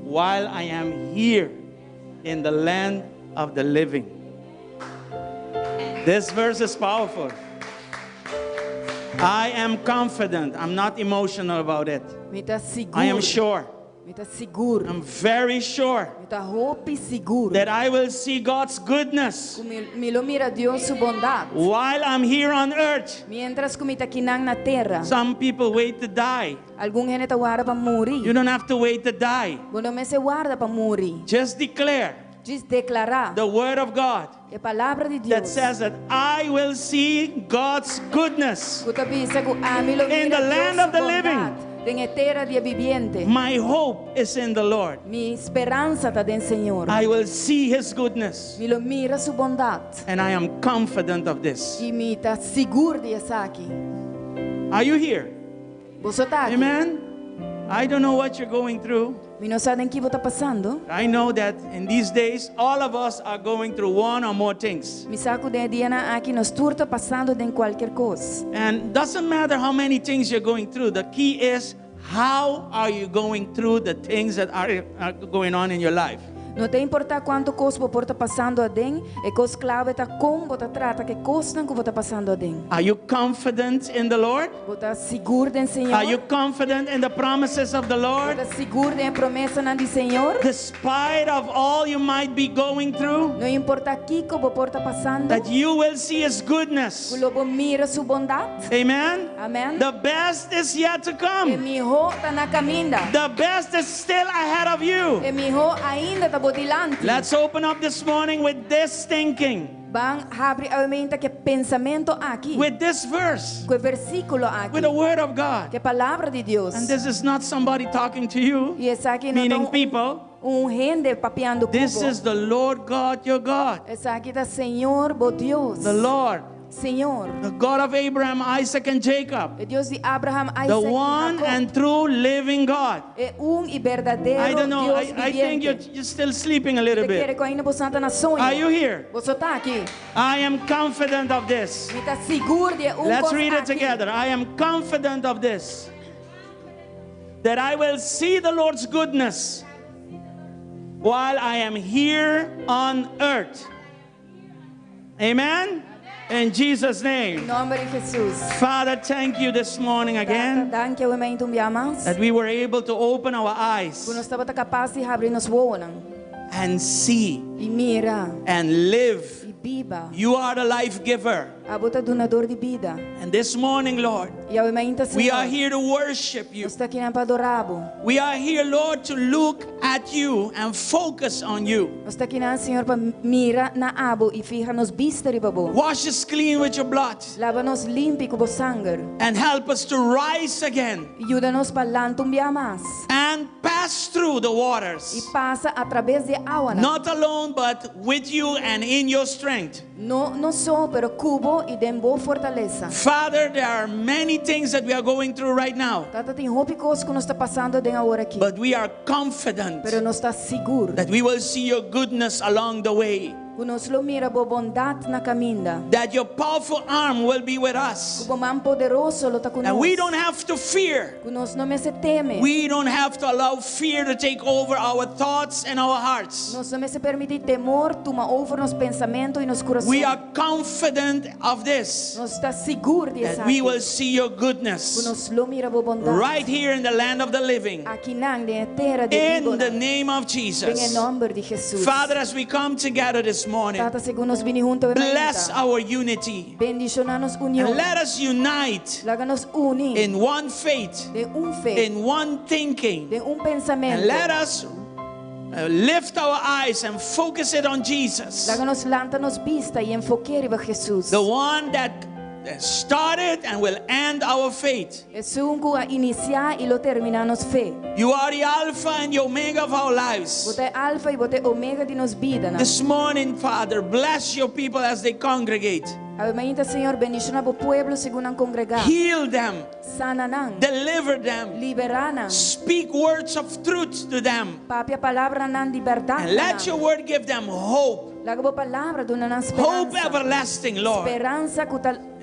while I am here in the land of the living. This verse is powerful. I am confident. I'm not emotional about it. I am sure. I'm very sure that I will see God's goodness while I'm here on earth. Some people wait to die. You don't have to wait to die. Just declare the word of God that says that I will see God's goodness in the land of the living. My hope is in the Lord. I will see His goodness. And I am confident of this. Are you here? Amen? I don't know what you're going through. I know that in these days, all of us are going through one or more things. And doesn't matter how many things you're going through. The key is, how are you going through the things that are going on in your life? Não tem importar quanto coisa você está passando a dentro, é coisa clave tá como você trata que coisa que você está passando a dentro. Are you confident in the Lord? Você está seguro em Senhor? Are you confident in the promises of the Lord? Você está seguro em promessa do Senhor? Despite of all you might be going through, não importa o que você está passando, that you will see His goodness. Você mira sua bondade. Amen. Amen. The best is yet to come. É melhor tá na caminho. The best is still ahead of you. É melhor ainda tá bodilante. Let's open up this morning with this thinking. With this verse. With the word of God. And this is not somebody talking to you, meaning people. This is the Lord God, your God. The Lord. Senhor, the God of Abraham, Isaac, and Jacob, Deus de Abraham, Isaac, the one and true living God. E verdadeiro I don't know, Deus I think you're still sleeping a little bit. Are you here? I am confident of this. Let's read it together. I am confident of this, that I will see the Lord's goodness while I am here on earth. Amen? In Jesus' name. Father, thank you this morning again that we were able to open our eyes and see and live. You are the life giver. And this morning, Lord, we are here to worship you. We are here, Lord, to look at you and focus on you. Wash us clean with your blood and help us to rise again and pass through the waters, not alone but with you and in your strength. Father, there are many things that we are going through right now, but we are confident that we will see your goodness along the way, that your powerful arm will be with us, and we don't have to fear. We don't have to allow fear to take over our thoughts and our hearts. We are confident of this, that we will see your goodness right here in the land of the living, in the name of Jesus. Father, as we come together this morning, bless our unity and let us unite in one faith, in one thinking, and let us lift our eyes and focus it on Jesus, the one that started and will end our faith. You are the Alpha and the Omega of our lives. This morning, Father, bless your people as they congregate. Heal them, deliver them, speak words of truth to them, and let your word give them hope. Hope everlasting, Lord.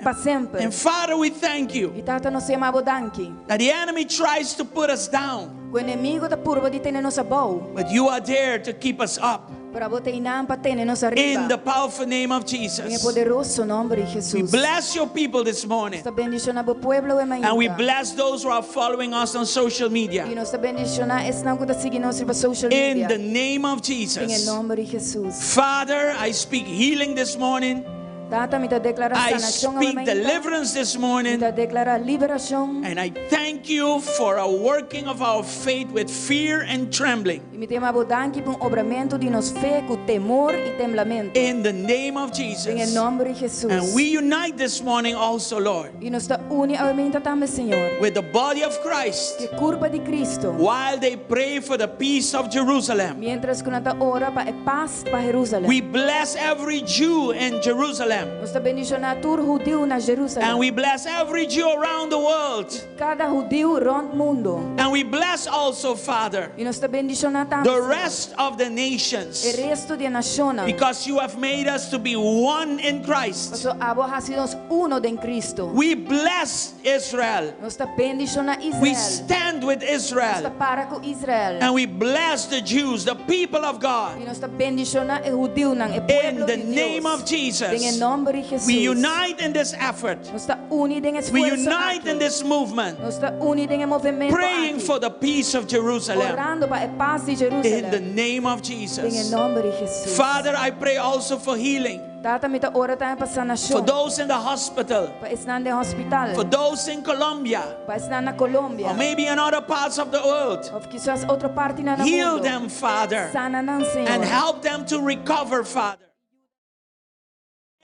para sempre. And Father, we thank you E Tata, nós amamos danki. that the enemy tries to put us down, O inimigo da purba de ter nos abau. but you are there to keep us up. Para botar inam para ter nos In arriba. the powerful name of Em Jesus. poderoso nome de We Jesus. bless your people this morning. Está bendicionando o pueblo e And we bless those who are following us on social media. E nós está bendicionando esse não que está seguindo nós para social In media. the name of Em Jesus. nome de Jesus. Father, I speak healing this morning. Tata, me declara I sanação speak deliverance this Me morning. declara liberação. And I thank you for a working of our faith with fear and trembling. E me tema bodanki por obramento de nos fé com temor e temblamento. In the name of Em Jesus. nome de Jesus. And we unite this morning also, Lord, E nos está uni aumenta também, Senhor. with the body of Christ Que curva de Cristo. while they pray for the peace of Jerusalem. Mientras que nós ora para a paz para Jerusalém. We bless every Jew in Jerusalem. Nós está bendicionando todo judeu na Jerusalém. And we bless every Jew around the world. Cada judeu rond mundo. And we bless also, Father, E nós está bendicionando também, the Senhor, rest of the o nations, resto de nações. because you have made us to be one in Christ. Porque abo ha sido uno en Cristo. We bless Israel. Nós está bendicionando We Israel. stand with Nós está Israel. para com Israel. And we bless the Jews, the people of E God. nós está bendicionando o judeu, o In pueblo the de name Deus. of Jesus, Em nome de Jesus. we unite in this effort. Nós está unidos em We esforço unite in aqui. this movement, Nós está unidos em movimento praying aqui. for the peace of Jerusalem. Orando para a paz de In the Jerusalém. name of Em Jesus. nome de Jesus. Father, I pray also for healing. Tata, me ora também para For sanação. those in the hospital, Para estar no hospital. for those in Colombia, Para estar na Colômbia. or maybe in other parts of the world. Ou quizás outra parte na Heal mundo. them, Father, Sana não, Senhor. and help them to recover, Father.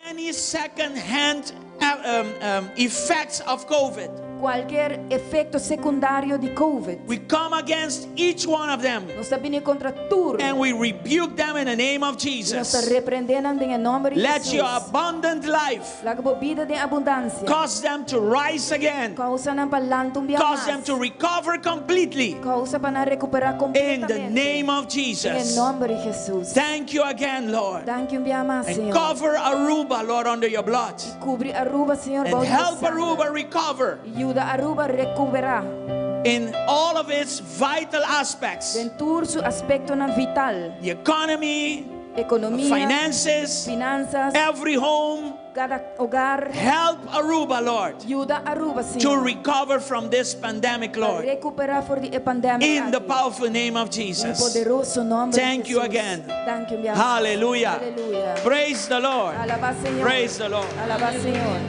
Any second-hand effects of COVID, Qualquer efeito secundário de COVID. we come against each one of them, Nós está vindo contra tudo. and we rebuke them in the name of Nós está Jesus. repreendendo em nome de Let Jesus. your abundant life La bebida de abundância. cause them to rise again, Causa ng palantum biya cause them to recover completely Causa para na recuperar in the completamente. name of Em Jesus. nome de Jesus. Thank you again, Lord. Thank you, biya más, And Senhor. cover Aruba, Lord, under your blood. Cubre Aruba, Senhor. And bajo tu help sangre. Aruba recover Ayuda a Aruba a recuperar. in all of its vital aspects. Dentro su aspecto na vital. The economy, Economía. finances, Finanzas. every home. Cada hogar. Help Aruba, Lord, Ayuda a Aruba, to Senhor. recover from this pandemic, A Lord. recuperar por the pandemic. In the aqui. powerful name of Em Jesus. poderoso nome Thank de you Jesus. again. Thank you, biya. Hallelujah. Hallelujah. Praise the Lord. Alaba, Senhor. Praise the Lord. Alaba, Senhor.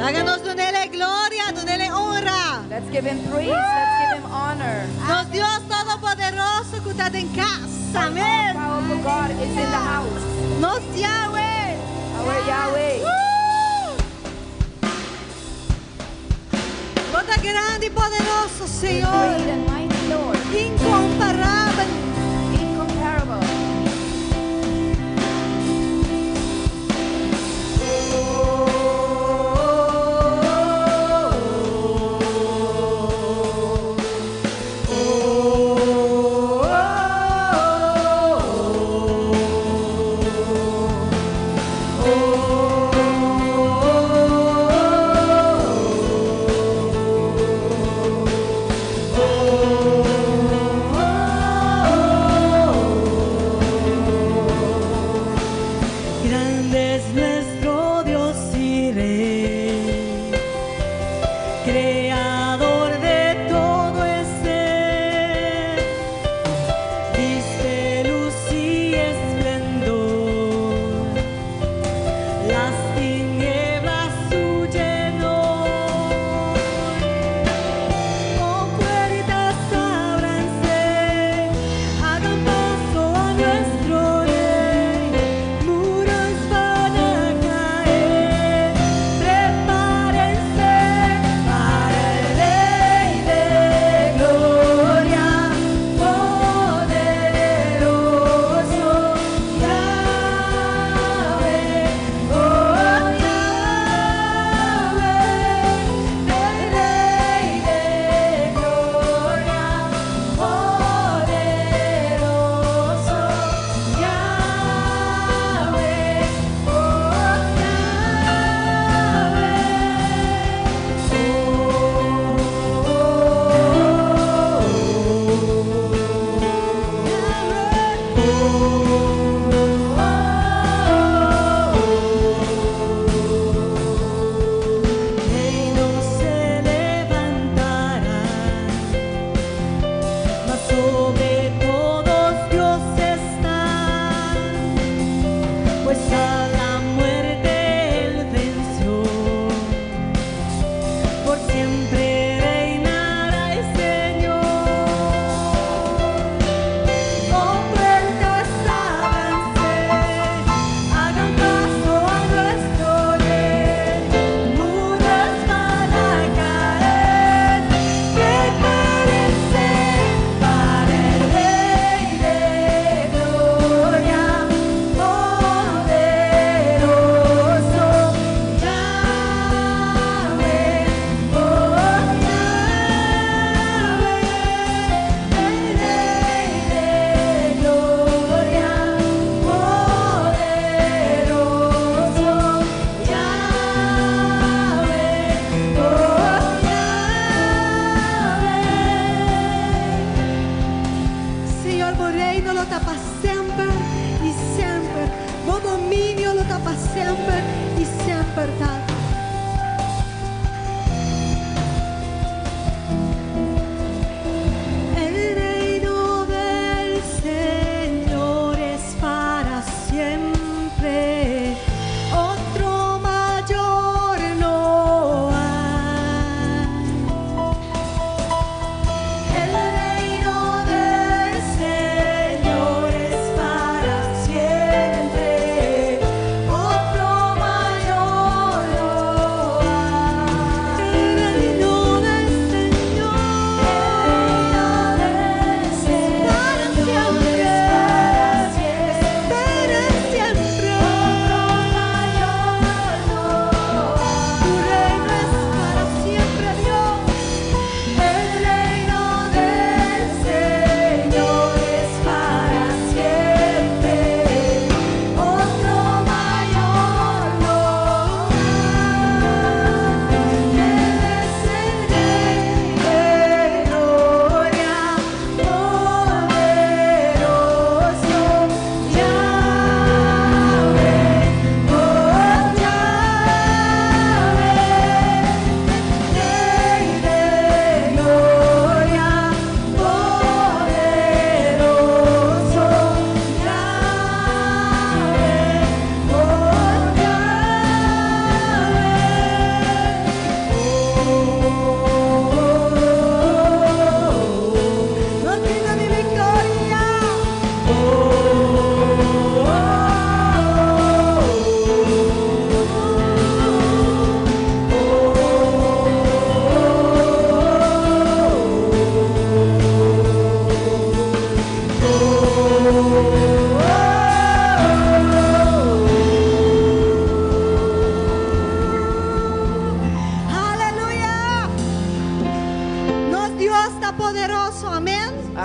Háganos donele gloria, donele honra. Let's give him praise. Let's give him honor. Nos Dios Todopoderoso que está en casa. Amén. Powerful God is in the house. Nos Yahweh. Our Yahweh. Bota grande y poderoso, Señor. Great and mighty Lord. Incomparable. Incomparable. Oh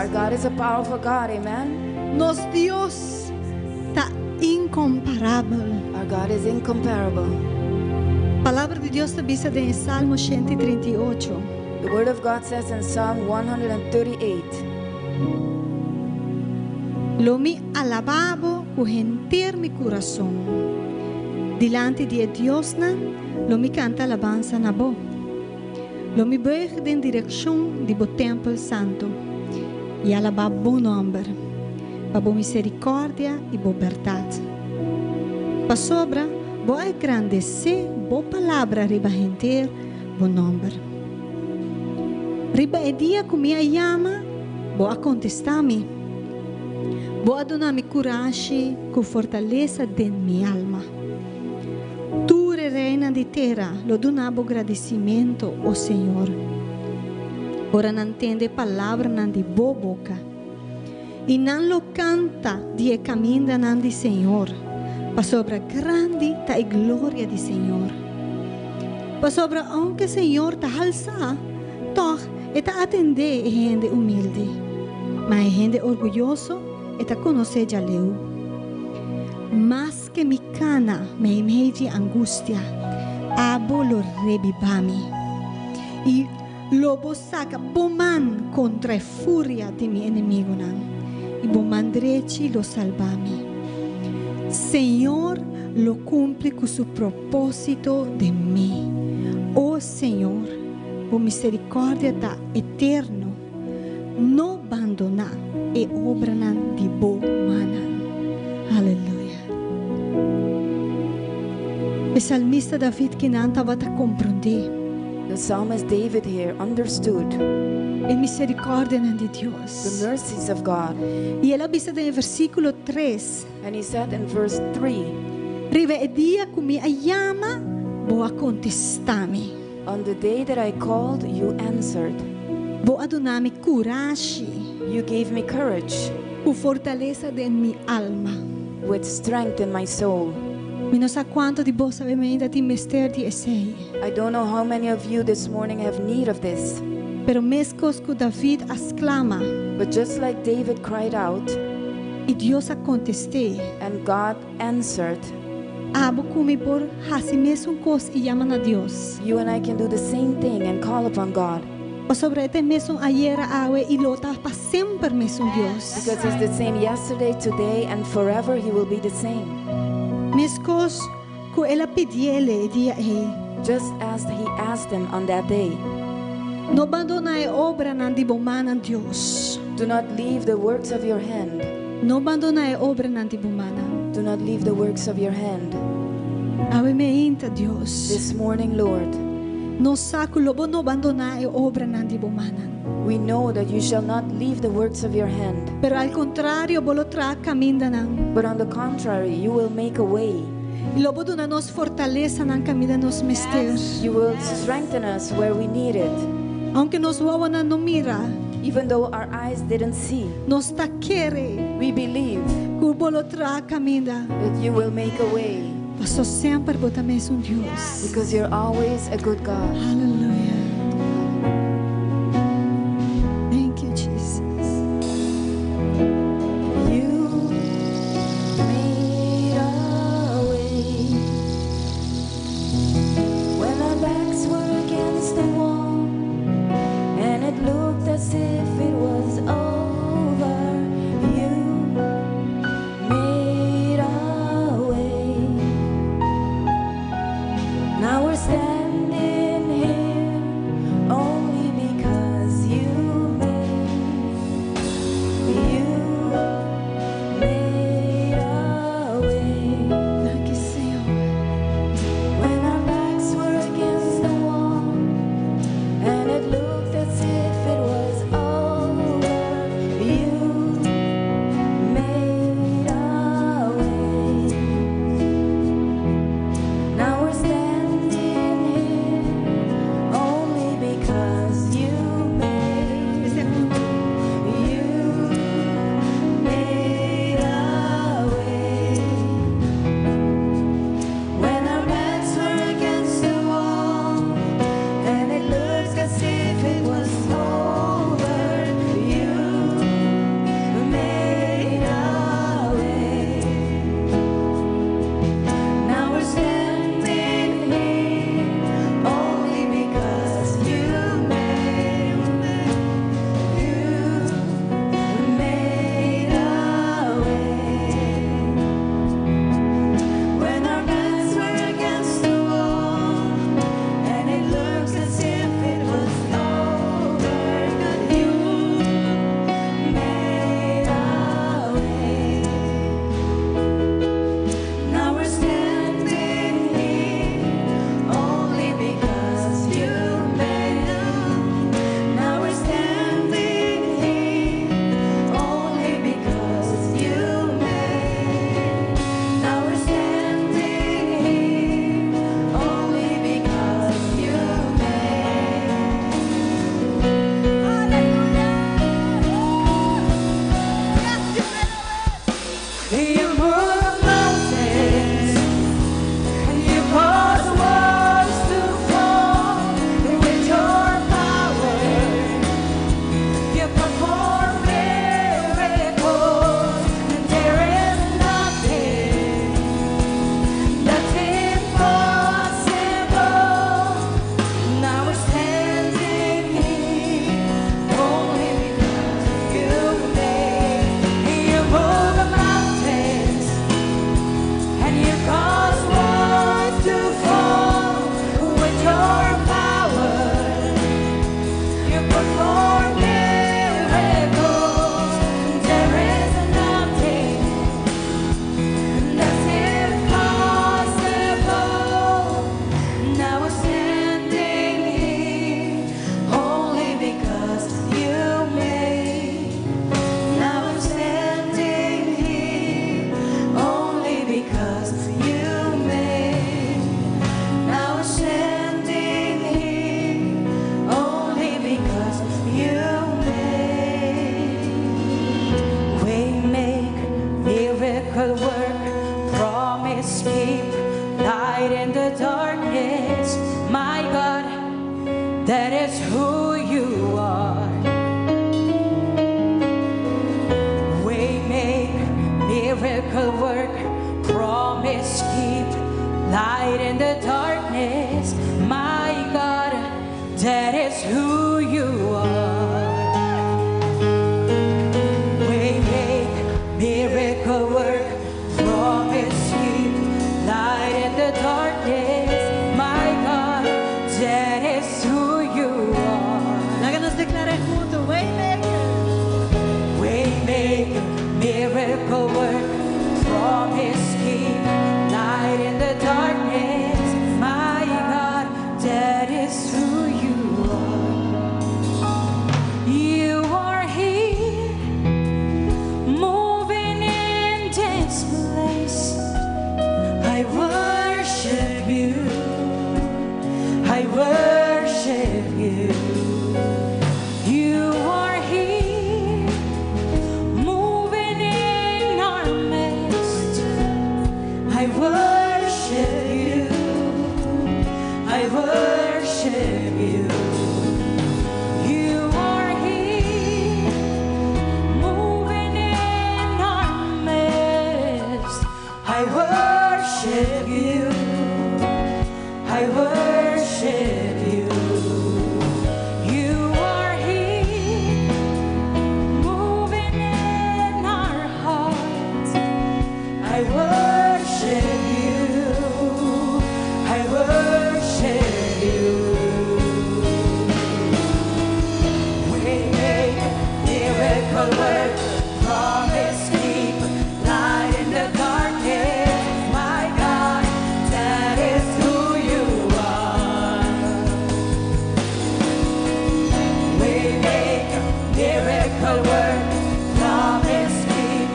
Our God is a powerful God, amen. Nosso Deus está incomparável. Our God is incomparable. A palavra de Deus diz em Salmo 138. The word of God says in Psalm 138. Lo mi alabavo o gentir mi coração. Dilante de Deus lo mi canta alabanza na bo. Lo mi beg in direção de bo templo santo. E alabar bom nome, para boa misericórdia e boa verdade. Para sobra, boa engrandecer, boa palavra riba gentir, bom nome. Riba é dia que me chama, boa contestar-me. Boa donar-me coragem, com fortaleza de minha alma. Tu, reina de terra, lo donavo agradecimento ao Senhor. Ora não entende palavra não de boa boca. E não lo canta de caminho não de Senhor. Para sobre grande ta e glória de Senhor. Para sobre aunque Senhor ta alça, toch e ta atender e gente humilde. Mas gente orgulhoso e ta conhece já leu. Mas que me cana me imede angústia, abo lo rebibami. E lobo saca boman contra a fúria de meu inimigo. E vos mandreci lo salvami. Señor, lo cumple con su propósito de mí. Oh Señor, por misericordia da eterno, no abandona e obranan di bo manan. Aleluya. El salmista David que nantava a comprender The psalmist David here understood e misericordia di the Dios. mercies of God. E ele avisa no versículo 3, And he said in verse 3, rive e dia que me chiama, boa contestami. on the day that I called, you answered. Boa donami coragem, You gave me courage o fortaleza de mi alma. with strength in my soul. Mi non sa quanto di voi avete ainda di mester di essei. I don't know how many of you this morning have need of this. Pero mescos que David exclama, But just like David cried out e Deus a contestei, and God answered, abo come por hasi mesmo cos e llaman a Deus. you and I can do the same thing and call upon God. O sobre este mesmo ayer awe e lota para sempre mesmo Deus. Because He's the same yesterday, today, and forever He will be the same. Mescos que ela pediele e dia ei, Just as He asked Him on that day. no abandona a obra nan di bomana Deus. Do not leave the works of your hand. No abandona a obra nan di bomana. Do not leave the works of your hand. Awe me inta Deus. This morning, Lord, No saco lobo no abandona a obra nan di bomana. we know that you shall not leave the works of your hand. Pero al contrario, bolo tra caminda nan. But on the contrary, you will make a way. Lobo dona nos fortaleza nan caminda nos mester. You will strengthen us where we need it. Aunque nos wawana no mira, Even though our eyes didn't see, nos taquere, we believe que bolo tra caminda. that you will make a way. Passo sempre bota mesmo Deus. Because you're always a good God. Hallelujah. Thank you, Jesus. You made a way when our backs were against the wall and it looked as if it was over. You made a way. Now we're standing here only because you made a way. Thank you, Senhor. When our backs were against the wall and it looked as if it was over, you made a way. Now we're standing here only because you made a way. When our backs were against the wall and it looked as if it was over, you made a way. Now we're standing here only because you made a way. When our backs were against the wall and it looks as if it was over, you made a way. Now we're standing here only because you made a way. Now we're standing here only because you made. Now we're standing here only because you made. You move mountains and you cause walls to fall with your power. You perform miracles, and there is nothing that's impossible. Now we're standing here only because you made. You miracle work, promise keep, light in the darkness. My God, that is who you are. Waymaker, miracle work, promise keep, light in the darkness. My God, that is who you are. Waymaker, miracle work, promise keep, light in the darkness. My God, that is who you are. Laga nos declarar juntos, Waymaker. Waymaker, miracle work, promise keep, light in the darkness. My God, that is who you are. You are here, moving in this place. I worship you. I worship you. You are here, moving in our midst. I worship you. I worship you. You are here, moving in our midst. I worship you. I worship you. You are here, moving in our hearts. I worship you. I worship you. Waymaker, miracle work, promise keep, light in the darkness. My God, that is who you are. Waymaker, miracle work, promise keep,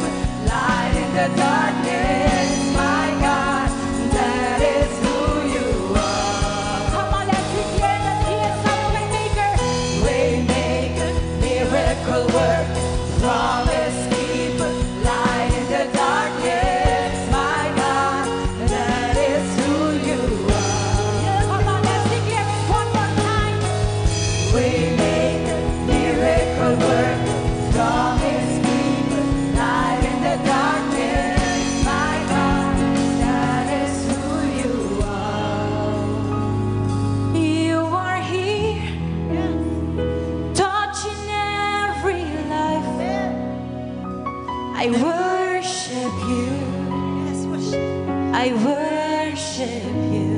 light in the darkness. My God, that is who you are. Come on, let's declare that He is our waymaker. Waymaker, miracle work, promise keep, light in the darkness. My God, that is who you are. Come on, let's declare it one more time. Waymaker, miracle work, promise keep, light in the darkness. My God, that is who you are. You are here, touching every life. I worship you. Yes, worship. I worship you.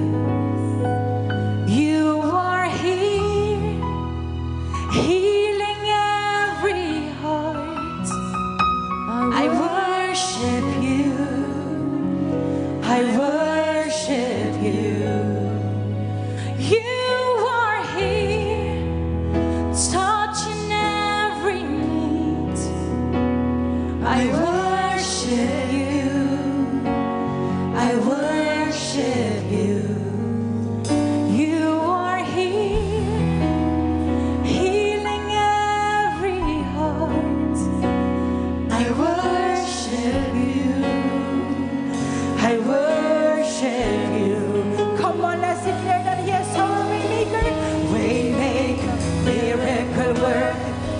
You are here, healing every heart. I worship you. I worship you. You are here, touching every need. I worship you. I worship you. You are here, healing every heart. I worship you. I worship you. Come on, let's declare that He is our waymaker. Waymaker, miracle work,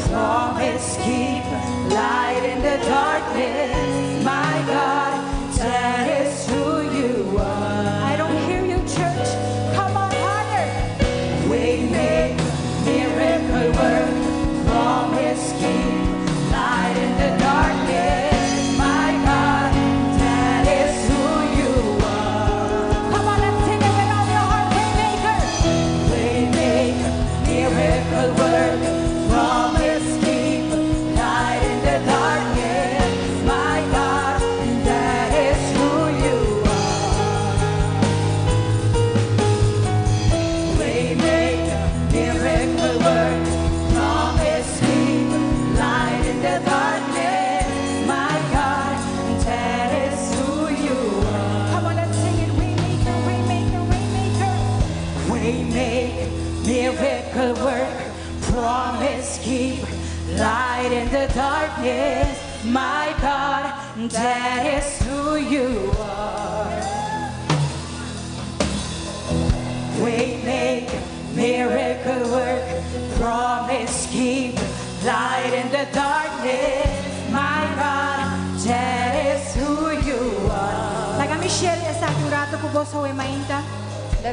promise keep, light in the darkness. My God, that is who you are. I don't hear you, church. Come on, harder. Waymaker, miracle work, promise keep, light in the darkness. My God, that is who you are. Come on, let's sing it with all your heart. Waymaker, waymaker, miracle work, promise keep, light in the darkness. My God, that is who you are. Waymaker, miracle work, promise keep, light in the darkness. My God, that is who you are. Come on, let's sing it. Waymaker, waymaker, waymaker. Waymaker, miracle work, promise keep, light in the darkness. My God, that is who you are. Waymaker, miracle worker, promise keeper, light in the darkness. My God, that is who you are. Let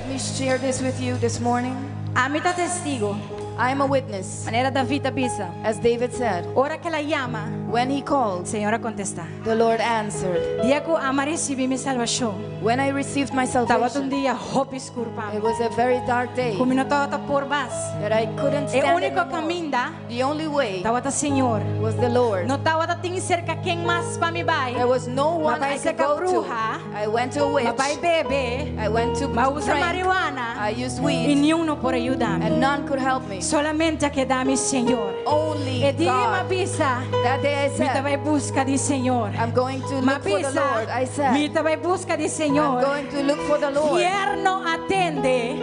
me share this with you this morning. Amita testigo. I am a witness. Manera David avisa. As David said, Ora que la llama, when he called, Señora contesta. The Lord answered. Dia ko ama recebi mi salvación. When I received my Tawat salvation, dia hope escuro pa. it was a very dark day Kung minotawat por bas. that I couldn't E stand único anymore. caminda, The only way tawat a Señor. was the Lord. No tawat ting cerca quem mas pa mi bay. There was no one I Mabay sa could go to. kabruha. I went to a witch. Mabay bebe. I went to Mausa drink. marijuana. I used weed, Inyong no por ayudami. and none could help me. Solamente que dami Señor. Only E di God. mabisa. That day I Mita said, vai busca di Señor. I'm going to look for the Mabisa. Lord. I said, Mita vai busca di I'm Señor. going to look for the Lord. Fierno attende.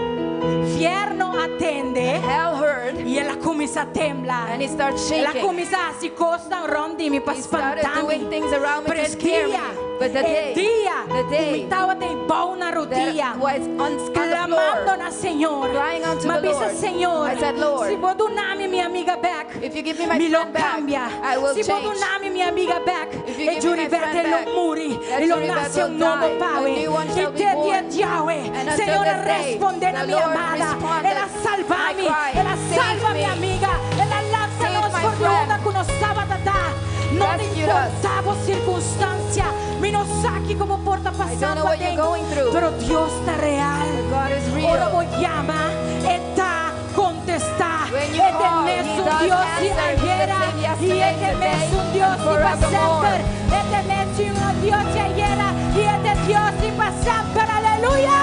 Fierno attende. Hell heard, E ela começa a temblar. and he started Ela shaking. começa a se costa rondi mi pa He started doing spantami. things around me to Pre scare me. dia. But the E dia. day Umitawa te bau na rodia. that was on the Clamando floor, na Señor. crying unto the Mabisa Lord. Señor. I said, Lord, se bodo nami mi amiga back. if you give me my Mi lo friend back, cambia. I will Se bodo change. nami mi amiga back. If you E give giù me my riverte friend lo back, muri. that E lo Giù nasce Riverte un will nuovo die, pawe. a new one shall E be te born. Yahweh. And until Señor that day, risponde na the mia Lord amada. responded. E la salvami. I cried, E la save salva me. mia amiga. E la lanza Save nos my fordiuta friend. con nos sabatata. Non Rescued us. importavo circunstancia. Mi non sa chi come porta I don't passando know what you're going through. Pero Dios está real. God is Ora real. voi chiama e ta contesta. When you Ed è call, messo He un does Dio di answer. He's the aiera. same yesterday, Ed è messo un Dio di forevermore. sempre. Ed è messo un Dio di aiera. Ed è Dio di sempre. Alleluia.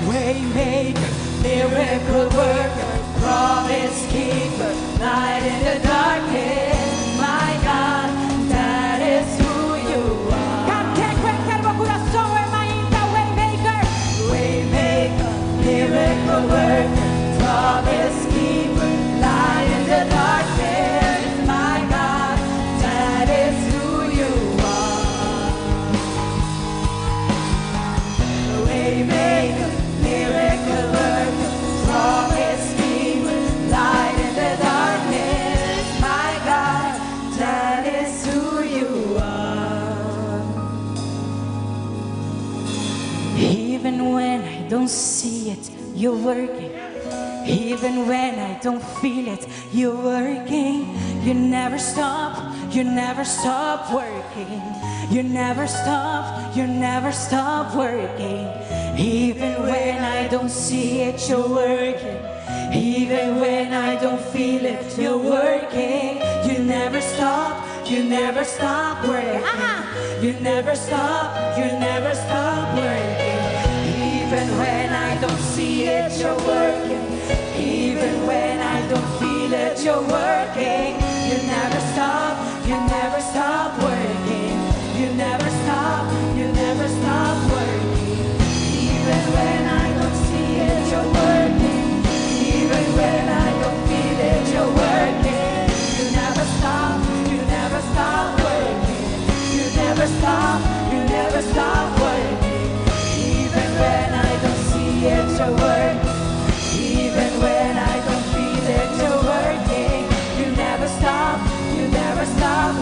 Waymaker, miracle worker, promise keeper, light in the darkness. My God, that is who you are. Cante quel servo coração é ainda Waymaker. Waymaker, miracle worker, promise keeper, light in the darkness. My God, that is who you are. Waymaker, miracle worker, promise keeper, light in the darkness. My God, that is who you are. Even when I don't see it, you're working. Even when I don't feel it, you're working. You never stop working. You never stop working. Even when I don't see it, you're working. Even when I don't feel it, you're working. You never stop working. You never stop working. Even when I don't see it, you're working. Even when I don't feel it, you're working. You never stop working. You never stop working. Even when I don't see it, you're working. Even when I don't feel it, you're working. You never stop working. You never stop working. Even when I don't see it, you're working. Even when I don't feel it, you're working. You never stop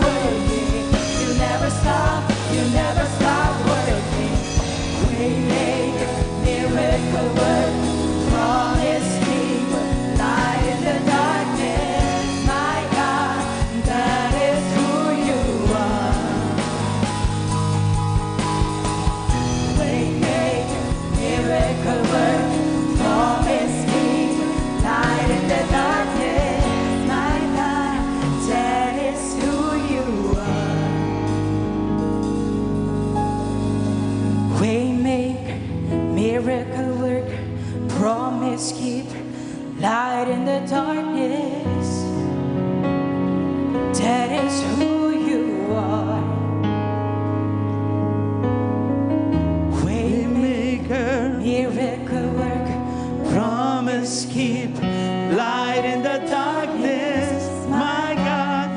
working. You never stop working. Waymaker, miracle worker, promise keeper, light in the darkness. My God, that is who you are. Waymaker, miracle worker, promise keeper, light in the darkness. My God, that is who you are. Waymaker, miracle worker, promise keeper, light in the darkness. That is who you are. Waymaker, miracle worker, Promise keep light in the darkness. My God,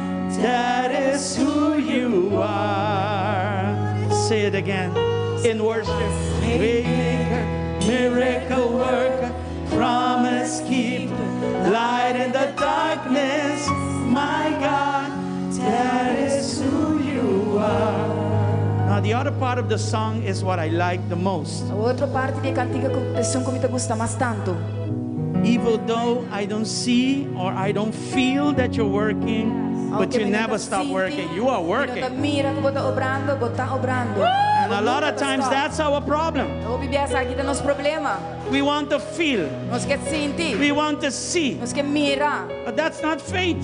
that That is who you are. Say it again in worship. Waymaker, miracle worker, promise keeper, light in the darkness. My God, that is who you are. Now the other part of the song is what I like the most. A outra parte da cantiga que me gusta mais tanto. Even though I don't see or I don't feel that you're working, but you never stop working. You are working. And a lot of times that's our problem. We want to feel. We want to see. But that's not faith.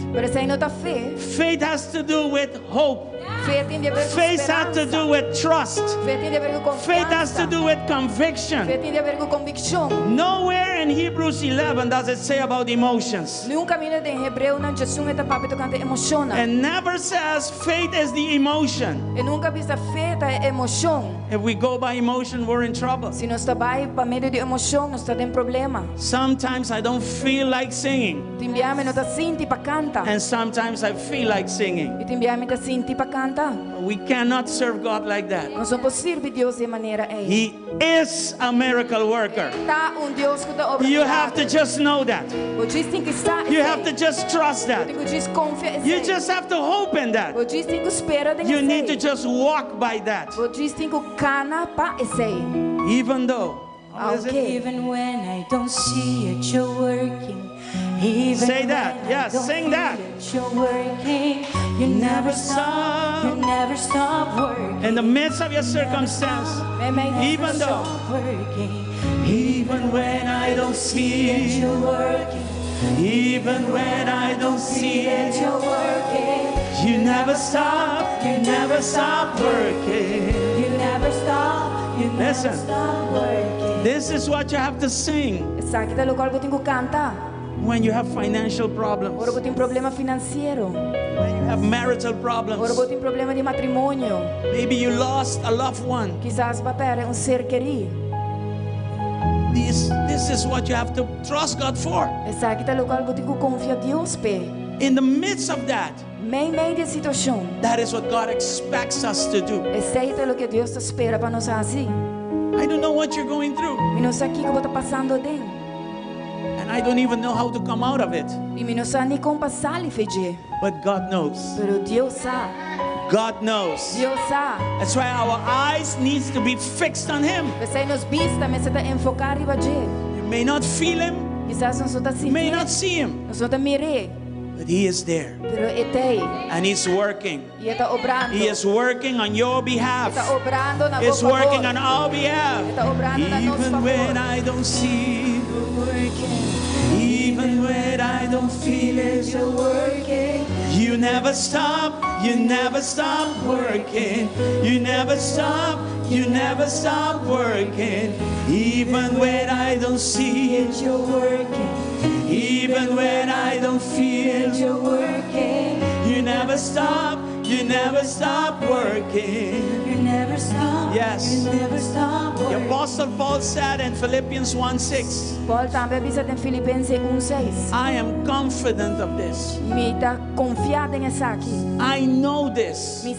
Faith has to do with hope. Faith has to do with trust. Faith has to do with conviction. Nowhere in Hebrews 11 does it say about emotions. And never says faith is the emotion. If we go by emotion, we're in trouble. Sometimes I don't feel like singing. And sometimes I feel like singing. We cannot serve God like that. He is a miracle worker. You have to just know that. You have to just trust that. You just have to hope in that. You need to just walk by that. Even though. Even when I don't see it, you're working. Even say that, yes, sing that. You're working. You never stop. You never stop working. In the midst of your circumstance, even though, even when I don't see it, you're working. Even when I don't see it, you're working. You never stop. You never stop working. You never stop. You never Listen, stop working. This is what you have to sing. When you have financial problems, when you have marital problems, maybe you lost a loved one. This is what you have to trust God for. In the midst of that, that is what God expects us to do. I don't know what you're going through. And I don't even know how to come out of it. But God knows. God knows. That's why our eyes needs to be fixed on Him. You may not feel Him. You may not see Him. But He is there. And He's working. He is working on your behalf. He's working on our behalf. Even when I don't see you working. Even when I don't feel it, you're working. You never stop. You never stop working. You never stop. You never stop working. Even when I don't see it, you're working. Even when I don't feel it, you're working. You never stop. You never stop working. You never stop. Yes. You never stop working. The Apostle Paul said in Philippians 1:6, I am confident of this. I know this. He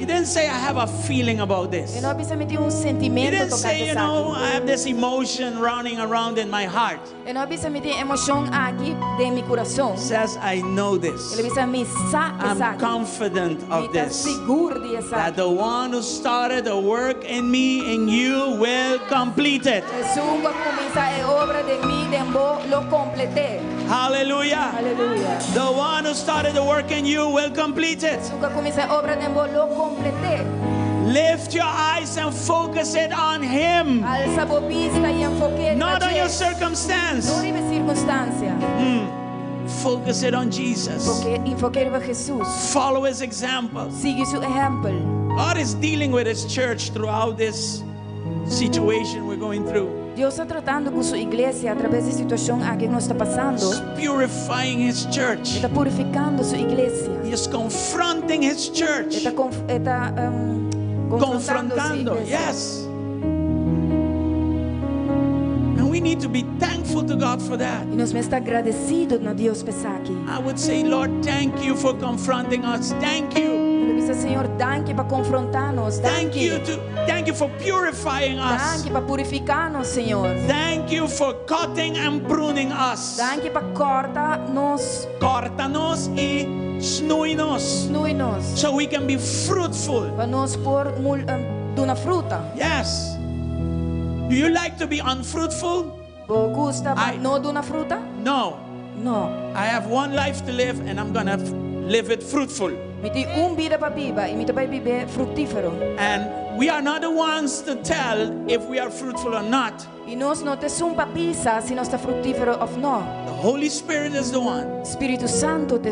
didn't say I have a feeling about this. He didn't say, I have this emotion running around in my heart. He says, I know this. I'm confident of this. That the one who started the work in me and you will complete it. Hallelujah. The one who started the work in you will complete it. Lift your eyes and focus it on Him, not on your circumstance. Focus it on Jesus. Follow His example. God is dealing with His church throughout this situation we're going through. Dios está tratando con su iglesia a través de situación que nos está pasando. He's purifying His church. Está purificando su iglesia. He is confronting His church. Está confrontando. Yes. And we need to be thankful to God for that. E nós mesmo está agradecido na Deus pensar aqui. I would say, Lord, thank you for confronting us. Thank you. Eu disse, Senhor, danke para confrontar-nos. Thank you for purifying us. Danke para purificar-nos, Senhor. Thank you for cutting and pruning us. Danke para cortar-nos. Corta-nos e snui-nos. Snui-nos. So we can be fruitful. Para nós pôr uma fruta. Yes. Do you like to be unfruitful? Você gosta de não dar uma fruta? No. No. I have one life to live and I'm going to live it fruitful. Mi tem vida para viver e mi vai viver frutífero. And we are not the ones to tell if we are fruitful or not. E nós não temos para pensar se nós está frutífero ou não. The Holy Spirit is the one Espírito Santo te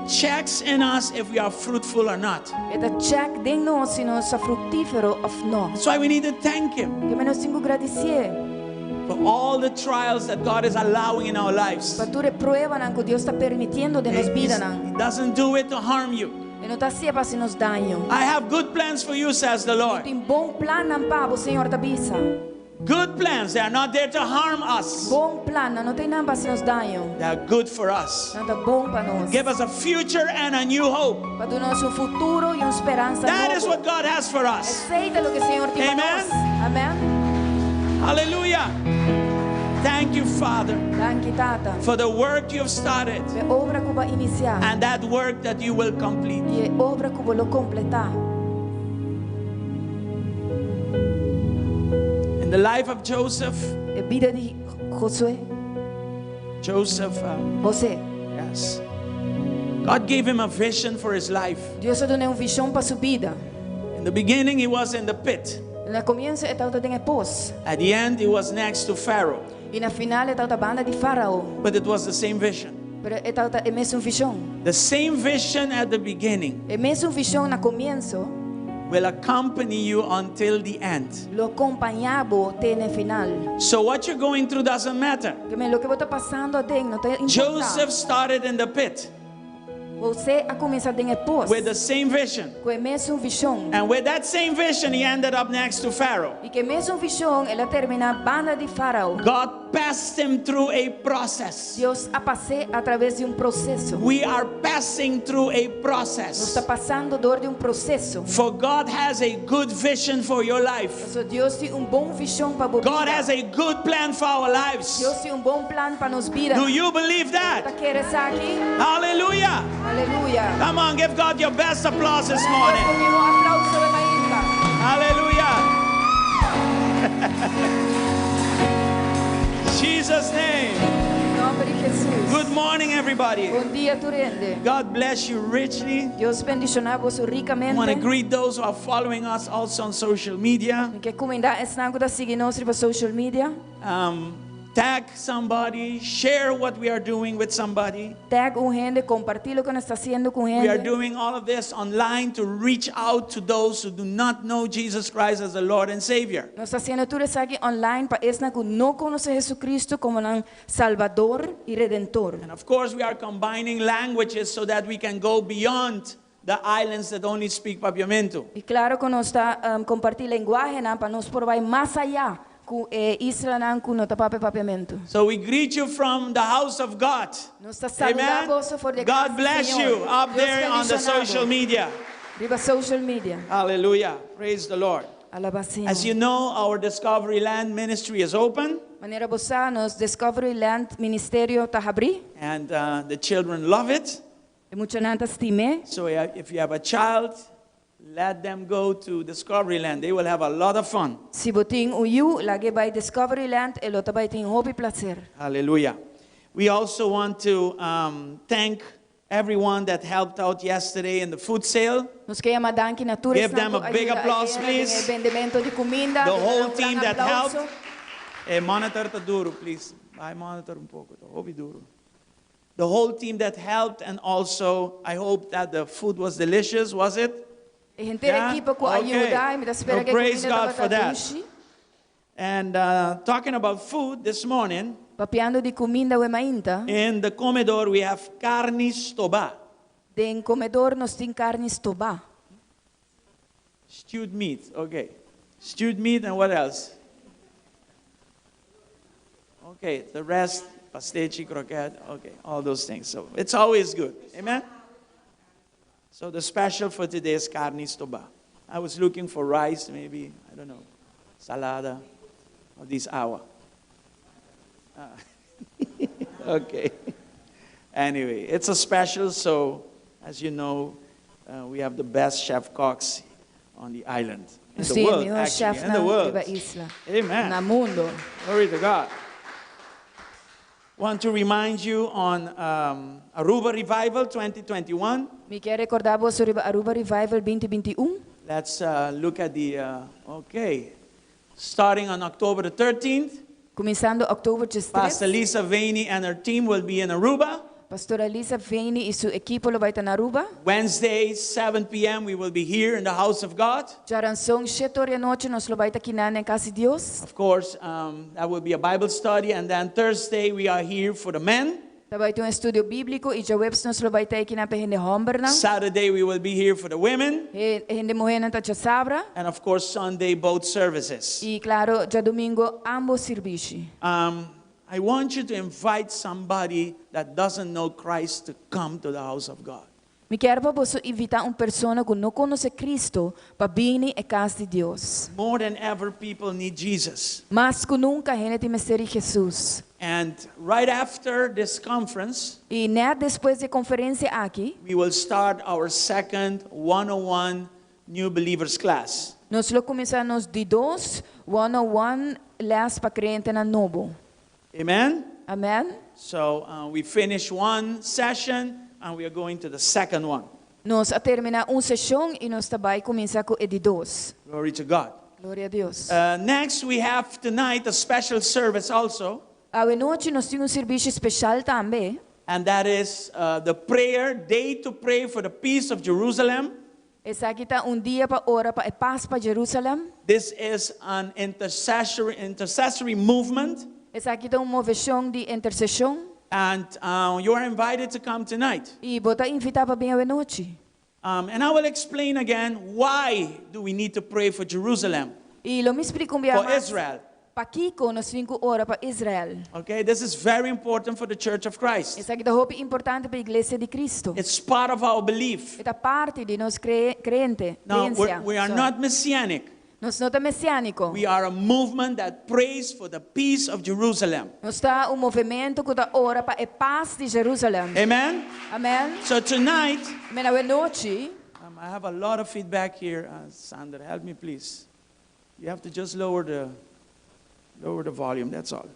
checks in us if we are fruitful or not. Eta check de nós se nós está frutífero ou não. That's why we need to thank Him Que nós temos que agradecer for all the trials that God is allowing in our lives. para tutte prueba que Deus está permitiendo de nos vida. He doesn't do it to harm you. E não está sempre para se nos daño. I have good plans for you, says the Lord. Tem bom plano para o Senhor da bisa. Good plans. They are not there to harm us. Bom plano, não tem nada para se nos daño. They are good for us. Nada bom para nós. Give us a future and a new hope. Para dar-nos futuro e esperança. That is what God has for us. Aceita o que o Senhor tem para nós. Amém. Hallelujah. Thank you, Father, Danke, Tata. for the work you have started É obra que vai iniciar. and that work that you will complete. E é obra que vai completar. In the life of Joseph, É vida de Josué. Joseph, José. yes, God gave him a vision for his life. Deus deu visão para sua vida. In the beginning, he was in the pit. No comienzo estava em pós. At the end, he was next to Pharaoh. E na final estava a banda de Faraó. But it was the same vision. Pero estava a mesma visão. The same vision at the beginning A mesma visão no comienzo will accompany you until the end. lo acompanhava até no final. So what you're going through doesn't matter. Que lo que está passando até não tem Joseph started in the pit Você a começar em pós. with the same vision. Com a mesma visão. And with that same vision, he ended up next to Pharaoh. E que a mesma visão ela termina a banda de Faraó. God passed him through a process. Deus a passou através de processo. We are passing through a Nós process. está passando dor de processo. For God has a good vision for your life. So Deus tem bom visão para você. God has a good plan for our lives. Deus tem bom plano para nos vidas. Do you believe Tá that? querer aqui? Hallelujah. Aleluia. Come on, give God your best applause this morning. Comigo aplauso de Maíra. Hallelujah. Jesus' name. Em nome de Jesus. Good morning, everybody. Bom dia, Turende. God bless you richly. Deus bendicionar você I want to ricamente. greet those who are following us also on social media. Que comendar esse nago da seguir nós para social media. Tag somebody, share what we are doing with somebody. Tag gente, compartilha o que nós está haciendo com We are gente. doing all of this online to reach out to those who do not know Jesus Christ as the Lord and Savior. Nós está haciendo tudo isso aqui online para esse que não conhece Jesucristo como um Salvador e Redentor. And of course, we are combining languages so that we can go beyond the islands that only speak Papiamento. E claro que nós está compartilhando linguagem para nós provar mais allá com Israel não com nota papiamento. So we greet you from the house of God. Nós está Amen. saludando você por God bless you up there on the social media. Viva social media. Hallelujah. Praise the Lord. Alabacinho. As you know, our Discovery Land ministry is open, Maneira bossa, nos Discovery Land Ministerio Tahabri. and the children love it. E mucho nanta stime. So if you have a child, let them go to Discovery Land. They will have a lot of fun. Si boting uyu, lagi by Discovery Land, e lo tabay ting hobby placer. Hallelujah. We also want to thank everyone that helped out yesterday in the food sale. Nos kaya madanki na turis Give them a big applause, please. Vendimento de comida. The whole team that helped. Monitor to duro, please. I monitor un poco. Hobby duro. The whole team that helped, and also I hope that the food was delicious. Was it? E gente equipo ko ayuda, e me espera que praise comida God for that. dushi. And talking about food this morning, Papiando di comida we mainta. in the comedor we have carne stoba, Den comedor nos tin carne stoba. stewed meat. Okay, stewed meat, and what else? Okay, the rest, pastichi, croquette, okay, all those things. So it's always good. Amen? So the special for today is carne stoba. I was looking for rice, maybe, I don't know, salada, or this hour. Okay. Anyway, it's a special, so as you know, we have the best chef cooks on the island. In the world, actually. In the world. Amen. Na mundo. Glory to God. Want to remind you on Aruba Revival 2021. Mi quer recordar vos sobre Aruba Revival 2021. Let's look at the, okay. Starting on October the 13th. Começando October 13. Pastor Lisa Vaney and her team will be in Aruba. Pastora Lisa Vaney e seu equipo lo vai estar na Aruba. Wednesday, 7 p.m. we will be here in the house of God. Jaransong 7 horas da noite nós lo vai estar aqui na casa de Deus. Of course, that will be a Bible study, and then Thursday we are here for the men. Vai ter estudo bíblico e já webs nós lo vai estar aqui na perhende homem. Saturday we will be here for the women. Hende mulher na tacha sabra. And of course Sunday both services. E claro, já domingo ambos serviços. I want you to invite somebody that doesn't know Christ to come to the house of God. Mi quero para você invitar uma pessoa que não conhece Cristo para vir à casa de Deus. More than ever, people need Jesus. Mais que nunca, a gente tem Jesus. And right after this conference, e depois da conferência aqui, we will start our second 101 New Believers class. Nós vamos começar nos de 101 les para crente na novo. Amen. Amen. So we finish one session and we are going to the second one. Nós terminar uma sessão e nós também começar com de 2. Glory to God. Glória a Deus. Next we have tonight a special service also. A noite nós temos serviço especial também. And that is the prayer day to pray for the peace of Jerusalem. Essa aqui está dia para orar para a paz para Jerusalém. This is an intercessory movement. Essa aqui é uma moção de intercessão. And you are invited to come tonight. E você está invitado para vir à noite. And I will explain again why do we need to pray for Jerusalem. E lo me explico bem for Israel. Para Kiko nós temos orar para Israel. Okay, this is very important for the Church of Christ. Essa aqui é importante para a Igreja de Cristo. It's part of our belief. É parte de nós crente. No, we are not messianic. Nós não estamos messiânicos. We are a movement that prays for the peace of Jerusalem. Nós está movimento que está ora para a paz de Jerusalém. Amen. Amen. So tonight, I have a lot of feedback here. Sandra, help me please. You have to just lower the volume. That's all.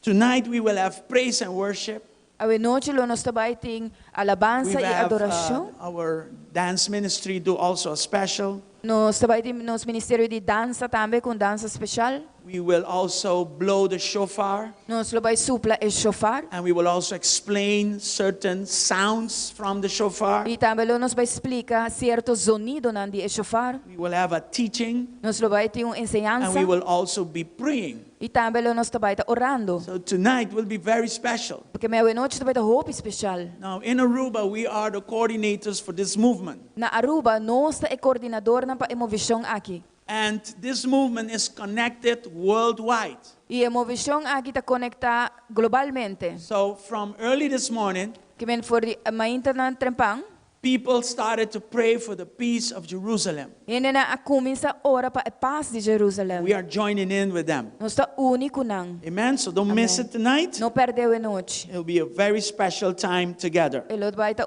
Tonight we will have praise and worship. A noite nós também tem alabança e adoração. Our dance ministry do also a special. Nós também temos ministério de dança também com dança especial. We will also blow the shofar. Nós vai soprar o shofar. And we will also explain certain sounds from the shofar. E também nós vai explicar certos sonidos na de shofar. We will have a teaching. Nós vai ter uma enseñanza. And we will also be praying. E também nós vai estar orando. So tonight will be very special. Porque meia noite vai ter roupa especial. Now in Aruba we are the coordinators for this movement. Na Aruba nós é coordenador na para movição aqui. And this movement is connected worldwide. E a movição aqui está conectada globalmente. So from early this morning, que vem for de manhã na trempang, people started to pray for the peace of Jerusalem. E na começa a orar para a paz de Jerusalém. We are joining in with them. Nós está único nang. Amen. So don't miss it tonight. Não perdeu a noite. It'll be a very special time together. Ele vai estar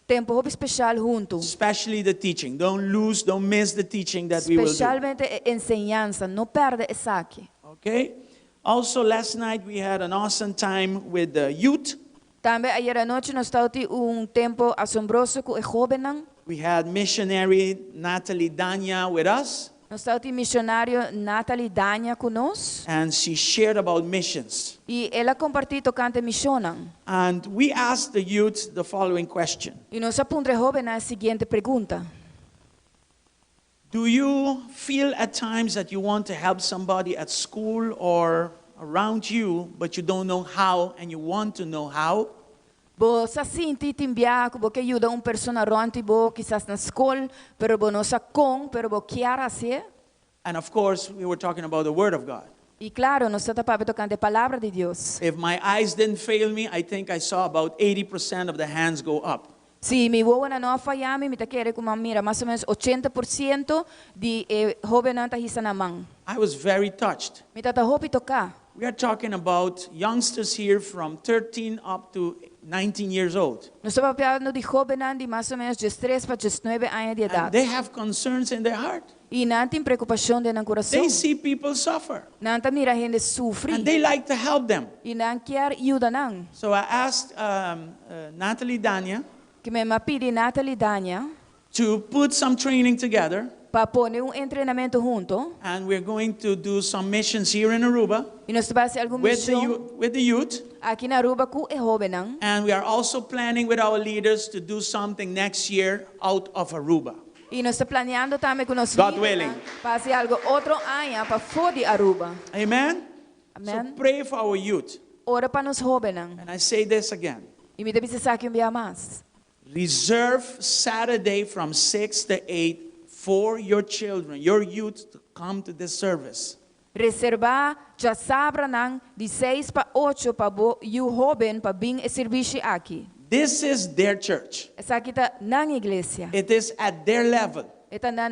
tempo especial junto. Especially the teaching. Don't miss the teaching that we will do. Especialmente a enseñanza, não perde essa aqui. Okay? Also last night we had an awesome time with the youth. Também ayer à noite nós tivemos tempo assombroso com os jovens. We had missionary Natalie Danya with us. Nós tivemos missionário Natalie Danya conosco. And she shared about missions. E ela compartilhou tocante missão. And we asked the youth the following question. E nós apuntamos jovens a seguinte pergunta. Do you feel at times that you want to help somebody at school or around you, but you don't know how and you want to know how? Você sente timbiar que você ajuda uma pessoa ronti bo quizás na escola, pero você não sabe como, pero você quer fazer. And of course, we were talking about the Word of God. E claro, nós está tocando a palavra de Deus. If my eyes didn't fail me, I think I saw about 80% of the hands go up. Se mi uovo não falhar, me quer como mira, mais ou menos 80% de jovem não está hisa na mão. I was very touched. Me tá hopi tocar. We are talking about youngsters here from 13 up to 19 years old. Nós estamos falando de jovem de mais ou menos 13 para 19 anos de And idade. they have concerns in their heart. E não tem preocupação dentro do coração. They see people suffer. Não tá mira gente sofrer. And they like to help them. E não quer ajuda não. So I asked Natalie Dania Que me pedi Natalie Dania to put some training together. para pôr treinamento junto. And we're going to do some missions here in Aruba E nós vamos fazer alguma missão with the youth. aqui na Aruba com o jovem. And we are also planning with our leaders to do something next year out of Aruba. E nós estamos planeando também com nós God willing. para fazer algo outro ano para fora de Aruba. Amen? Amen. So pray for our youth. Ora para nós jovens. And I say this again. E me deve ser aqui mais. Reserve Saturday from 6 to 8 for your children, your youth to come to this service. Reservar já sabra nang de 6 para 8 para o jovem para vir e serviço aqui. This is their church. Essa aqui está na igreja. It is at their level. Está na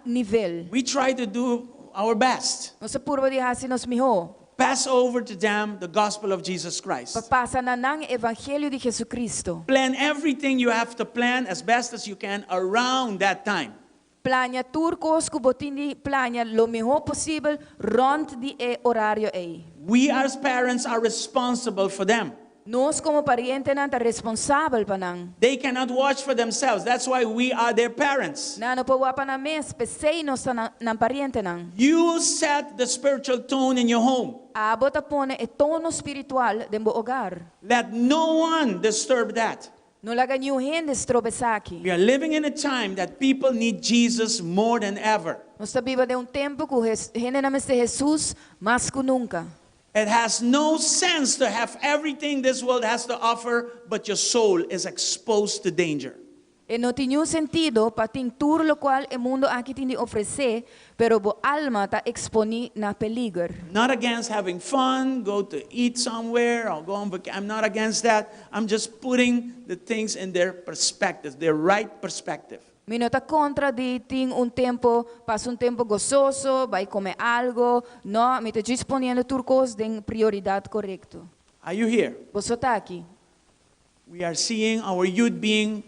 nível. We try to do our best. Nós purva de hasi nos miho. Pass over to them the gospel of Jesus Christ. Pasa na nang evangelho de Jesucristo. Plan everything you have to plan as best as you can around that time. Plania turcos kubotini plania lo mejor possível rond de horário aí. We as parents are responsible for them. Nós como pariente nanta responsável pa nang. They cannot watch for themselves. That's why we are their parents. Na no pawa pa na mes pesei nos nan pariente nang. You set the spiritual tone in your home. Abota pone e tono espiritual de bo hogar. Let no one disturb that. No laga niyo gente strobesaki. We are living in a time that people need Jesus more than ever. Nós está viva de tempo que gente na mes de Jesus mais que nunca. It has no sense to have everything this world has to offer, but your soul is exposed to danger. E não tinha sentido para tudo lo qual o mundo aqui tem de oferecer, pero bo alma está exponí na peligro. Not against having fun, go to eat somewhere, or go on vacation. I'm not against that. I'm just putting the things in their perspective, their right perspective. Mi não está contra de ter tempo, passa tempo gozoso, vai comer algo. Não, me está disponível turcos de prioridade correta. Are you here? Você está aqui? We are seeing our youth being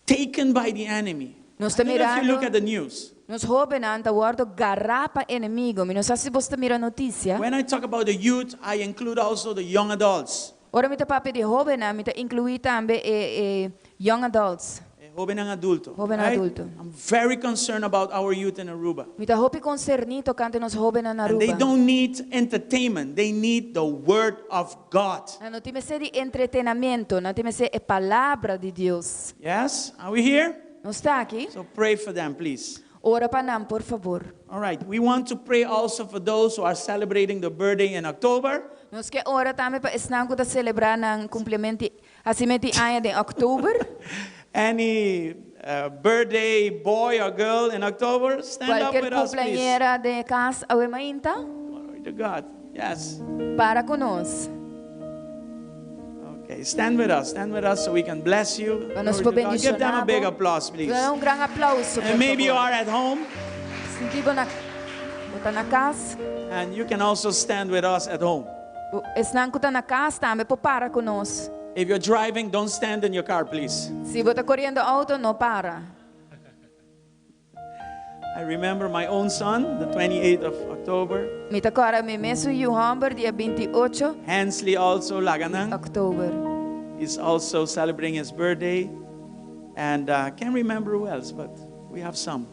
taken by the enemy. Nós I don't know if you mirando- look at the news. Nos jovens anta guardo garrapa inimigo. Mi não sei se você mira notícia. When I talk about the youth, I include also the young adults. Ora mi está papi de jovem, mi está incluir também young adults. Joven and adulto. Joven right? adulto. I'm very concerned about our youth in Aruba. Mi está hopi concernito cante nos jovens na And they Aruba. don't need entertainment. They need the word of God. Não tem ser de entretenimento, não tem ser a palavra de Deus. Yes? Are we here? Não está aqui? So pray for them, please. Ora para nós, por favor. All right. We want to pray also for those who are celebrating the birthday in October. Nós que ora também para estar que celebrar ng complemento asimenti ano de outubro. Any birthday boy or girl in October, stand up Qualquer with us, please. cumpleañera de casa ou mainta Glory to God. Yes. para conosco. Okay, stand with us so we can bless you. Para nos Glory to God. Give them a big bendicionar. applause, please. Dá grande aplauso. And maybe you are at home, Sentido na Kuta na casa. and you can also stand with us at home. Esnan kuta na casa também para conosco. If you're driving, don't stand in your car, please. Se você está correndo auto, não para. I remember my own son, the 28th of October. Me está agora me meso Johanber dia 28 Hensley also, Laganang. October. He's also celebrating his birthday. And can't remember who else, but we have some.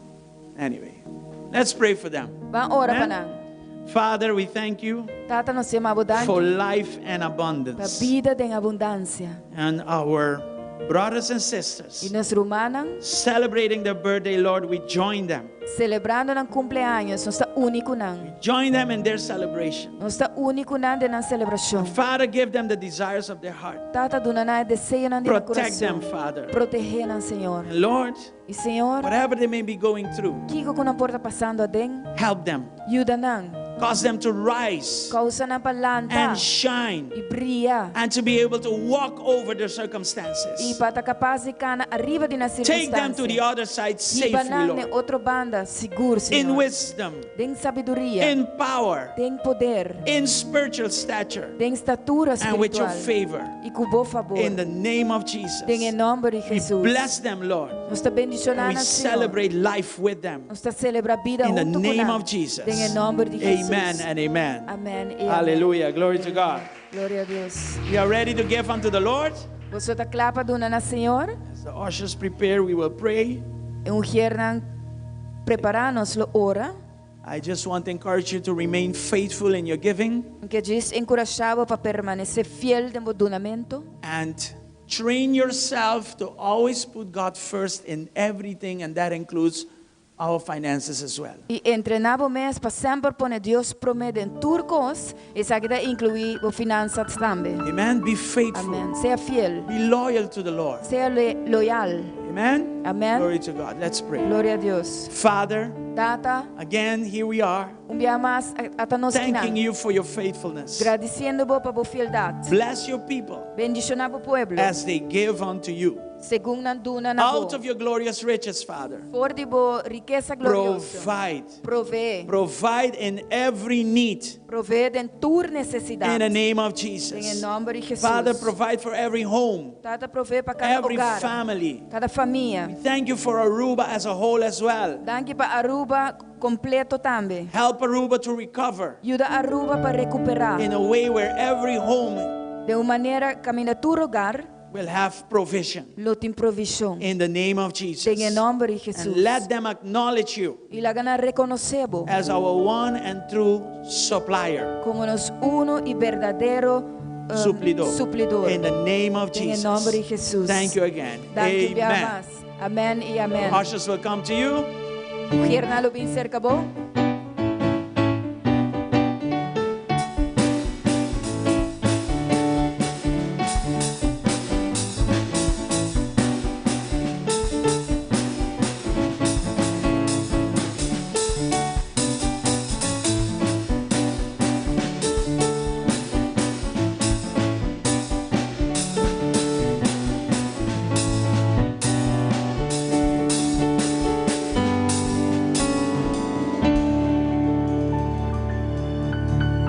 Anyway, let's pray for them. Ba ora pa Amen. nang. Father, we thank you Tata nos se abundante. for life and Pa abundance. vida de abundância. And our brothers and E sisters nos rumanang celebrating their birthday, Lord, we join them. celebrando ng cumpleaños, nos está único nang. Join them in their celebration. Nos está único nang de ng celebrasyon. Father, give them the desires of their heart. Tata duna na deseyo ng din Protect them, coração. Father. Proteger ng Senhor. And Lord, E Senhor, whatever they may be going through, kiko ko na porta pasando a din, help them. yuda nang. Cause them to rise Causa ng palanta. and shine Ibria. and to be able to walk over their circumstances. Ipatacapaz ka na arriba din na Take them to the circunstancia. other side safely, Ibanang ni Lord. otro banda, seguro, In Señor. wisdom, Ding sabiduría, in power, ding poder, in spiritual stature, ding statura and with your espiritual. favor. Y cubo favor. In the name of Jesus. Ding en nombre de We Jesús. bless them, Lord. Nos está bendicionando, And we Señor. celebrate life with them. Nos está celebra vida In the junto con name él. of Jesus. Ding en nombre de Jesús. Amen and amen. Amén y amén. Hallelujah. Glory to God. Gloria a Dios. We are ready to give unto the Lord. Você está clapa duna na Senhor. As the ushers prepare, we will pray. E ungiernan preparanos lo ora. I just want to encourage you to remain faithful in your giving Que diz encorajado para permanecer fiel de modunamento. and train yourself to always put God first in everything, and that includes our finances as well. E entrenavo mes para sempre pone Deus promete em turcos e sagda incluir o finanças também. Amen. Be faithful. Amém. Seja fiel. Be loyal to the Lord. Seja loyal. Amen. Amém. Glory to God. Let's pray. Glória a Deus. Father, Tata, again, here we are, dia mais ata nos thanking quinan. you for your faithfulness. Agradecendo por a fieldade. Bless your people Bendicionar o pueblo. as they give unto you. Segundo nan duna na Out bo. of your glorious riches, Father, For de bo riqueza gloriosa. Provee. provide in every need Provee en tur in the necessidade. name of Em Jesus. nome de Jesus. Father, provide for every home, Tata provee para cada every hogar. family. Cada família. Thank you for Aruba as a whole as well. Danke para Aruba completo também. Help Aruba to recover Ajuda Aruba para recuperar. in a way where every home De uma maneira, caminha tu hogar, will have provision lo tem provisão. in the name of Jesus. Em nome de Jesus. And let them acknowledge you E lá gana reconhecebo as our one and true supplier, como nos uno e verdadeiro suplidor. in the name of Em nome de Jesus. Jesus. Thank you again. Danke Amen. mais. Amém e amém. Ushers will come to you. Mujer lo bin cerca bo.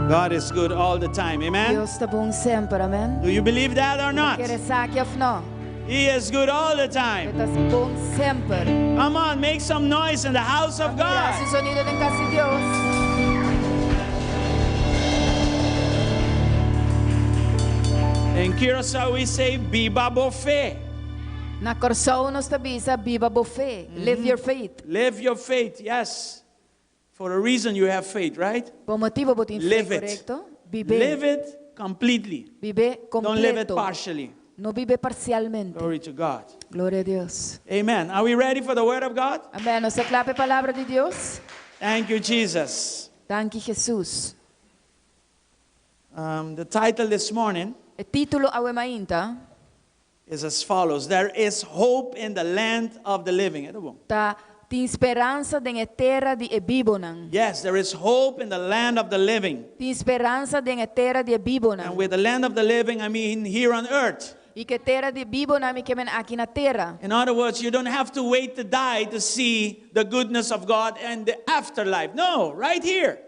God is good all the time. Amen. Deus está bom sempre, amém. Do you believe that or not? Quer saque ou não? He is good all the time. Está bom sempre. Come on, make some noise in the house of Mira, God. esse sonido em casa de Deus. In Curacao, we say, Biba Bofe. Na Corsão nós tabisa viva bo fé. Live your faith. Live your faith, yes. For a reason you have faith, right? Por motivo bo tem fé, Live it. correto? Vive. Live it completely. Vive Don't live it completo. partially. No vive parcialmente. Glory to God. Glória a Deus. Amen. Are we ready for the word of God? Amém. Nós aclame a palavra de Deus. Thank you, Jesus. Danke, Jesus. The title this morning O título ao emainta is as follows. There is hope in the land of the living. tá tem esperança de terra de bibunan. Yes, there is hope in the land of the living. Tem esperança de terra de bibunan. And with the land of the living, I mean here on earth. E que terra de bibunan me quemen aqui na terra. In other words, you don't have to wait to die to see the goodness of God and the afterlife. No, right here.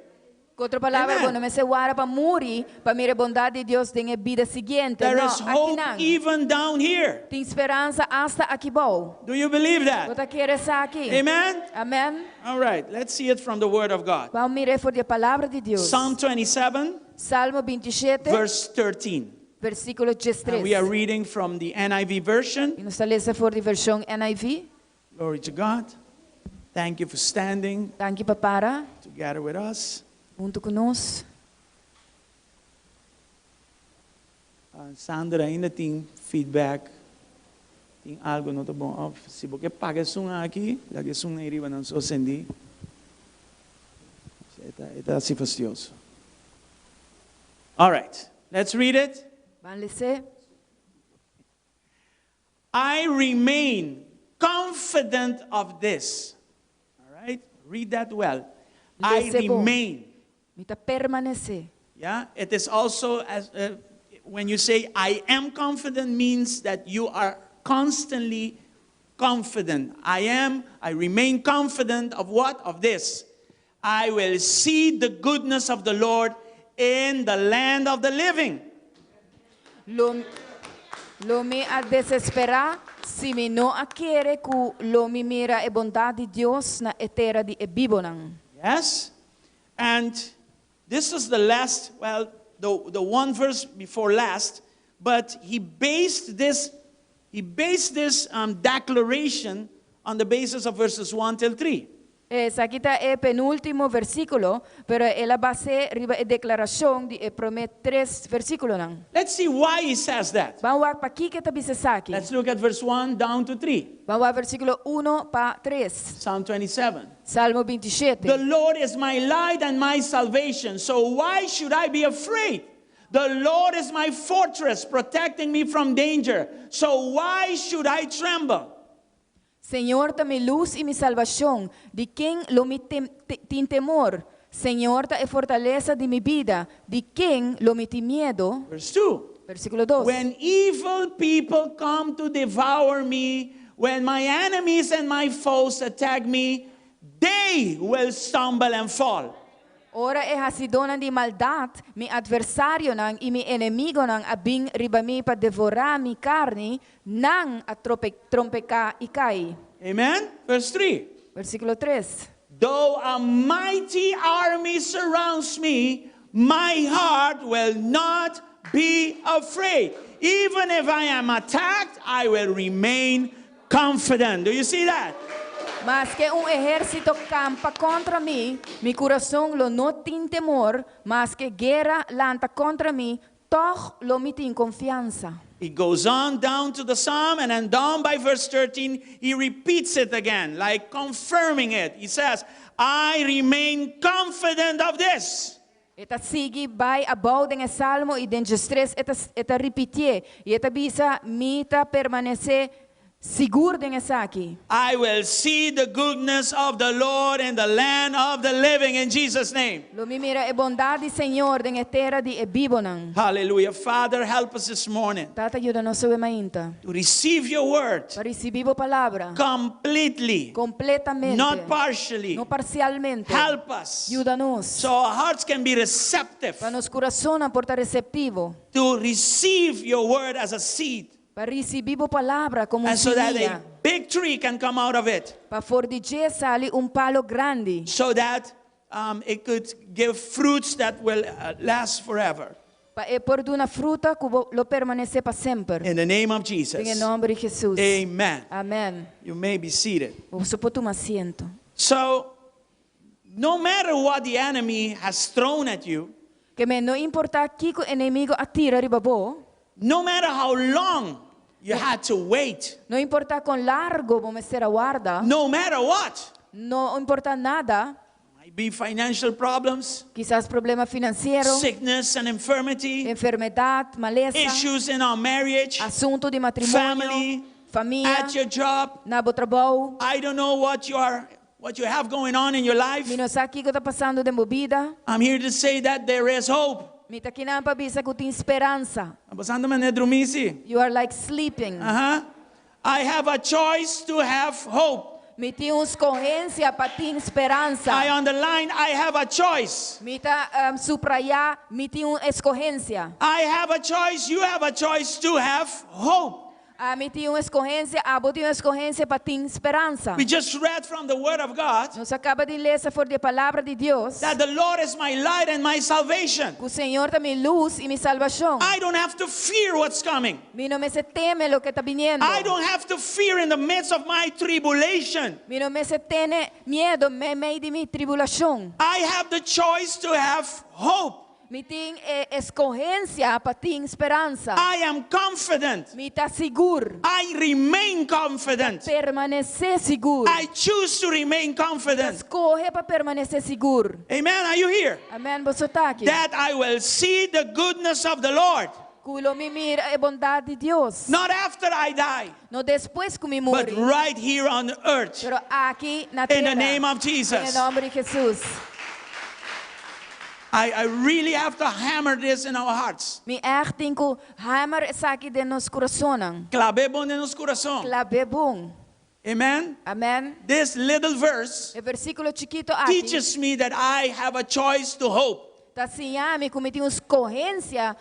Com outra palavra, Amen. quando me se guarda para morrer, para mir a bondade de Deus tem a vida seguinte. There Não, is aqui hope não. even down here. Tem esperança hasta aqui bom. Do you believe that? Você quer estar aqui? Amen? Amém. All right, let's see it from the Word of God. Vamos mirar por a palavra de Deus. Psalm 27, Salmo 27, verse 13. versículo And 13. we are reading from the NIV version. E nós lemos for a versão NIV. Glory to God. Thank you for standing Danke, papara. together with us. Junto conosco. Sandra ainda tem feedback. Tem algo não tá bom. Se você paga som aqui, lagi som na iriba não só sendi. Ita assim fastidioso. All right, let's read it. Vamos ler. I remain confident of this. All right, read that well. I Lese bom. remain Mita permanece. Yeah, it is also as when you say I am confident means that you are constantly confident. I remain confident of what? Of this. I will see the goodness of the Lord in the land of the living. Lo mi a desesperar si mi no acchiere cu lo mi mira e bondad di Dios na tera di bibunan. Yes. And this is the last, well, the one verse before last, but he based this declaration on the basis of verses 1 till 3. Esa kita penultimo versículo, pero ela base riba declaración di promet 3 versículo nang. Let's see why he says that. Vamos pa ki kita bisa saki. Let's look at verse 1 down to 3. Vamos versículo 1 pa 3. Psalm 27. Salmo 27. The Lord is my light and my salvation, so why should I be afraid? The Lord is my fortress, protecting me from danger, so why should I tremble? Señor, ta mi luz y mi salvación, de quien lo mi tin temor. Señor, ta fortaleza de mi vida, de quien lo mi miedo. Verse 2. Versículo 2. When evil people come to devour me, when my enemies and my foes attack me, they will stumble and fall. Ora hasidonan di maldad, mi adversario nang y mi enemigo nang abing ribami pa devora mi carne, nang trompeka ikai. Amen? Verse 3. Versículo 3. Though a mighty army surrounds me, my heart will not be afraid. Even if I am attacked, I will remain confident. Do you see that? Mas que ejército campa contra mí, mi corazón lo no tin temor, mas que guerra lanta contra mí, toch lo mi tin confianza. He goes on down to the psalm, and then down by verse 13, he repeats it again, like confirming it. He says, I remain confident of this. Eta sigi by about den salmo y den tres eta repetie, y eta bisa mita permanece sigur den esaki. I will see the goodness of the Lord in the land of the living in Jesus' name. Lo mi mira e bondade Señor den tera di bibunan. Hallelujah. Father, help us this morning Tata ayúdanos hoy mainta. to receive your word Para recibir palabra completely, completamente. not partially. No parcialmente. Help us Ayúdanos. so our hearts can be receptive Para nos corazón porta receptivo. to receive your word as a seed, Para recibir palabra como and so that a semilla. big tree can come out of it, Para fordice sali palo grande. so that it could give fruits that will last forever. Para por una fruta que lo permanece para sempre. In the name of En Jesus. nombre de Jesús. Amen. Amén. You may be seated. Você pode tomar asiento. So, no matter what the enemy has thrown at you, Que me no importa que o inimigo atira ribabo. no matter how long you had to wait, No importa con largo vamos ser aguarda. no matter what, No importa nada. might be financial problems, Quizás problema financiero, sickness and infirmity, enfermedad, maleza, issues in our marriage, asunto de matrimonio, family, família, at your job. na bo trabalho. I don't know what you have going on in your life. Mi não sabe o que está passando de vida. I'm here to say that there is hope. Mi tá kinang pabisa ko tin esperança. Abasando man nedrumisi. You are like sleeping. I have a choice to have hope. Mi tem escorrência para tin esperança. I underline, I have a choice. Mi tá subrayar, mi tem escorrência. I have a choice, you have a choice to have hope. Mi tem escorrência, abo tem escorrência para tin esperança. We just read from the Word of God Nos acaba de ler essa for de palavra de Deus. that the Lord is my light and my salvation. O Senhor tá mi luz e mi salvação. I don't have to fear what's coming. Mi não me se teme lo que está viniendo. I don't have to fear in the midst of my tribulation. Mi não me se tiene miedo me meio de mi tribulação. I have the choice to have hope. Mi tem escorrência para tin esperança. I am confident. Mi tá seguro. I remain confident. Permanecer seguro. I choose to remain confident. Escorre para permanecer seguro. Amen. Are you here? Amém, você tá aqui. That I will see the goodness of the Lord. Culo me mira a bondade de Deus. Not after I die, Não depois que me but morri. right here on earth. Pero aqui na In terra. the name of Em Jesus. nome de Jesus. I really have to hammer this in our hearts. Mi echt tenho hammer essa aqui de nos coração. Clave bom de nos coração. Clave bom. Amen. Amen. This little verse O versículo chiquito aqui. teaches me that I have a choice to hope. Tá assim, me cometi uma escorrência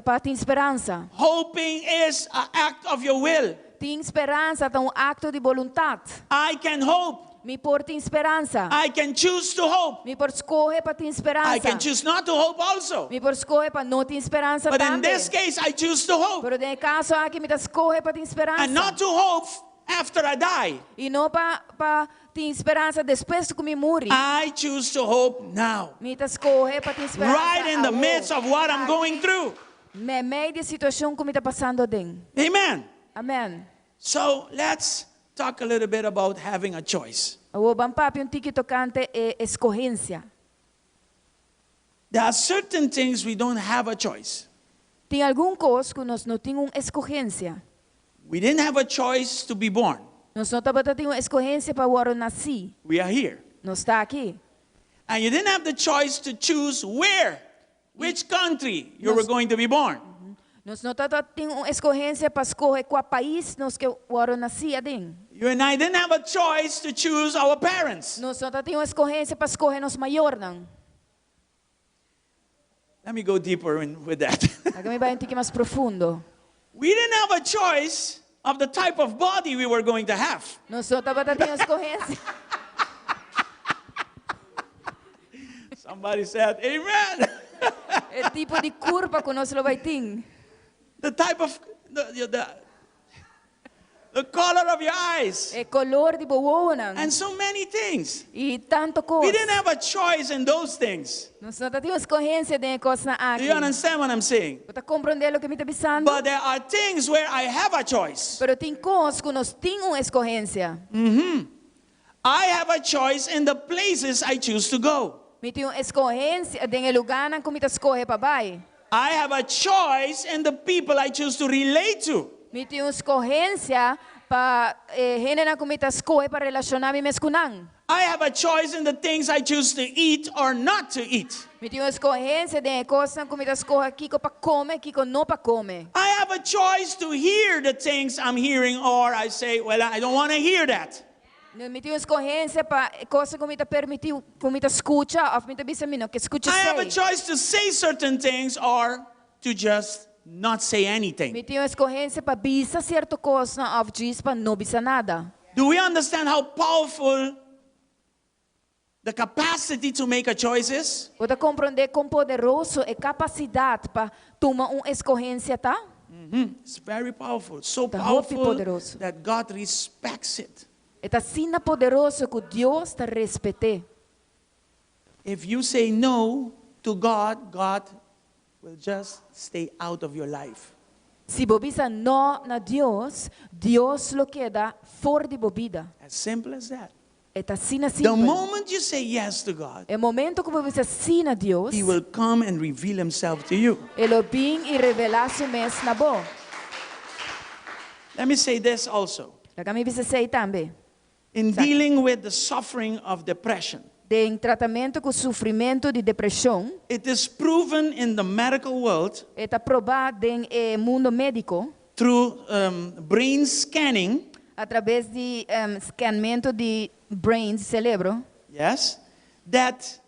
para ter esperança. Hoping is an act of your will. Tem esperança é um acto de vontade. I can hope. Me por ter esperança. I can choose to hope. Me por escorrer para ter esperança. I can choose not to hope also. Me por escorrer para não ter esperança But in também. this case, I choose to hope. Pero no caso aqui me tá escorrer para ter esperança. And not to hope after I die. E não para ter esperança depois que me morrer. I choose to hope now. Me tá escorrer para ter esperança. Right in the midst of what I'm going through. Me meio de situação que me tá passando dentro. Amen. Amen. So let's talk a little bit about having a choice. O bampapi tiki tocante é escorrência. There are certain things we don't have a choice. Tem algum coisa que nós não temos escorrência. We didn't have a choice to be born. Nós não temos uma escorrência para o nascer. We are here. Nós está aqui. And you didn't have the choice to choose where, which country you were going to be born. Nós não temos uma escorrência para escolher qual país nós que o nascer dentro. You and I didn't have a choice to choose our parents. Nós não temos uma escorrência para escolher nos maiores não. Let me go deeper with that. Agora me vai mais profundo. We didn't have a choice of the type of body we were going to have. Nós não temos uma escorrência. Somebody said, amen. É tipo de curva que nós vai ter. The type of, the color of your eyes. É color de boona. And so many things. E tanto We coisa. didn't have a choice in those things. Nós não temos escorrência de coisa Do aqui. you understand what I'm saying? Você compreende o que me está dizendo? But there are things where I have a choice. Pero tem coisas que nós temos uma escorrência. I have a choice in the places I choose to go. Me tem uma escorrência de lugar que me escorre para baixo. I have a choice in the people I choose to relate to. Me tem uma escorrência para gente que me escorre para relacionar-me com não. I have a choice in the things I choose to eat or not to eat. Me tem uma escorrência de coisas que me escorre aqui para comer, aqui que não para comer. I have a choice to hear the things I'm hearing, or I say, well, I don't want to hear that. Me tem uma escorrência para coisas que me permitiu, que me escuta, ou me diz a mim, que escuta I have a sei. choice to say certain things or to just not say anything. Me tem uma escorrência para bisa certa coisa, ou diz para não bisa nada. Do we understand how powerful the capacity to make a choice is? Você compreende quão poderoso é a capacidade para tomar uma escorrência, tá? It's very powerful. So Tá powerful poderoso. that God respects it. É assim poderoso que Deus te respeite. If you say no to God, God will just stay out of your life. Se você não na Deus, Deus lo queda fora de bebida. As simple as that. É assim The simples. moment you say yes to God, É o momento que você sim a Deus, He will come and reveal Himself to you. Ele vem e revela-se mesmo na boa. Let me say this also. Lá me você sei também. In dealing with the suffering of depression, Em tratamento com o sofrimento de depressão, it is proven in the medical world está provado no mundo médico through brain scanning, através de escaneamento de brain, de cérebro, yes, that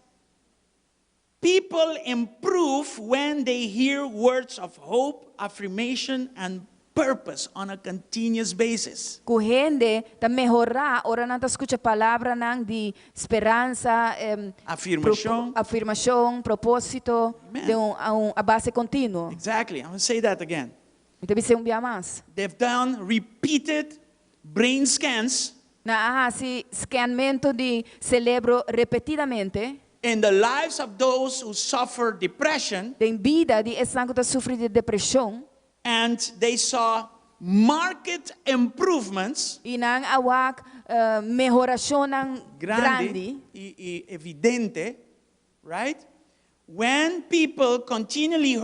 people improve when they hear words of hope, affirmation, and purpose on a continuous basis. que gente está melhorar, ora não escuta palavra não de esperança, Afirmação. afirmação, propósito, Amen. de a base contínua. Exactly. I'm going to say that again. Então, você um dia mais. They've done repeated brain scans Na esse escaneamento de cérebro repetidamente, in the lives of those who suffer depression, tem vida de esse que está sofrendo de depressão, and they saw marked improvements, e não awak melhoração grande, y evidente, right? When people continually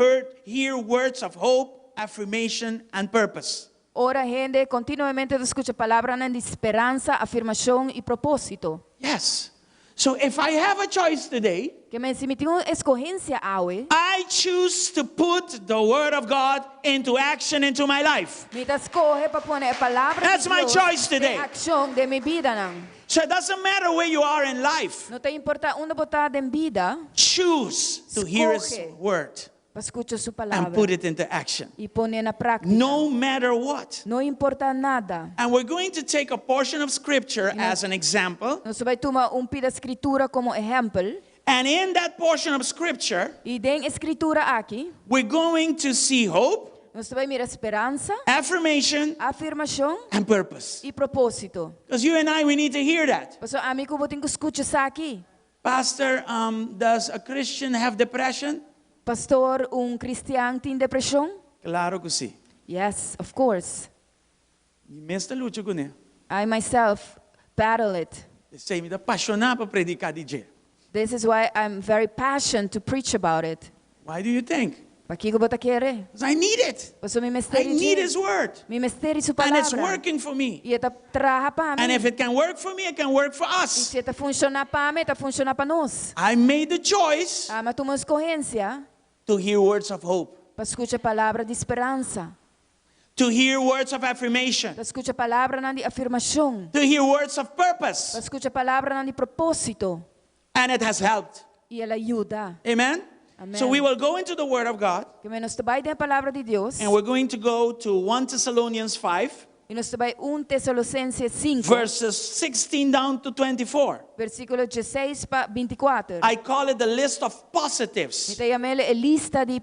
hear words of hope, affirmation, and purpose. ora gente continuamente escuta palavra de esperança, afirmação e propósito. Yes. So if I have a choice today, Que men se me tenho escorrência awe, I choose to put the Word of God into action into my life. me ta escorre para pôr a palavra That's de my Deus choice today. em ação de minha vida não. So it doesn't matter where you are in life. Não tem importa onde botar em vida, Choose to hear His Escoge. Word para escutar sua and palavra put it into action. e pôr na prática. No matter what. Não importa nada. And we're going to take a portion of Scripture as an example. Nós vai tomar pida escritura como exemplo. And in that portion of Scripture, E tem escritura aqui. we're going to see hope, Nós vai mirar esperança, affirmation, afirmação and purpose. e propósito. Because you and I, we need to hear that. Pastor, amigo, vou ter que escutar isso aqui. Pastor, does a Christian have depression? Pastor, cristiano tem depressão? Claro que sim. Yes, of course. Mi mesta lucha con ele. I myself battle it. Sei me da apaixonar para predicar DJ. This is why I'm very passionate to preach about it. Why do you think? Para que eu vou querer? Because I need it. Pastor, me I misteri need His Word. Me misteri sua And it's palavra. working for me. E está traha para And mim. if it can work for me, it can work for E us. se está funcionar para mim, está funcionar para nós. I made the choice Mas toma escorrência to hear words of hope, para escutar a palavra de esperança. to hear words of affirmation, Para escutar a palavra de afirmação. to hear words of Para purpose. escutar a palavra de propósito. And it has helped. E ela ajuda. Amen? Amen. So we will go into the Word of God, Que nós trabalhamos a palavra de Deus. and we're going to go to 1 Thessalonians 5, E nós trabalhamos Tessalonicenses 5, verses 16 down to 24. versículo 16 para 24. I call it the list of Me positives chamele a lista de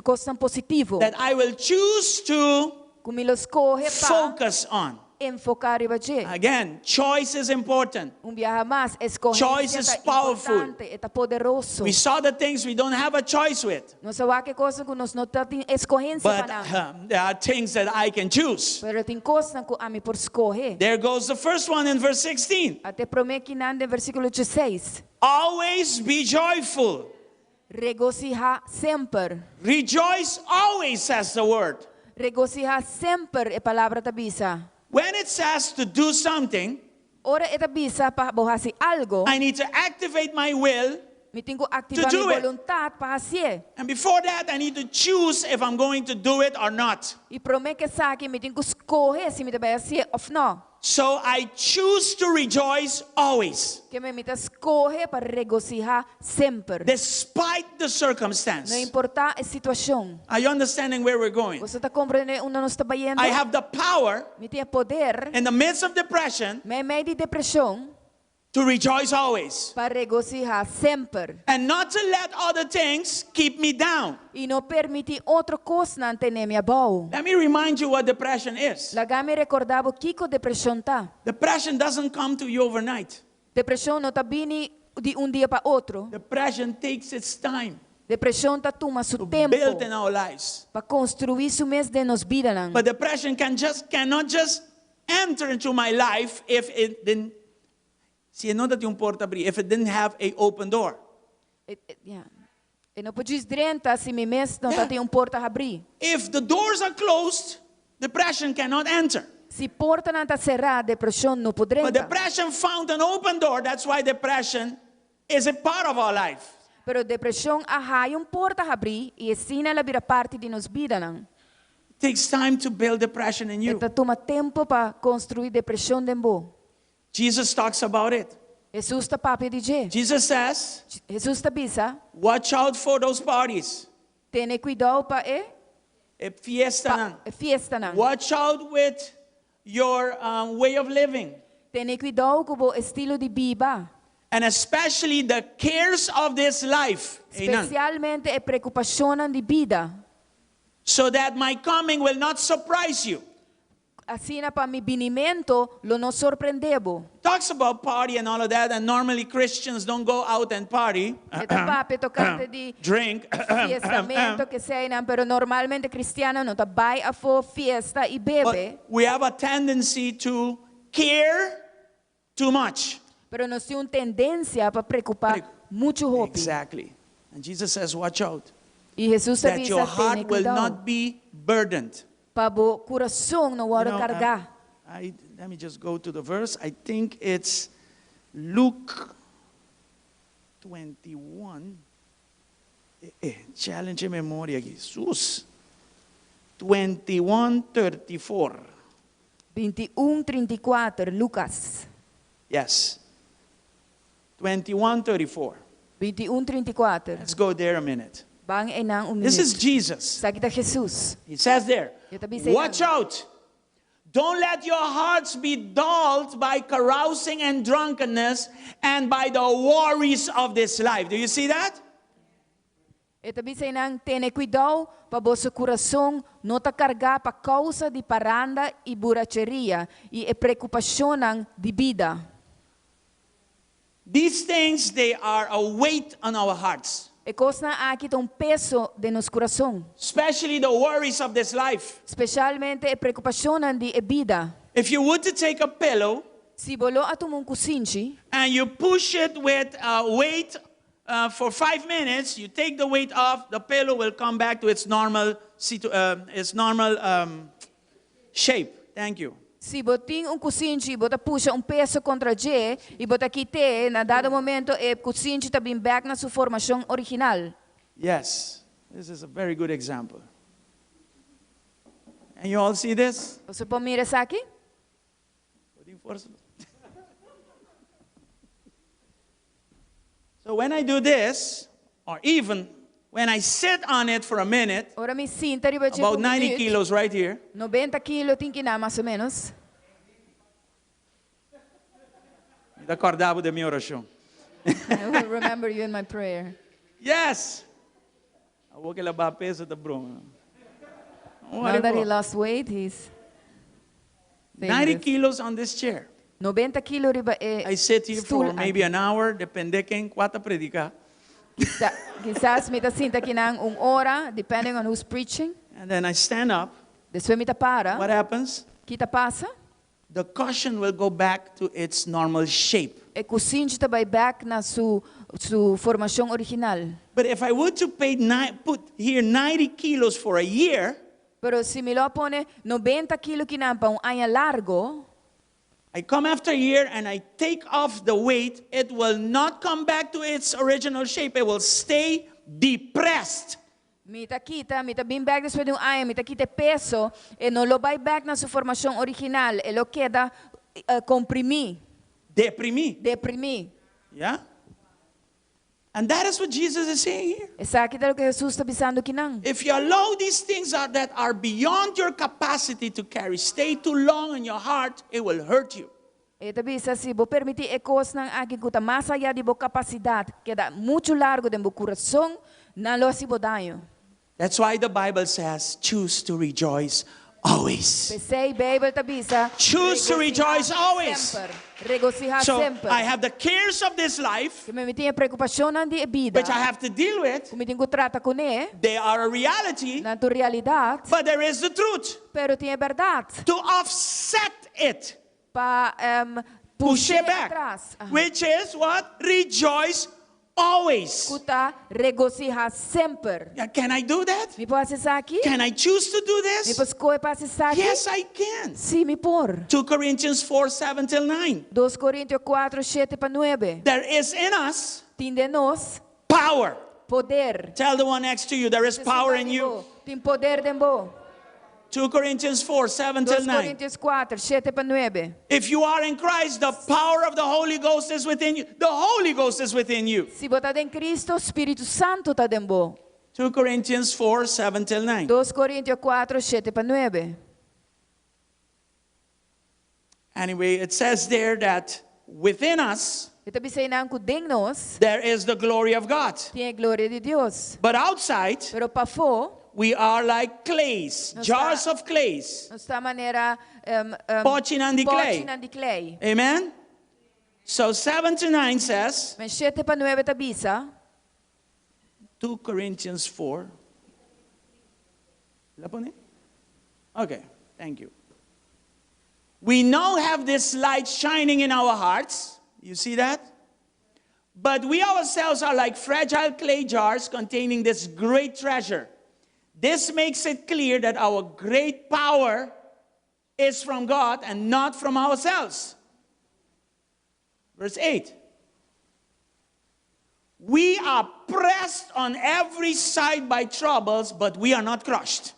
coisas positivas. that I will choose to Como ele escorre para focus on. enfocar e bater. Again, choice is important. Viaja mais, Choice escorrência is está powerful. importante, está poderoso. We saw the things we don't have a choice with, Nós sabemos que coisa que nós não temos escorrência but para nada. there are things that I can choose. Pero tem coisas que a mim por escorrer. There goes the first one in verse 16. Até promete que nada versículo 16. Always be joyful. Regocijar sempre. Rejoice always, says the word. Regocijar sempre é palavra da bisa. When it says to do something, Ora é da bisa para fazer algo, I need to activate my will. me tenho que ativar do minha it. vontade para fazer. And before that, I need to choose if I'm going to do it or not. E promete que sabe me tenho que escolher se me deve fazer ou não. So I choose to rejoice always, Que me escolher para regocijar sempre. despite the Não circumstance. importa a situação. Are you understanding where we're going? Você está compreendendo onde nós estamos indo? I have the power Me tem poder, in the midst of depression me meio de depressão, to rejoice always para regocijar sempre. and not to let other things keep me down. E não permitir outra coisa não ter minha boa. Let me remind you what depression is. Lá me recordava o que a depressão está. Depression doesn't come to you overnight. Depressão não está vindo de dia para outro. Depression takes its time Depressão está toma seu to tempo build in our lives. para construir isso mês de nos vida. But depression cannot just enter into my life if it didn't if it didn't have a open door. E não pode entrar se me mês não Yeah. tem porta a abrir. If the doors are closed, depression cannot enter. Se porta não está cerrada, depressão não pode But entrar. depression found an open door. That's why depression is a part of our life. Pero depressão arrai porta a abrir e assim ela vira parte de nos vida. It takes time to build depression in you. Então toma tempo para construir depressão de bo. Jesus talks about it. Jesus está papo de dizer. Jesus says, Jesus está bisa. watch out for those parties. Tenha cuidado para Fiesta. fiesta não. Watch out with your way of living. Tenha cuidado com o estilo de vida. And especially the cares of this life. Amen. Especialmente a preocupação de vida. So that my coming will not surprise you. Assim para mi vinimento lo não surpreendebo. Talks about party and all of that, and normally Christians don't go out and party, Esta papo tocante de drink, fiestamento que sei não, pero normalmente cristiano não tá vai a for fiesta e bebe. but we have a tendency to care too much. Pero nós temos tendência para preocupar muito rápido. Exactly. And Jesus says, watch out, E Jesus that avisa your tenha heart will cuidado not be burdened. para o coração não vai carregar. Let me just go to the verse. I think it's Luke 21. Challenge memoria aqui. Jesus. 21:34. 21:34, Lucas. Yes. 21:34. 21:34. Let's go there a minute. Bang enang This is minute. Jesus. Sa kita Jesus. He says there, Yo tabi sa watch out. Don't let your hearts be dulled by carousing and drunkenness and by the worries of this life. Do you see that? E tabi sa inang tene cuidado pa vosso coração não ta carga pa causa de paranda e buracheria e preocupação de vida. These things, they are a weight on our hearts. E coisa aqui tem peso de nos coração. Especially the worries of this life. Especialmente a preocupação de vida. If you were to take a pillow Se bolo atumong kusinchi, and you push it with weight for 5 minutes, you take the weight off, the pillow will come back to its normal shape. Thank you. se boting kusinchi, bota puxa peso contra J, e bota quite, na dado momento, kusinchi tá bem back na sua formação original. Yes, this is a very good example. And you all see this? Você pode mirar isso aqui? So when I do this, or even when I sit on it for a minute, Ora me sinta riba about 90 kilos right here, 90 kilo tem que na mais ou menos. me acordava da minha oração. I will remember you in my prayer. Yes! I vou que levar peso da broma. Now that he lost weight, he's 90 kilos on this chair. 90 kilo riba I sit here for maybe an hour, depende quem quanta predicar. Quizás me sinta aqui nang hora, depending on who's preaching. And then I stand up. Después me para. What happens? Kita passa. The cushion will go back to its normal shape. E kusinchi ta vai back na su formação original. But if I were to put here 90 kilos for a year, Pero si me lo pone 90 kilo kinampa un año largo, I come after a year and I take off the weight, it will not come back to its original shape. It will stay depressed. mita bem back después de un año, mita quita peso, e no lo vai back na su formação original, e lo queda deprimí. Yeah? And that is what Jesus is saying here. Esa aqui é o que Jesus está dizendo aqui não. If you allow these things that are beyond your capacity to carry, stay too long in your heart, it will hurt you. E tabi sa si bo permitir e coisas nang aqui kuta mais allá de bo capacidade, queda muito largo de bo coração, não lo si bo daño. That's why the Bible says, choose to rejoice always. Pensei, Bible tabi sa Choose to rejoice always. Regocijar So sempre. I have the cares of this life, Que me tinha preocupação de vida. which I have to deal with. Que me tenho que tratar com ele. They are a reality, Na tua realidade. but there is the truth. Pero tinha verdade. To offset it, Para push puxar it back, atrás. which is what? Rejoice always. Kuta regocijar sempre. Yeah, can I do that? Me pode acessar aqui? Can I choose to do Me this? pode escolher para acessar aqui? Yes, I can. Sim, me por. 2 Corinthians 4:7-9. 2 Coríntios 4, 7 para 9. There is in us Tem de nós power. poder. Tell the one next to you, there is power in you. Tem poder de bo. 2 Corinthians 2 4:7-9. Coríntios 4, 7 para 9. If you are in Christ, the power of the Holy Ghost is within you. The Holy Ghost is within you. Se botar em Cristo, o Espírito Santo está de bo. 2 Corinthians 4:7-9. 2 Coríntios 4, 7 para 9. Anyway, it says there that within us, Ito bisaynan ko ding nós, there is the glory of God. tem a glória de Deus. But outside, Pero para fora, we are like clays, jars of clays. nesta maneira Pochinan de clay. pochinan de clay. Amen? So 7-9 says, Mas 7 para 9 tabisa, 2 Corinthians 4. ¿La pone? Okay, thank you. We now have this light shining in our hearts. You see that? But we ourselves are like fragile clay jars containing this great treasure. This makes it clear that our great power is from God and not from ourselves. Verse 8. We are pressed on every side by troubles, but we are not crushed.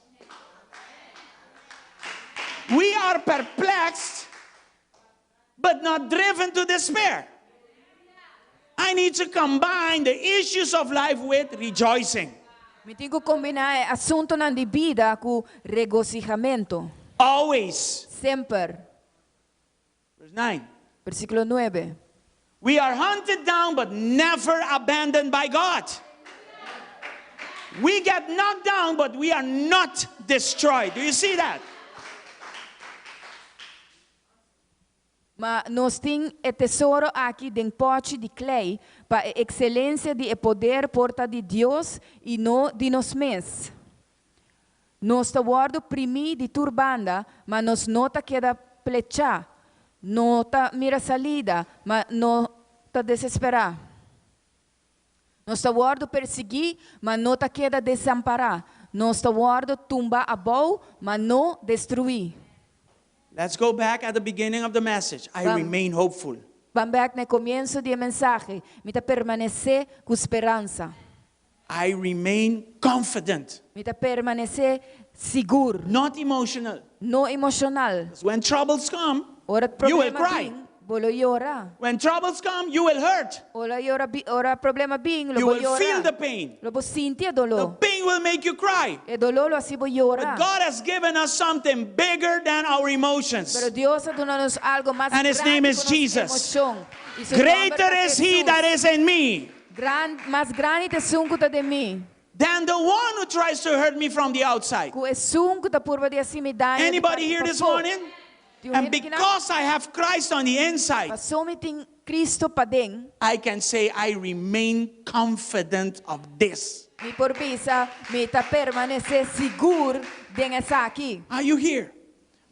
We are perplexed, but not driven to despair. I need to combine the issues of life with rejoicing. Mi tengo que combinar assunto na di vida com regozijamento. Always. Sempre. Verse 9. Versículo 9. We are hunted down but never abandoned by God. We get knocked down but we are not destroyed. Do you see that? Mas nós temos o tesouro aqui dentro do pote de clay para a excelência de poder porta de Deus e não de nós mesmos. Nós estamos oprimidos de turbanda, mas nós não queda plechar. Não está mira salida, mas não está desesperar. Nós estamos perseguir, mas não está queda desamparar. Nós estamos tumbar a boa, mas não destruir. Let's go back at the beginning of the message. I remain hopeful. Vamos back no comienzo do mensagem. Me está permanecer com esperança. I remain confident. Me está permanecer seguro. Not emotional. Não emocional. When troubles come, Ora you will problema cry. bing, vou llorar. When troubles come, you will hurt. Ora problema bing, lo You vou will feel the llorar. pain. Lo vou sentir The dolor. pain will make you cry. E dolor lo assim vou But llorar. God has given us something bigger than our emotions. Pero Dios ha dado algo más And his grande name is que nuestra Jesus. emoción. Y su nombre Greater es is he Jesús. that is in me Más grande te sunkuta de mim. than the one who tries to hurt me from the outside. Ku é sunkuta purva de assim me dá. Anybody here this morning? And because I have Christ on the inside, Passou me tem Cristo pa dentro. I can say I remain confident of this. Mi por visa me ta permanecer seguro dentro essa aqui. Are you here?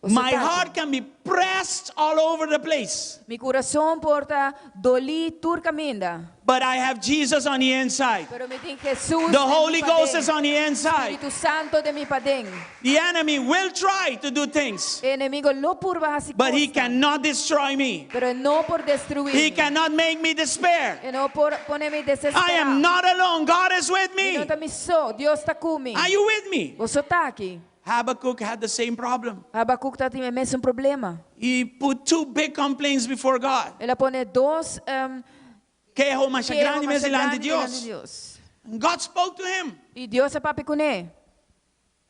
Você My tá aqui? heart can be pressed all over the place, Mi coração porta doli turcaminda. but I have Jesus on the inside. Pero me tem Jesus. The de mi Holy pa Ghost dentro. is on the inside. Espírito Santo de mi pa dentro. The enemy will try to do things, O inimigo lo purva assim. but he cannot destroy me. Pero não por destruir. He cannot make me despair. E não por poner-me desesperar. I am not alone. God is with E me. não tá me só. Deus está comigo. Are you with me? Você está aqui. Habakkuk had the same problem. Habacuc está tendo o mesmo problema. He put two big complaints before God. Ele põe dois Quejo mas grande queixos diante de diante de Deus. Deus. And God spoke to him. E Deus é papi com ele.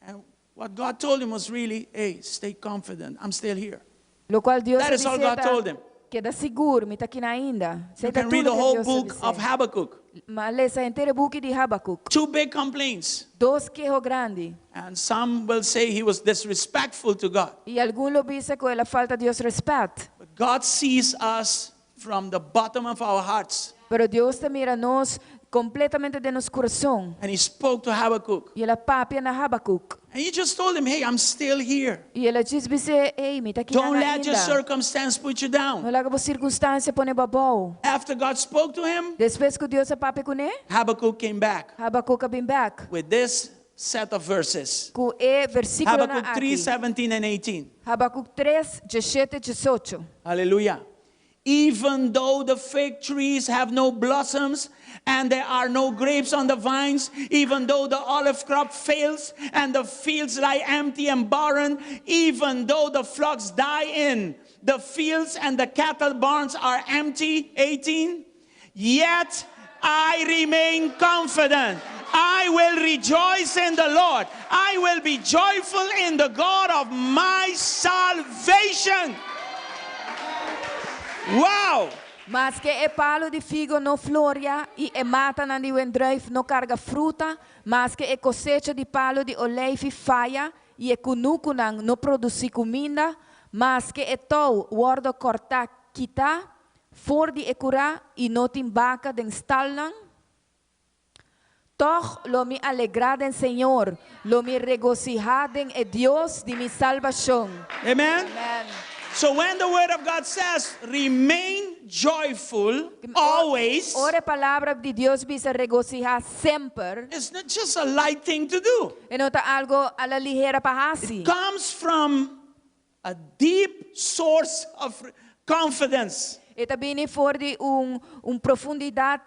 And what God told him was really, hey, stay confident. I'm still here. Lo qual Deus That is all God told him. Queda seguro, me está aqui ainda. You can read the whole book of Habakkuk. Mas lê essa inteira book de Habacuc. Two big complaints. Dois queixos grandes. And some will say he was disrespectful to God. E alguns lo dizem que ela falta de Deus respeito. But God sees us from the bottom of our hearts. Pero Deus te mira nós completamente de nosso coração. And he spoke to Habakkuk. E ela papia na Habacuc. And he just told him, hey, I'm still here. E ela diz, ei, me está aqui Don't let ainda. your circumstance put you down. Não laga a circunstância põe babau. After God spoke to him, Depois que Deus é papi com ele, Habakkuk came back Habacuc vem back. with this set of verses. Com e versículo na Habakkuk 3, aqui. 17 and 18. Habacuc 3, 17 e 18. Hallelujah. Even though the fig trees have no blossoms and there are no grapes on the vines, even though the olive crop fails and the fields lie empty and barren, even though the flocks die in the fields and the cattle barns are empty, 18, yet I remain confident. I will rejoice in the Lord. I will be joyful in the God of my salvation. Wow! Mas que e palo de figo não floria e e mata na de wendruif não carga fruta, mas que e cosecha de palo de oleive falha e e cunucunang não produzi comida, mas que e tou wordo corta quita, for de e cura e não timbaca den stalnang. Toch lo me alegrada en Señor, lo me regocijada en Dios de mi salvación. Amen? Amen. So when the word of God says, remain joyful always, Ora palavra de Deus bisa regocijar sempre. it's not just a light thing to do. E não tá algo a la ligera para assim. It comes from a deep source of confidence. E também for de profundidade,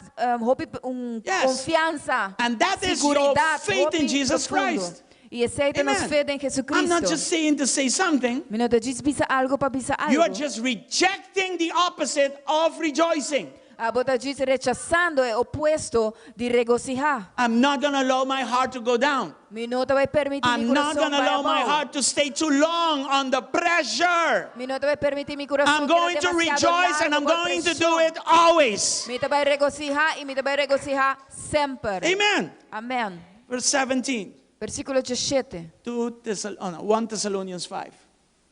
confiança, And that is your seguridade, faith in hope Jesus profundo. Christ. E essa é a nossa fé em Jesus I'm not Cristo. just saying to say something. Eu não estou dizendo algo para dizer You are algo. just rejecting the opposite of rejoicing. Você diz rechazando o oposto de regocijar. I'm not going to allow my heart to go down. Eu não vai permitir I'm meu not coração going to allow my vai heart to stay too long under pressure. Eu não vai permitir meu coração I'm going to rejoice and I'm going to do it always. Eu vai regocijar e eu vai regocijar sempre. Amen. Amém. Verse 17. Versículo 17. 1 Thessalonians 5.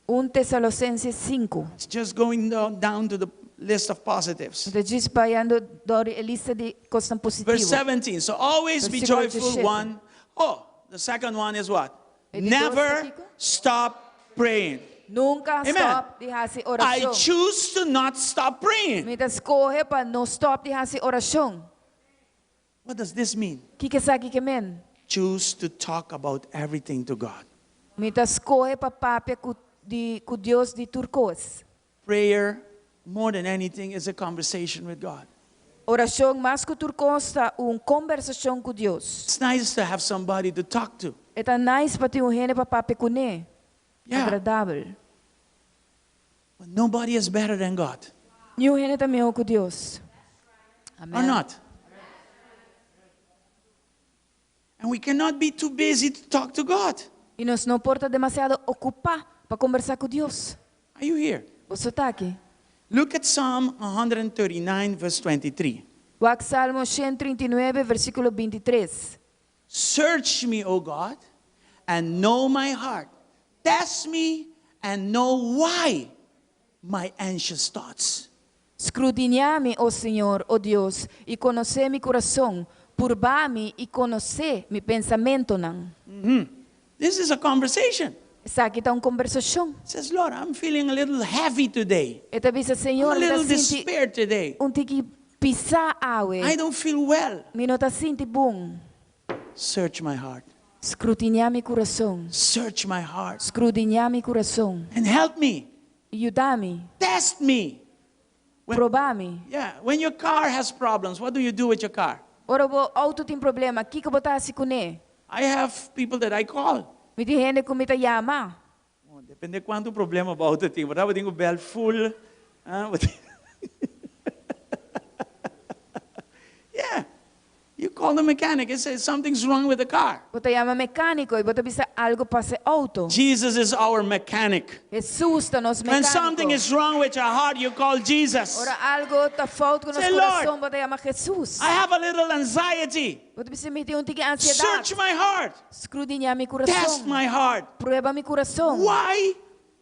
1 Tessalonicenses 5. It's just going down to the list of positives. Então diz baiando a lista de coisas Verse positivas. 17. So always be Versículo joyful. 17. One. Oh, the second one is what? E de Never dois, stop praying. Nunca Amen. stop de fazer I oração. choose to not stop praying. Me escolhe para não stop de fazer oração. What does this mean? Que sabe que men? Choose to talk about everything to God. Me escolhe para papia com Deus de turcos. Prayer, more than anything, is a conversation with God. Oração mais que turcos é conversação com Deus. It's nice to have somebody to talk to. É tão nice para ter gente para papia com ele. Yeah. Agradável. But nobody is better than God. Nenhum gente também é com Deus. Amém. Or not? And we cannot be too busy to talk to God. E nós não porta demasiado ocupar para conversar com Deus. Are you here? Você está aqui? Look at Psalm 139, verse 23. O Salmo 139, versículo 23. Search me, O God, and know my heart. Test me and know why my anxious thoughts. Escrutinhar-me, ó Senhor, ó Deus, e conhecer meu coração. Purbar-me e conhecer meu pensamento. This is a conversation. Essa aqui está uma conversação. It says, Lord, I'm feeling a little heavy today. E talvez o I'm Senhor a little está despair today. sentindo pisar água. I don't feel well. Me não está sentindo bom. Search my heart. Escrutinhar meu coração. Search my heart. Escrutinhar meu coração. And help me. Ajudar-me. Test me. Provar-me. Yeah, when your car has problems, what do you do with your car? Ora, o auto tem problema. O que eu vou fazer com ele? I have people that I call. Me tem gente que me chama. Oh, depende quanto problema o auto tem. But I think bell full. Yeah. You call the mechanic and say something's wrong with the car. Você chama mecânico e você precisa algo para esse auto. Jesus is our mechanic. Jesus é nosso When mecânico. something is wrong with your heart, you call Jesus. Ora, algo está falta com Say, nosso coração, Lord, você chama Jesus. I have a little anxiety. Você precisa me ter tique ansiedade. Search my heart. Escrutinhar meu Test coração. my heart. Prueba meu coração. Why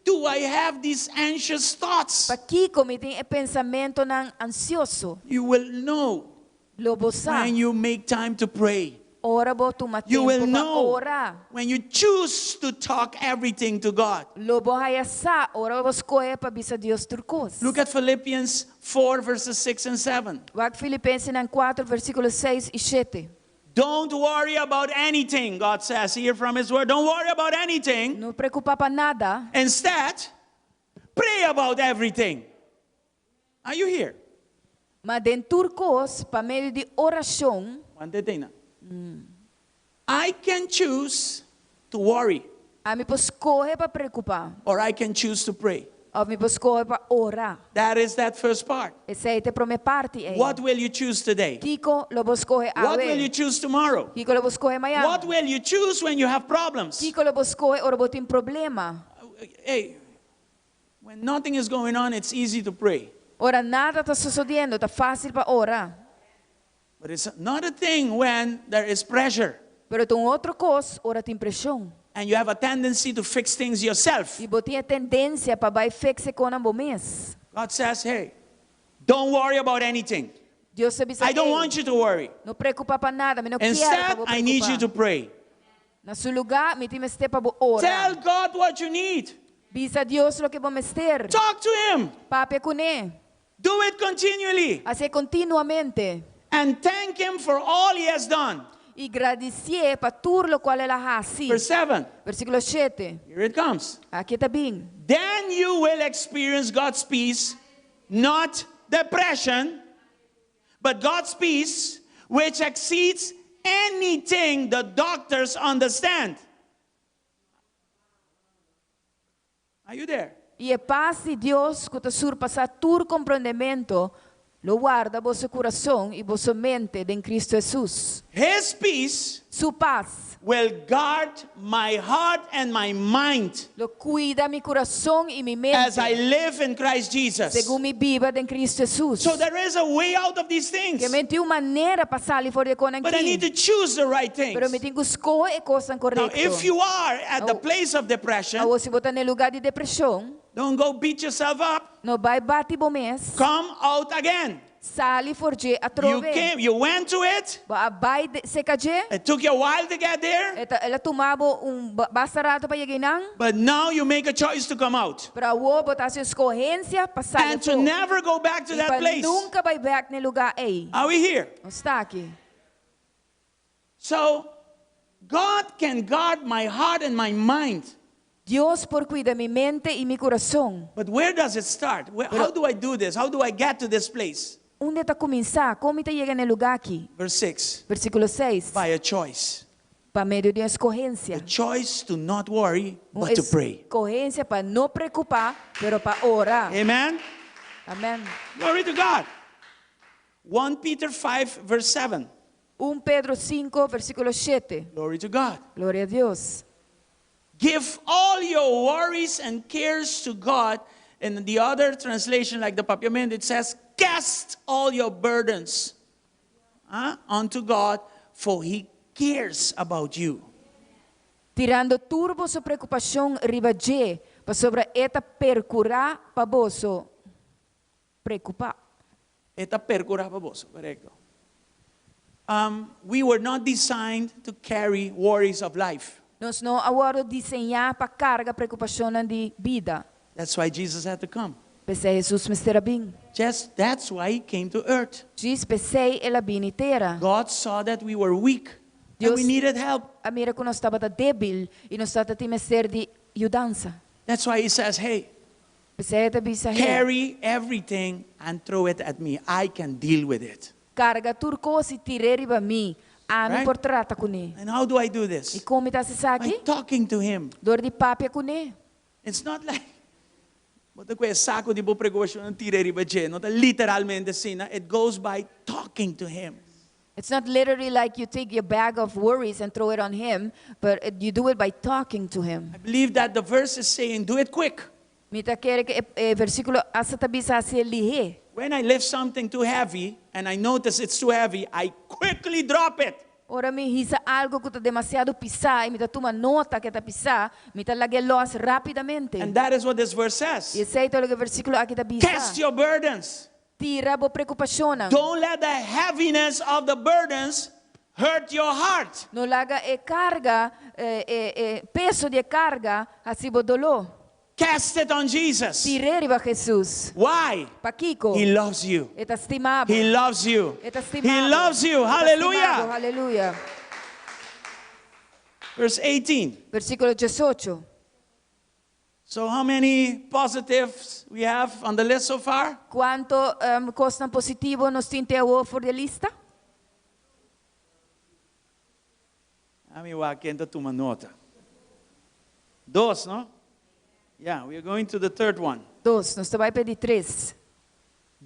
do I have these anxious thoughts? Para que me tem pensamento ansioso. You will know Lobo sa. when you make time to pray. Ora bo tuma You will tempo para know orar. when you choose to talk everything to God. Lobo haya sa. Ora bo escolhe para bisa Deus turcos. Look at Philippians 4, verses 6 and 7. Wag Filipenses 4, versículos 6 e 7. Don't worry about anything, God says here from His Word. Don't worry about anything. Não preocupa para nada. Instead, pray about everything. Are you here? Mas den turcos, para meio de oração, I can choose to worry, a me escolhe para preocupar. or I can choose to pray. Ou me escolhe para orar. That is that first part. Essa é a primeira parte. What will you choose today? Kiko lobo escolhe What will you choose tomorrow? Kiko lobo escolhe amanhã. What will you choose when you have problems? Kiko lobo escolhe ora tem problema. Hey, when nothing is going on, it's easy to pray. Ora nada está sucedendo, está fácil para orar. But it's not a thing when there is pressure Pero tem outra coisa, ora tem pressão. and you have a tendency to fix things yourself. E você tem a tendência para vai fixar com um mês. God says, hey, don't worry about anything. Deus sabe I don't want you to worry. Não preocupa para nada, me não quero Instead, para I need you to pray. Na seu lugar, me tem que para orar. Tell God what you need. Bisa Deus o que vamos ter. Talk to Him. Pape com ele. Do it continually. Assim continuamente. And thank Him for all He has done. E agradecer para tudo o qual ela faz. Verse 7. Versículo 7. Here it comes. Aqui está bem. Then you will experience God's peace, not depression, but God's peace, which exceeds anything the doctors understand. Are you there? E a paz de Deus que surpassa todo compreendimento, lo guarda vosso coração e vossa mente em Cristo Jesus. His peace Su paz will guard my heart and my mind lo cuida mi coração e mi mente. as I live in Christ Jesus. Según mi viva em Cristo Jesus. So there is a way out of these things. Que me tem uma maneira passar fora de con But I need to choose the right things. Pero me tenho que escolher coisa Now, correta. if you are at the place of depression, Ou se você no lugar de depressão, don't go beat yourself up. não vai bater bom mês. Come out again. Sali forje a trove. You went to it. Vai se caje. It took you a while to get there. Ela tomava bastante para chegar. But now you make a choice to come out. Para o botar sua escorrência passar. And to never go back to that place. Nunca vai back no lugar aí. Are we here? Está aqui. So, God can guard my heart and my mind. Deus por cuida mi mente e mi coração. But where does it start? How do I do this? How do I get to this place? Onde está começar? Como está chega no lugar aqui? Verse 6. Versículo 6. By a choice. Para meio de uma escorrência. A choice to not worry, but to pray. Escorrência para não preocupar, pero para orar. Amen? Amém. Glory to God. 1 Peter 5, verse 7. 1 Pedro 5, versículo 7. Glory to God. Glória a Deus. Give all your worries and cares to God. In the other translation, like the Papiamento, it says, cast all your burdens unto God, for He cares about you. Tirando turbo sua preocupação ribaje, para sobre eta percurar para vosso preocupar. Eta percura para vos, correcto. We were not designed to carry worries of life. Nós não agora desenhar para carga preocupação de vida. That's why Jesus had to come. Pensei Jesus mestera bem. Just that's why He came to earth. Jesus pensei ela bem inteira. God saw that we were weak and we needed help. A mira que nós estava débil e nós estava te mester de ajudança. That's why He says, hey, Pensei te bisa carry everything and throw it at me. I can deal with it. carga turco si tireri ba mi. Ano Right? por trata com ele. And how do I do E this? como está se By sabe? talking to Him. Dor de papia com ele. It's not like bota quel sacco di bo pregoscio non tira riba not literalmente sina. It goes by talking to Him. It's not literally like you take your bag of worries and throw it on him, but you do it by talking to him. I believe that the verse is saying, do it quick. Mita quer que versículo asa tabisa se lihe. When I lift something too heavy and I notice it's too heavy, I quickly drop it. Ora mi hisa algo que está demasiado pisar e mita toma nota que está pisar, mita lage los rapidamente. And that is what this verse says. E sei todo que versículo aqui está bisa. Cast your burdens. Tira bo preocupação. Don't let the heaviness of the burdens hurt your heart. No laga carga, peso de carga, assim bo dolor. Cast it on Jesus. Tireri ba Jesus. Why? Paquico. He loves you. Eta estimado. He loves you. Eta He estimado. loves you. Eta Hallelujah. estimado. Hallelujah. Verse 18. Versículo 18. So how many positives we have on the list so far? Quanto costan positivo nos tinte a for de lista? Ami wa kento tuma nota. Dos, no? Yeah, we are going to the third one. Dos, nos vai pedir três.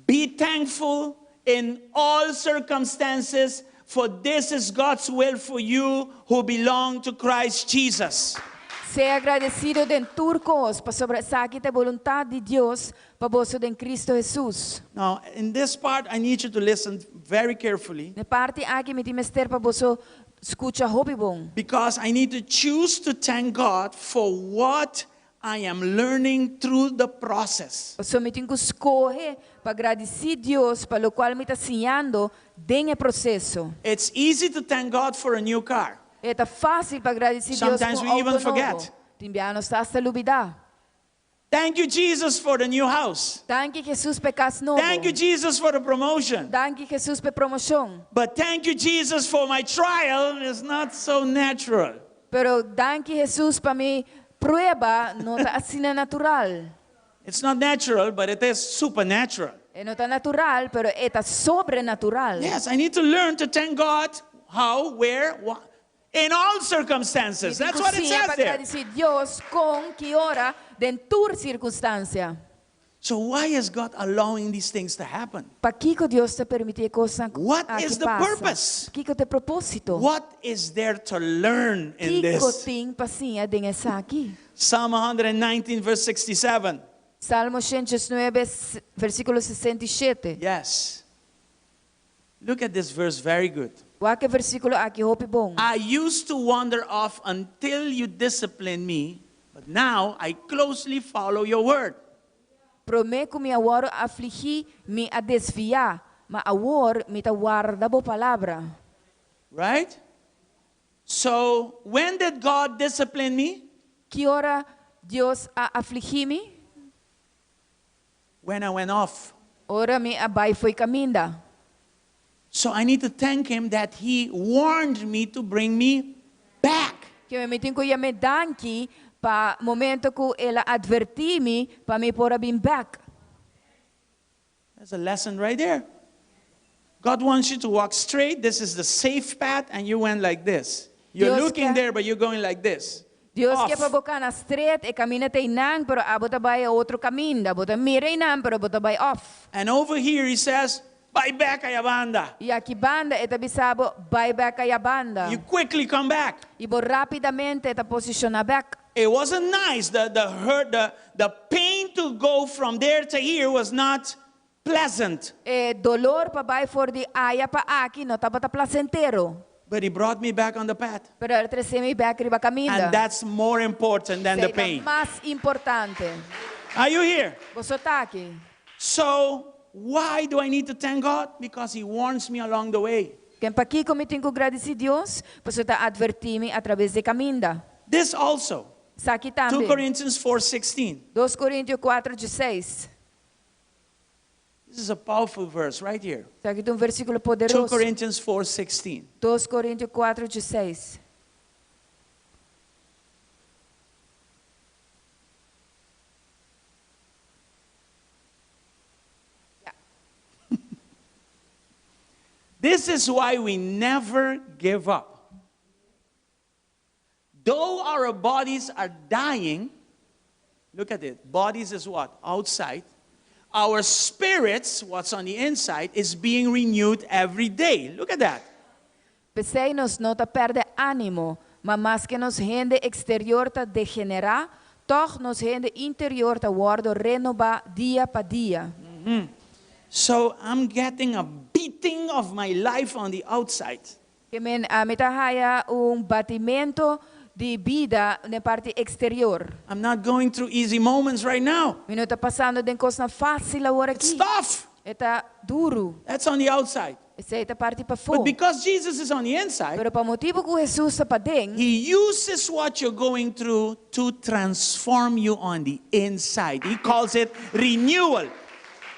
Be thankful in all circumstances, for this is God's will for you who belong to Christ Jesus. Ser agradecido de turcos para sobressair a vontade de Deus para você em Cristo Jesus. Now, in this part, I need you to listen very carefully, Na parte aqui me dimester para você escutar hobby bom. because I need to choose to thank God for what I am learning through the process. Você me tem que escolher para agradecer Deus pelo qual me está ensinando dentro do processo. It's easy to thank God for a new car. É fácil para agradecer Deus Sometimes por we even auto forget. novo. Timbiano está hasta olvidar. Thank you, Jesus, for the new house. Danke Jesus por casa novo. Thank you, Jesus, for the promotion. Danke Jesus por promoção. But thank you, Jesus, for my trial is not so natural. Pero danke Jesus para mi prueba não está assim natural. It's not natural, but it is supernatural. No está natural, pero está sobrenatural. Yes, I need to learn to thank God how, where, what, in all circumstances. That's what it says there. Agradecer Dios con que ora den tur circunstancia. So why is God allowing these things to happen? Pa kiko Dios te permite cosa What is the purpose? Kiko te propósito. What is there to learn in Kiko this? ting pasinha din esa aqui. Psalm 119 verse 67. Salmo 119 versículo 67. Yes. Look at this verse, very good. Wake versículo aqui hopi bom. I used to wander off until you disciplined me, but now I closely follow your word. Prometo mi aworo afligir, mi a desviar, ma awor mi ta guarda bo palavra. Right? So, when did God discipline me? Que hora Dios a afligir mi? When I went off. Ora mi abay foi caminda. So I need to thank him that he warned me to bring me back. Que me metin ko ya me danki pa momento ko ela adverti mi pa mi pora bin back. There's a lesson right there. God wants you to walk straight. This is the safe path, and you went like this. You're Dios looking que- there, but you're going like this. Dios Off. que pa boca na straight e camina te inang pero abota bay outro caminda, abota mira inang pero abota bay off. And over here he says, "Bye back, Ayabanda." E aqui banda eta bisabo bye back kaya banda. You quickly come back. Ibo rapidamente eta posiciona back. It wasn't nice. The hurt, the pain to go from there to here was not pleasant. E dolor pa bay for di aya pa aqui no tabata placentero. But he brought me back on the path. Pero era tresemi back riba caminda. And that's more important than the Seita pain. mais importante. Are you here? Você tá aqui. So, why do I need to thank God? Because he warns me along the way. Quem pa aqui como tenho que agradecer Deus, você tá advertir-me através de caminda. This also, Sa aqui 2 também. Corinthians 4:16. 2 Coríntios 4:16. This is a powerful verse right here. Sa aqui tem versículo 2 poderoso. Corinthians 4:16. 2 Coríntios 4:16. This is why we never give up. Though our bodies are dying, look at it. Bodies is what? Outside. Our spirits, what's on the inside, is being renewed every day. Look at that. Pensei nos não tá perde ânimo, mas mais que nos rende exterior tá degenerar, toch nos rende interior tá guardo renovar dia para dia. So I'm getting a beating of my life on the outside. Que me tá haya batimento de vida na parte exterior. I'm not going through easy moments right now. Me não tá passando de coisa fácil agora It's aqui. tough. Está duro. That's on the outside. Essa é a parte para But fora. because Jesus is on the inside, Pero para motivo que Jesus está para dentro, he uses what you're going through to transform you on the inside. He calls it renewal.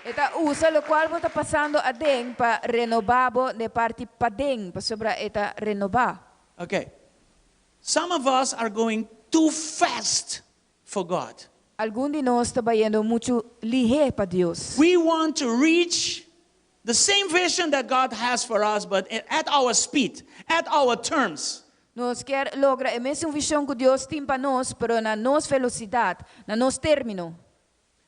esta usa lo qual está passando a dentro para renovar na parte para dentro, para sobre esta renovar. Okay. Some of us are going too fast for God. Algum de nós está indo muito ligeiro para Deus. We want to reach the same vision that God has for us, but at our speed, at our terms. Nós quer lograr a mesma visão que Deus tem para nós, pero na nossa velocidade, na nosso término.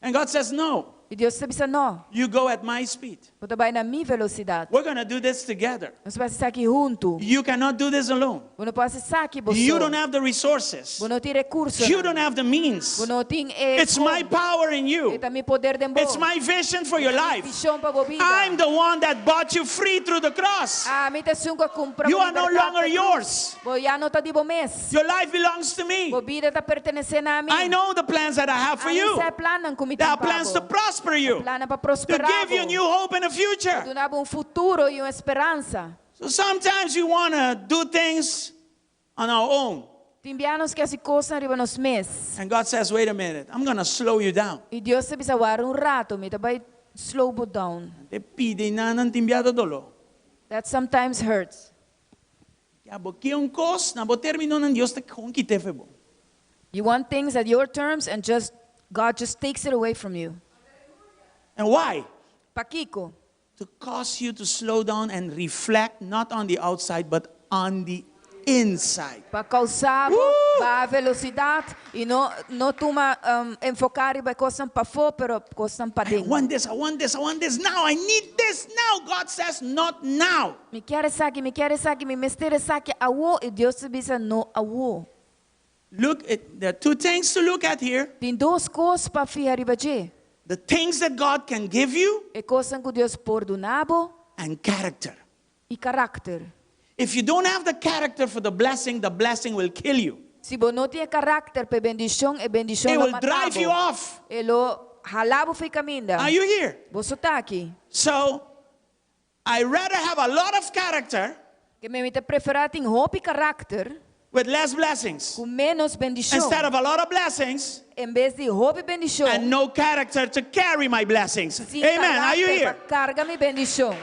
And God says, no, E Deus está dizendo, não, you go at my speed. você vai na minha velocidade. We're going to do this together. Nós vamos estar aqui junto. You cannot do this alone. Você não pode estar aqui You você. don't have the resources. Você não tem recursos. You don't have the means. Você não tem It's my power in you. Esta meu poder de It's my vision for your life. visão para a vida. I'm the one that bought you free through the cross. Me te sunga compra You are no longer yours. Você já não está de bom mês. Your life belongs to me. A vida está pertencendo a mim. I know the plans that I have for you. Você plana como There are plans to prosper you, plana para to prosperar. give you new hope in the future. Donar futuro e uma esperança. So sometimes we want to do things on our own. Timbianos que as coisas arriba nos mês. And God says, wait a minute, I'm going to slow you down. E Deus se precisa guardar rato, me vai slow it down. Te pide na ng timbiado dolo. That sometimes hurts. Kaya bo kiyong kos na bo termino ng Diyos te kung kitefebo. You want things at your terms and God just takes it away from you. And why? Pakiko. To cause you to slow down and reflect not on the outside but on the inside. Para causar a velocidade e não toma enfocar para coisas para fora, pero coisas para I dentro. want this, I want this, I want this now. I need this now. God says not now. Me quer aqui, me mestre aqui, awo e Deus diz não awo. Look, there are two things to look at here. Tem duas coisas para ficar ribaje. The things that God can give you E coisas que Deus perdonabo and character. e caráter. If you don't have the character for the blessing will kill you. Se você não tem caráter para bendição, a bendição It não will drive you off. Ele halabo foi caminho. Are you here? Você está aqui. So, I rather have a lot of character Que me preferar tem roupa e caráter with less blessings com menos bendição. instead of a lot of blessings Em vez de roupa e bendição. and no character to carry my blessings. Sem Amen. Are you caráter here? para carga minha bendição.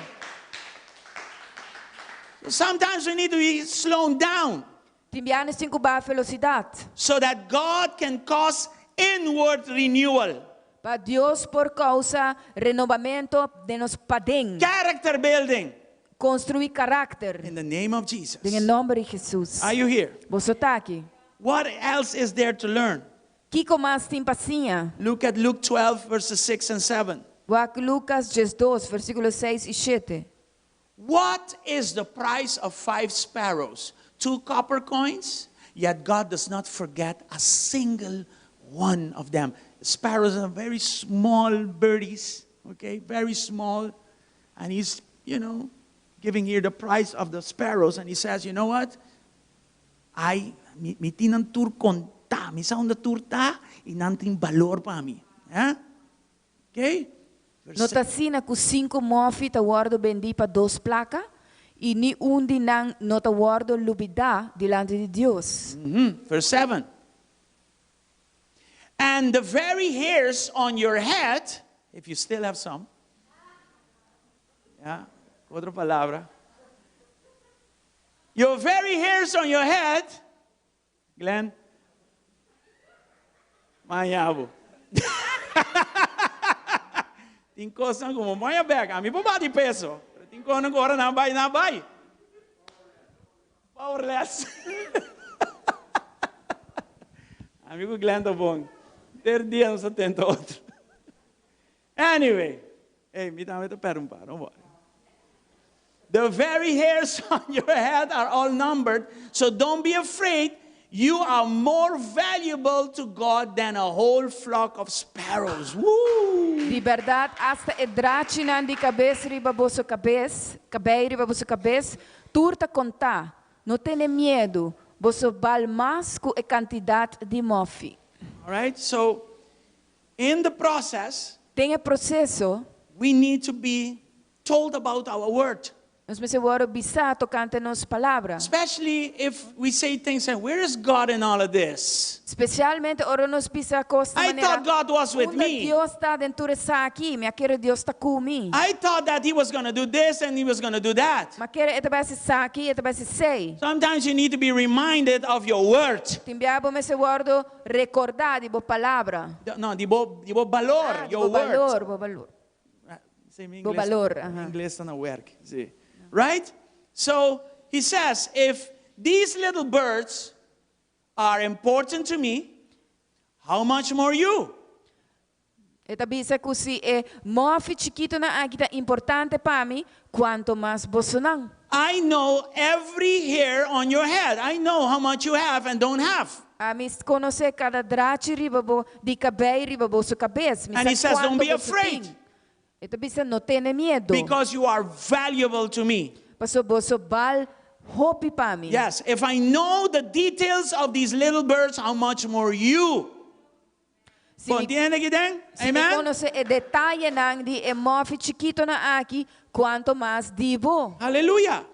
Sometimes we need to be slowed down Timbiane sem cubar velocidade. so that God can cause inward renewal. Para Deus por causa renovamento de nos padeng. Character building Construir caráter. in the name of Jesus. Em nome de Jesus. Are you here? Você está aqui. What else is there to learn? Kiko mais tem paciência. Look at Luke 12 verses 6 and 7. Lucas 12, versículos 6 e 7. What is the price of 5 sparrows? 2 copper coins? Yet God does not forget a single one of them. Sparrows are very small birdies, okay? Very small. And he's, giving here the price of the sparrows. And he says, you know what? Mi tinan tur konta. Mi saun da turta, inanting valor pa mi. Okay? Notasina ku 5 mofi ta guardo bendi pa 2 placa e ni undi nang nota guardo lubida delante de Deus. Verse 7. And the very hairs on your head, if you still have some. Otra palabra. Your very hairs on your head, Glenn. Mayabo. Tem coisa como moia bega, a mim por bate peso. Tem coisa agora não vai. Powerless. Amigo Glenn tá bom. Ter dia não se tenta outro. Anyway, me dá uma pergunta, não vai. The very hairs on your head are all numbered, so don't be afraid. You are more valuable to God than a whole flock of sparrows. Woo! De verdade, hasta e dracinan de cabeça riba vosso cabeça, cabelo riba vosso cabeça, turta contar. Não tenha medo, vosso val mais com a quantidade de mofi. All right, so in the process, Tenha processo, we need to be told about our word. nós precisamos bisa tocante nos palavras. Especially if we say things like, where is God in all of this? Especialmente ora nos bisa costa I maneira. thought God was with me. Deus está dentro dessa aqui, me quero Deus está comigo. I thought that He was going to do this and He was going to do that. Mas quero eta base aqui, eta base sei. Sometimes you need to be reminded of your word. Timbiabo me se guardo recordar de bo palavra. No, di bo valor, your word. Bo valor. Same Bo valor, aha. English na work. See. Right? So he says, if these little birds are important to me, how much more you? Eta bisa kusi e mofi chiquito na agita importante para mim, quanto mais bosonang. I know every hair on your head. I know how much you have and don't have. A mim conhece cada drache riba bo di cabelo riba bo su cabeça. And he says, don't be afraid. Eta bisa não tenha medo. Because you are valuable to me. Paso boso bal hopi para mim. Yes, if I know the details of these little birds, how much more you? Contiene que den? Se me Amen? conhece e detalhe nang di e mofi chiquito na aqui, quanto mais divo. Hallelujah.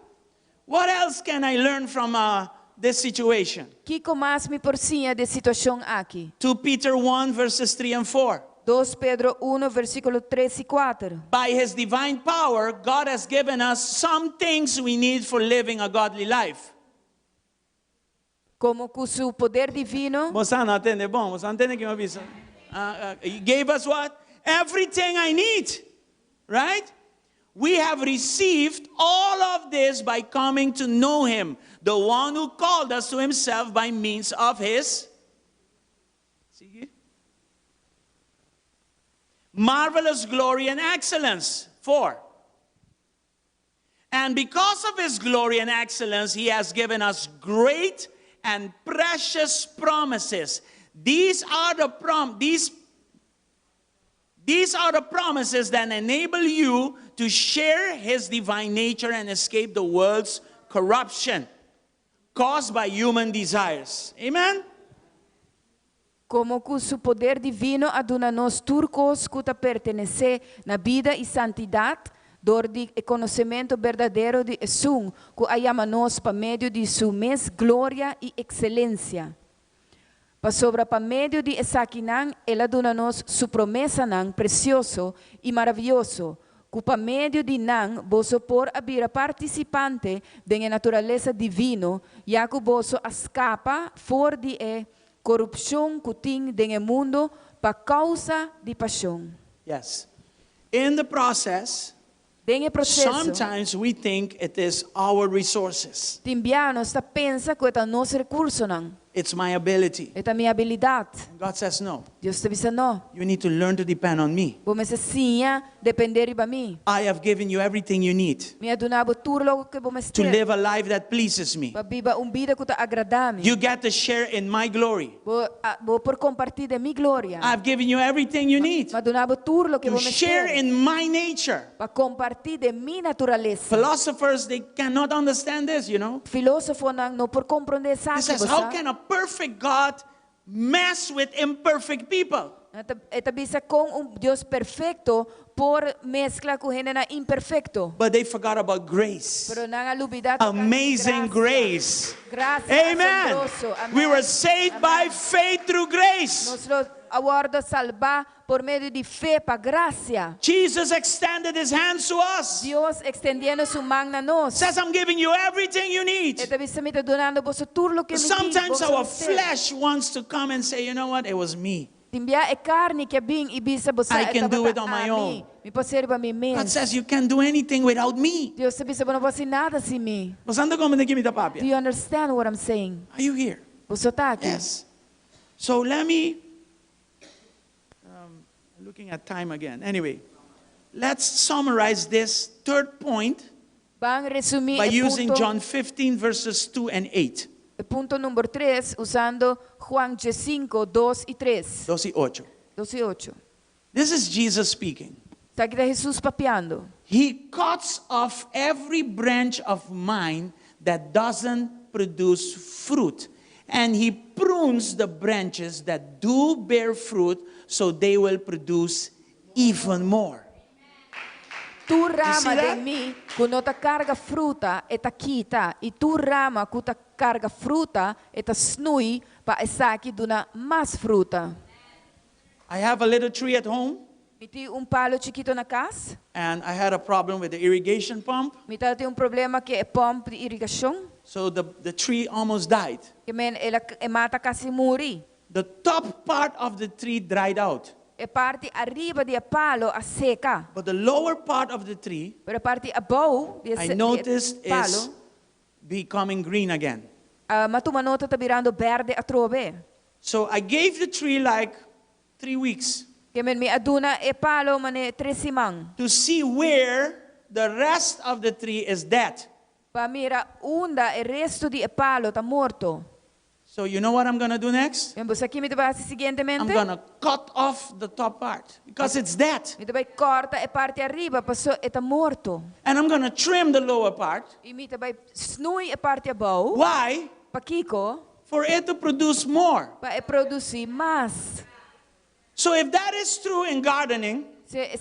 What else can I learn from this situation? Kiko mais me porcinha de situação aqui. 2 Peter 1 verses 3 and 4. 2 Pedro 1, versículo 3 e 4. By His divine power, God has given us some things we need for living a godly life. Como com seu poder divino, Você não entende? Bom, você entende que eu avisa? He gave us what? Everything I need. right? We have received all of this by coming to know him, the one who called us to himself by means of his marvelous glory and excellence. 4. And because of his glory and excellence, he has given us great and precious promises. These are the promises that enable you to share his divine nature and escape the world's corruption caused by human desires. Amen? Como que su poder divino aduna-nos turcos que pertenece na vida e santidade, door di conhecimento verdadeiro de Jesus, que ayama-nos pa meio de sua glória e excelência. Pa sobra pa meio de esaquinan, ela dona-nos su promessa nan precioso e maravilhoso, que pa meio de nan, vosso por abrir participante da natureza divino, já que vosso escapa for de corrupção que tem no mundo por causa de paixão. Yes. In the process, sometimes we think it is our resources. Timbiano pensa que é nosso recurso não. It's my ability. É a minha habilidade. And God says no. Deus te diz não. You need to learn to depend on me. Você precisa depender de mim. I have given you everything you need to live a life that pleases me. You get to share in my glory. I've given you everything you need to share in my nature. Philosophers, they cannot understand this, you know. He says, how can a perfect God mess with imperfect people? Deus perfeito por mezcla com gente imperfeito. But they forgot about grace. Amazing grace. Amen. We were saved by faith through grace. Jesus extended his hands to us. Deus extendiendo su mano a nós. Says, I'm giving you everything you need. Sometimes our flesh wants to come and say, you know what, it was me. I can do it on my own. God says you can't do anything without me. Do you understand what I'm saying? Are you here? Yes. So let me, looking at time again. Anyway, let's summarize this third point by using John 15 verses 2 and 8. Punto número 3, usando Juan 5, 2 y 3. 2 y 8. 2 y 8. This is Jesus speaking. Está aqui Jesus papeando. He cuts off every branch of mine that doesn't produce fruit. And he prunes the branches that do bear fruit so they will produce even more. Tu rama de mim, que não te carga fruta, eta quita, e tu rama que te carga fruta, eta snui, para essa aqui dona mais fruta. I have a little tree at home. Me tem palo chiquito na casa. And I had a problem with the irrigation pump. Me tem problema que é pump de irrigação. So the tree almost died. Que ela mata quase morri. The top part of the tree dried out. A parte arriba de palo a seca. But the lower part of the tree, a parte abaixo de I noticed is becoming green again. Matumanota tá virando verde a trove. So I gave the tree like 3 weeks. Que me aduna e palo mane 3 semanas. To see where the rest of the tree is dead. Pa mira unda e resto di palo tá morto. So you know what I'm going to do next? I'm going to cut off the top part because it's dead. And I'm going to trim the lower part. Why? For it to produce more. So if that is true in gardening, the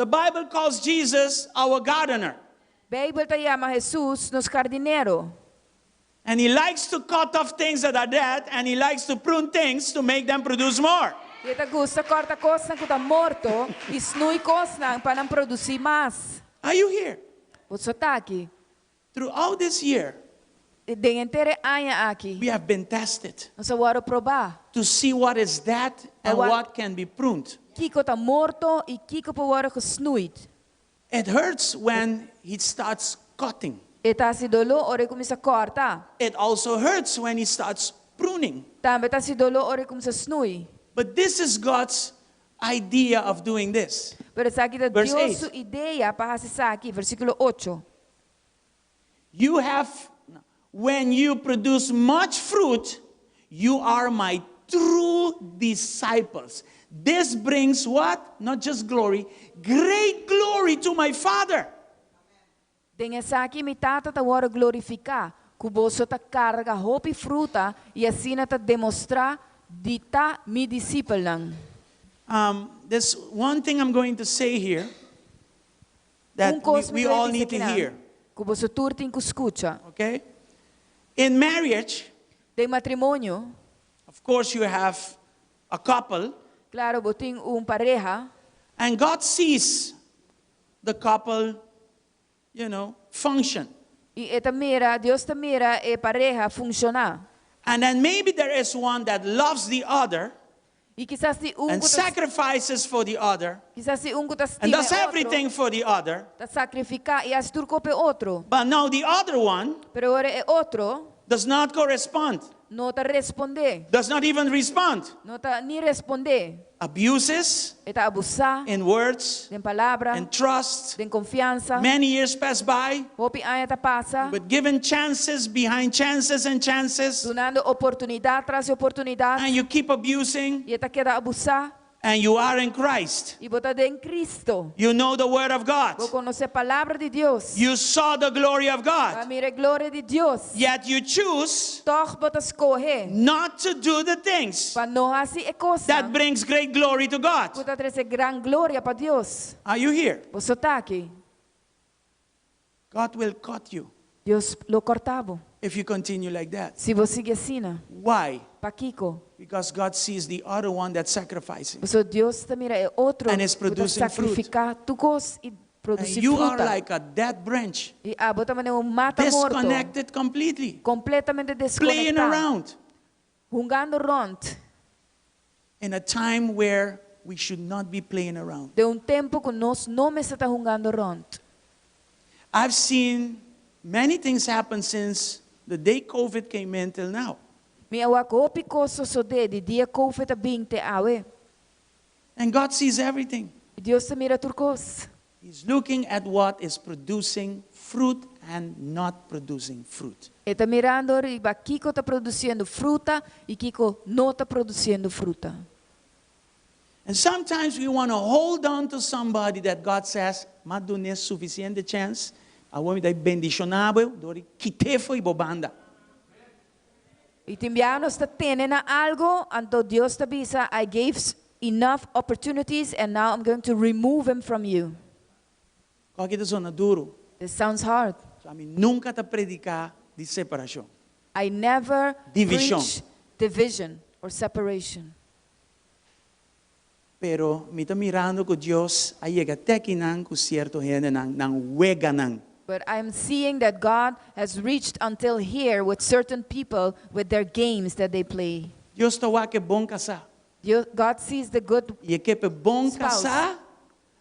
Bible calls Jesus our gardener. Bible llama Jesús nos jardinero. And he likes to cut off things that are dead, and he likes to prune things to make them produce more. Are you here? Throughout this year, we have been tested to see what is dead and what can be pruned. kiko ta morto, i kiko pa worden gesnoeid. It hurts when he starts cutting. Eta si dolo ore kung sa korta. It also hurts when he starts pruning. Tambe ta si dolo ore kung sa snoei. But this is God's idea of doing this. Pero sa kita Verse Dios 8. su ideya para sa aki, versikulo 8. You have, when you produce much fruit, you are my true disciples. This brings what? Not just glory, great glory to my Father. Dengan sa aki mi tata ta wara glorifica, kuboso ta carga hopi fruta, e assim ta demonstra di ta mi disciple lang. There's one thing I'm going to say here that we all need to hear. Kuboso turtin kuskucha. Okay? In marriage, De matrimonio, of course, you have a couple, claro, boting pareja, and God sees the couple, function. e eta mira, Dios ta mira e pareja funciona. And then maybe there is one that loves the other E quizás si and sacrifices for the other quizás si ta and stime does everything for the other. ta sacrifica e as turco pe otro. But now the other one Pero ora e otro does not correspond, no ta responde, does not even respond. no ta ni responde. Abuses Eta abusa, in words den palabra, and trust. den confianza. Many years pass by, Hopi aya ta pasa, but given chances behind chances and chances, donando oportunidad tras oportunidad. and you keep abusing, E eta queda abusa, and you are in Christ. e bota de en Cristo. You know the Word of God. Vos conoce palabra de Dios. You saw the glory of A God. mire gloria de Dios. Yet you choose Toch bota escoge. not to do the things Pa no así e cosa. that brings great glory to God. Bota trece gran gloria pa Dios. Are you here? Vos aqui. God will cut you Dios lo cortavo. if you continue like that. Si vos sigue assim, Why? pa Kiko. Because God sees the other one that's sacrificing. So Dios te mira e outro. And is bota producing fruit. sacrificar tu cos e And produzir you are fruta. like a dead branch, E bota mane mata morto. disconnected completely, Completamente playing desconectado. around Jugando rond. in a time where we should not be playing around. De tempo que nós não me está jugando rond. I've seen many things happen since the day COVID came in till now. Mi awak hopi koso so de dia COVID a 20 awe. And God sees everything. Dios te mira turcos. He's looking at what is producing fruit and not producing fruit. E tá mirando riba Kiko tá produzindo fruta e Kiko não tá produzindo fruta. And sometimes we want to hold on to somebody that God says, "Madune suficiente chance, awami dai bendicionável, dori kitefo e bobanda." E timbianos tá tenen na algo, anto Dios tá bisa, I gave enough opportunities and now I'm going to remove them from you. Kaya kita zona duro. This sounds hard. So, amin nunca ta predicar de separação. I never Division. preach division or separation. Pero mita mirando ko Dios ay tekinan ko cierto gente nang weganan. But I'm seeing that God has reached until here with certain people with their games that they play. Dios tawa ke bon kasa. God sees the good. E que pe bon Spouse. kasa,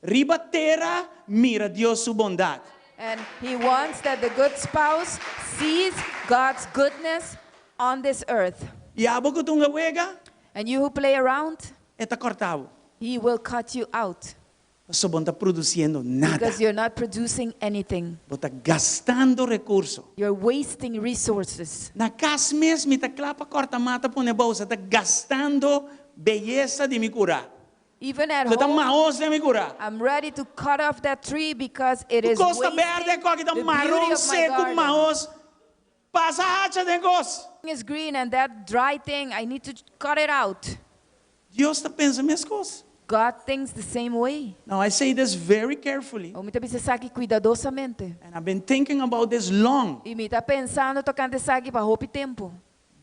riba tera, mira Dios su bondad. And he wants that the good spouse sees God's goodness on this earth. E abo ko tunga wega, And you who play around, eta cortavo. he will cut you out So bonta produciendo nada. because you're not producing anything. Bota gastando recurso. You're wasting resources. Na cas mes mita clapa corta mata pone bolsa, ta gastando belleza de mi cura. Even at Kata home, maos de mi cura. I'm ready to cut off that tree because it is Costa wasting verde ko the kita beauty marron of my seco garden. maos. Pasa hacha de gos. Is green and that dry thing, I need to cut it out. Dios ta pensa minhas coisas. God thinks the same way. Now I say this very carefully. O mita bisa saki cuidadosamente. And I've been thinking about this long. E mita pensando tocante saki pa hopi tempo.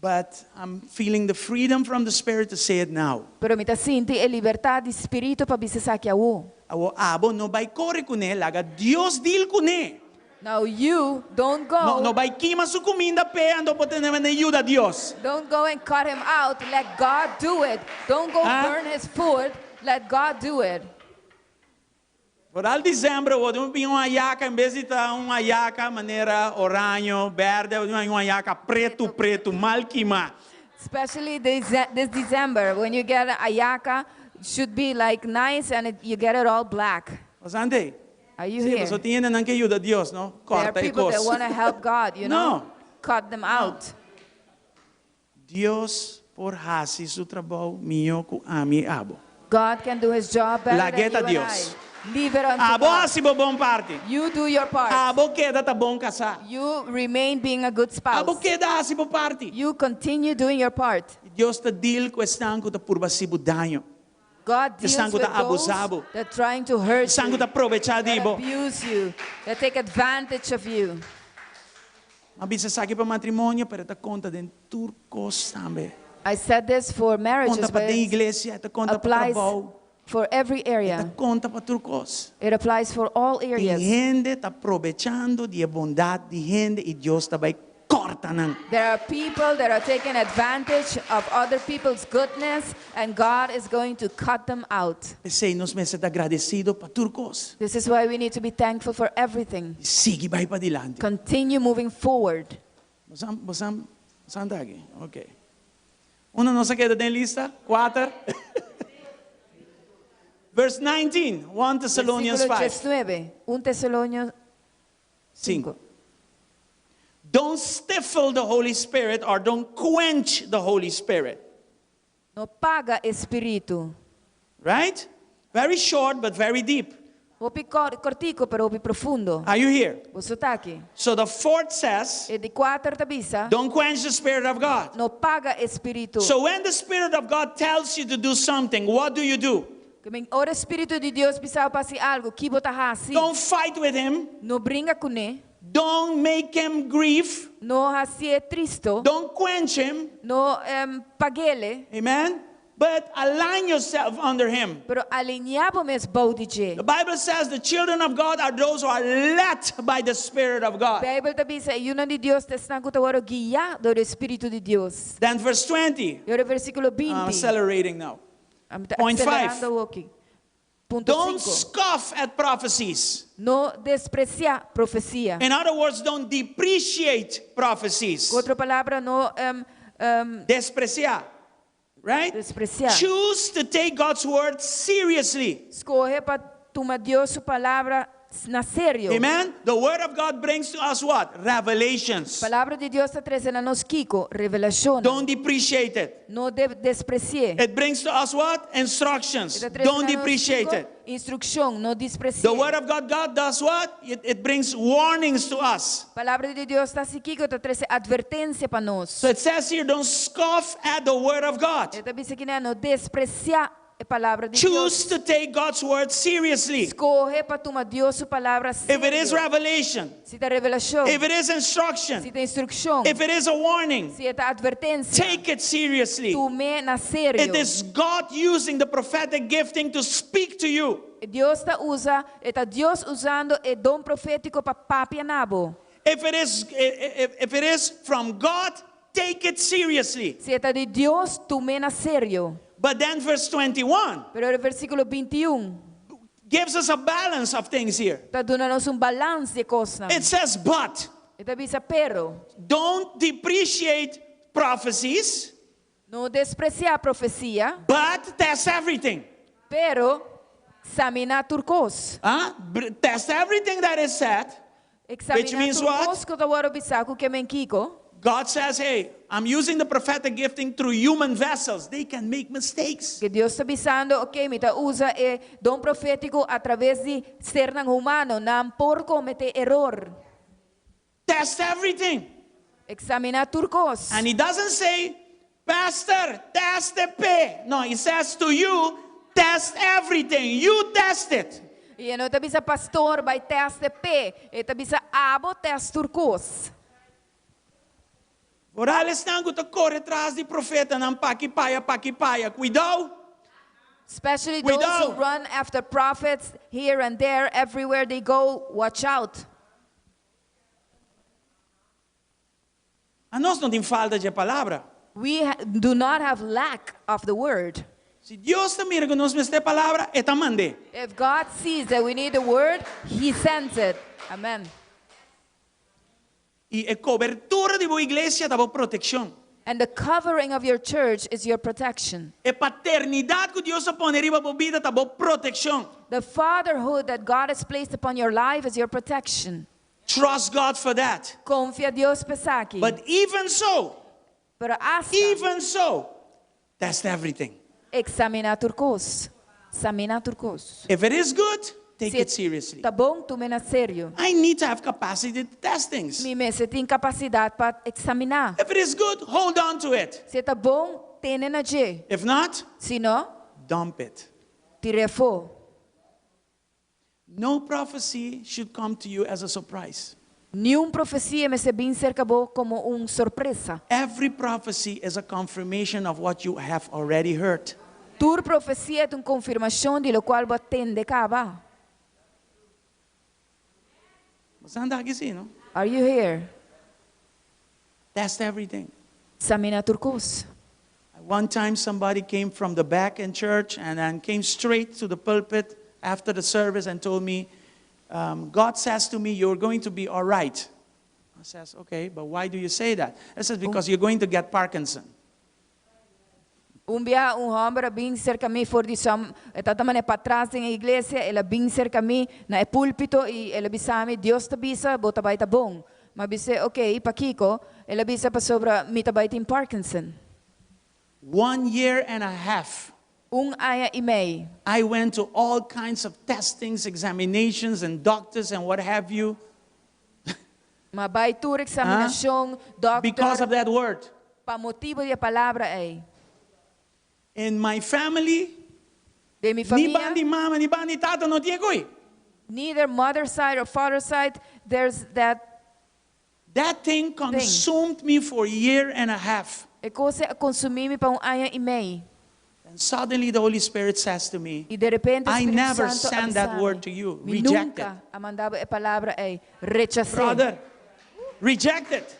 But I'm feeling the freedom from the Spirit to say it now. Pero mita sinti e liberdade de espírito pa bisa saki awo. Awo abo no bay corre con él, laga Dios deal con él. Now you don't go. No bay quima su comida pe ando po tener ayuda a Dios. Don't go and cut him out. Let God do it. Don't go Ah. burn his food. Let God do it. Por al dezembro, vou vir uma yaca, em vez de estar uma yaca maneira oranho, verde, uma yaca preto, mal queimar. Especially this December, when you get a yaka, it should be like nice and you get it all black. Osante? Are you Sim, here? você tem ainda que ajuda Deus, não? There are Corta e people that coça. want to help God, you know? Cut them out. Deus por hasi su trabalho meu com ami abo. God can do his job better than you Lagueta and Deus. I. Leave it unto Abo God. hasi bo bom parte. You do your part. Abo queda tá bom casar. You remain being a good Abo spouse. queda hasi bo parte. You continue doing your part. Deus tá deal com estanco da purbasibo danho. God deals Estanco with tá those abusado. that are trying to hurt Estanco you, tá aproveitar that dibo. abuse you, that take advantage of you. Mabisa saki pa matrimônio, pero tá conta den turcos também. I said this for marriages, Conta but pa den it igreja, tá conta pa applies trabalho. for every Tá area. conta pa turcos. It applies for all E areas. gente tá aproveitando de bondade de gente e Deus tá vai corta nan. There are people that are taking advantage of other people's goodness, and God is going to cut them out. Pensei nos meses tá agradecido pa turcos. This is why we need to be thankful for everything. Sigue vai pa dilante. Continue moving forward. Bosam dagi. Okay. Una não se queda den lista. 4. Verse 19, 1 Thessalonians Versículo 5. 19, 1 Tesalonios 5. Don't stifle the Holy Spirit or don't quench the Holy Spirit. No paga espiritu. Right? Very short but very deep. Hopi cortico pero hopi profundo. Are you here? Você tá aqui. So the fourth says, E de 4 tabisa, don't quench the Spirit of God. no paga espiritu. So when the Spirit of God tells you to do something, what do? Kaming ora espiritu de Deus bisao pasi algo, kibo ta hasi. Don't fight with him. No brinca com ele. Don't make him grieve. No hasi é tristo. Don't quench him. No pagele. Amen? But align yourself under him. Pero alinhabo mes baudige. The Bible says the children of God are those who are led by the Spirit of God. Bible tabisa, yun de Dios te snang kutawaro guia do espiritu de Deus. Then verse 20. Yore versículo 20. I'm accelerating now. Point 5. Punto Don't 5. scoff at prophecies. No desprecia profecia. In other words, don't depreciate prophecies. Outra palavra, no Despreciar. Right? despreciar. Choose to take God's word seriously. Escoge para tomar Dios su palabra na sério. Amen? The word of God brings to us what? Revelations. Palavra de Deus está trazendo a nos Kiko, revelação. Don't depreciate it. No desprecie. It brings to us what? Instructions. Don't depreciate it. Instrução, no desprecie. The word of God does what? It brings warnings to us. Palavra de Deus está Kiko, está trazendo advertência para nós. So it says here, don't scoff at the word of God. Está dizendo que não despreciar a palavra de Choose Deus. to take God's word seriously. Escoge para tomar Deus su palavra If it is sério. revelation, Se tem revelação, if it is se instruction, tem instrução, if it is a warning, se é advertência, take it seriously. tome na sério. It is God using the prophetic gifting to speak to you. Deus está Deus usando o dom profético para papi nabo. If it is from God, take it seriously. Se é de Deus, tome na sério. But then verse 21 Pero o versículo 21 gives us a balance of things here. está dando-nos balance de coisas. It says, but Está dizendo, pero, don't depreciate prophecies, não despreciar a profecia, but test everything. pero examinar turcos. Test everything that is said. Which means what? Turcos que eu bisaco que men kiko. God says, hey, I'm using the prophetic gifting through human vessels. They can make mistakes. Que Deus está bisando, ok, mita usa o dom profético através de ser nang humano, não por cometer error. Test everything. Examinar turcos. And he doesn't say, Pastor, test the pay. No, he says to you, test everything. You test it. E não está bisa pastor, vai teste pé. Está bisa abo teste turcos. Ora estão que corre atrás de profeta, não paquipaia. Cuidado. Especially those Cuidado. who run after prophets here and there, everywhere they go, watch out. A nós não tem falta de palavra. We do not have lack of the word. Si Dios te mira que nos esta palabra, esta mande. If God sees that we need a word, He sends it. Amen. Y a cobertura de vuestra iglesia da protección. And the covering of your church is your protection. A paternidad que Dios pone arriba de vida da protección. The fatherhood that God has placed upon your life is your protection. Trust God for that. Confia a Dios pesaki. But even so, Pero hasta that's everything. examina turcos. Examina turcos. If it is good, take Se it seriously. tá bom, tu mena sério. I need to have capacity to test things. Mi mese tem capacidade para examinar. If it is good, hold on to it. Se tá bom, tene na je. If not, Se não, dump it. tire fo. No prophecy should come to you as a surprise. Nenhum profecia me se bem cerca bo como surpresa. Every prophecy is a confirmation of what you have already heard. Tur profecia é uma confirmação de lo qual você tende cava. Você anda aqui assim, não? Are you here? Test everything. Examina turcos. One time somebody came from the back in church and then came straight to the pulpit after the service and told me, God says to me, you're going to be all right. I says, okay, but why do you say that? I says, because you're going to get Parkinson. Dia homem bem cerca de mim for de som, também para trás na igreja, ela bem cerca de mim na púlpito e ela bisame Deus te bisa, bota vai tá bom. Mas bise, okay, pa Kiko, ela bisa pa sobra mi tá vai tem Parkinson. 1 year and a half. Aya e meio. I went to all kinds of testings, examinations, and doctors and what have you. Mabay tur examinasyon, doctor. Because of that word. Pa motivo de palavra ay. In my family, de mi ni familia, ba ni mama, ni ba ni tata no tiene koy. Neither mother side or father side, there's that. That thing consumed me for a year and a half. E cosa consumi mi pa aya e meio. And suddenly the Holy Spirit says to me, E de repente I Espírito never Santo sent that avisame. word to you. Mi Reject it. nunca amandaba a palavra ay rechacé. Brother, reject it.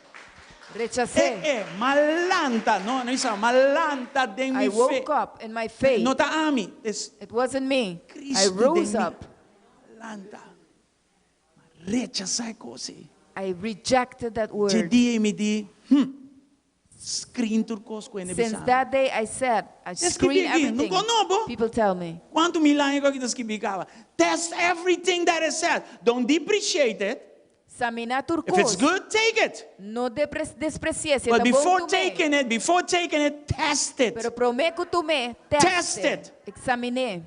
Rechacé. Malanta, no isa malanta den mi I fe. woke up in my faith. No ta ami. It wasn't me. I Cristo rose den mi. up. Malanta. Rechazai kosi. I rejected that word. Jedi mi di, screen turcos ko ene Since bisama. that day I said, I screen everything. No. People tell me. Quanto milagre ko kita skibikawa. Test everything that is said. Don't depreciate it. Samina If it's turcos. good, take it. No despreciese. But before taking it, test it. Pero prometo tu me. Test it. Examiné.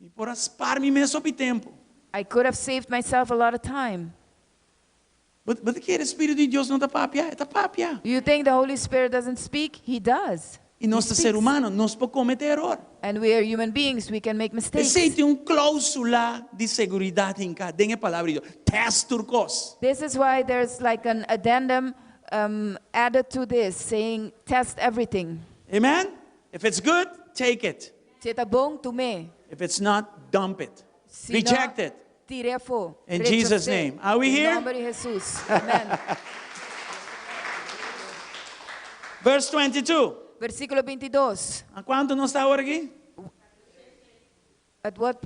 E por aspar mi meso pi tempo. I could have saved myself a lot of time. But que o Espírito de Deus não está papia, está papia. You think the Holy Spirit doesn't speak? He does. E nós He ser speaks. humano, nós podemos cometer erro. And we are human beings. We can make mistakes. Existe cláusula de seguridade em cada palavra de Deus. Test turcos. This is why there's like an addendum added to this, saying, test everything. Amen? If it's good, take it. Se tá bom, tu me. If it's not, dump it. Se Reject não, it. tire fo. In Rechacé. Jesus' name. Are we Em here? nome de Jesus. Amen. Verse 22. Versículo 22. A quanto nós está agora aqui? At what?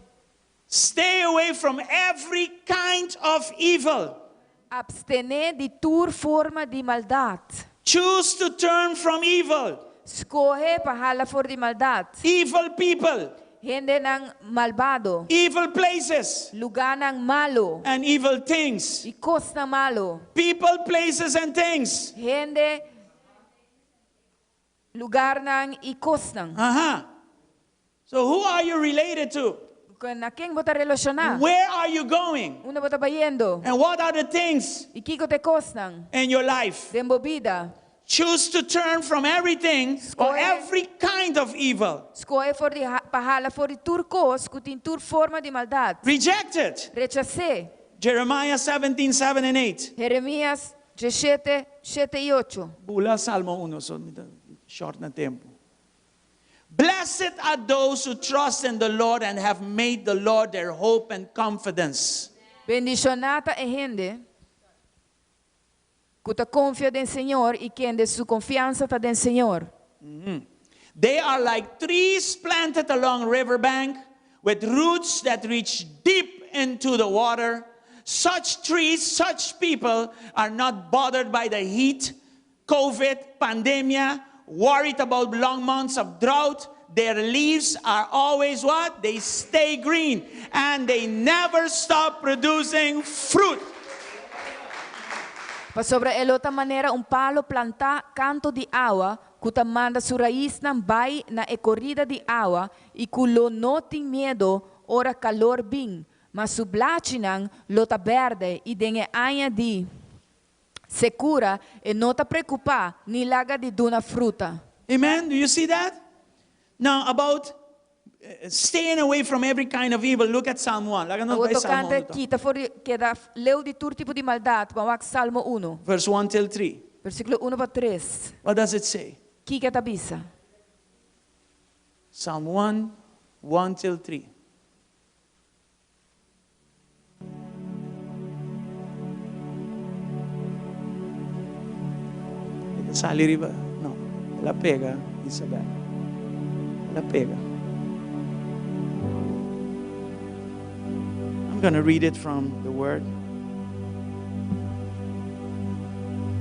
Stay away from every kind of evil. Abstener de toda forma de maldade. Choose to turn from evil. Escorre para hala for de maldade. Evil people. Gente ng malvado. Evil places. Lugar ng malo. And evil things. E costa malo. People, places, and things. Gente, lugar ng e costa. So who are you related to? Con a quem bota relacionar? Where are you going? Una bota bayendo. And what are the things E kiko te costan? in your life? Dembo vida. Choose to turn from everything or Escolhe. every kind of evil. Escolhe for de pahala for de turcos, kutin tur forma de maldade. Reject it. Rechacé. Jeremiah 17, 7 and 8. Jeremías 17, 7 y 8. Bula Salmo 1, so short na tempo. Blessed are those who trust in the Lord and have made the Lord their hope and confidence. Bendicionata e gente que confia en Señor y quien de su confianza está en Señor. They are like trees planted along riverbank with roots that reach deep into the water. Such trees, such people are not bothered by the heat, COVID, pandemia, worried about long months of drought. Their leaves are always what? They stay green and they never stop producing fruit. Pa sobre elota manera palo planta canto di agua, kutamanda su raiz ng bay na corrida di agua, y kulo no ting miedo ora calor bing, mas su blachinang lota verde y denge anya di secura e nota preocupa ni laga di duna fruta. Amen. Do you see that? Now about staying away from every kind of evil. Look at Psalm 1. Kita for keda leu di tur tipo di maldad, mawak Salmo 1. Verse 1 till 3. Versículo 1 pa 3. What does it say? Kika tabisa. Psalm 1, 1 till 3. Sali riba? No. La pega, Isabel. La pega. I'm going to read it from the Word.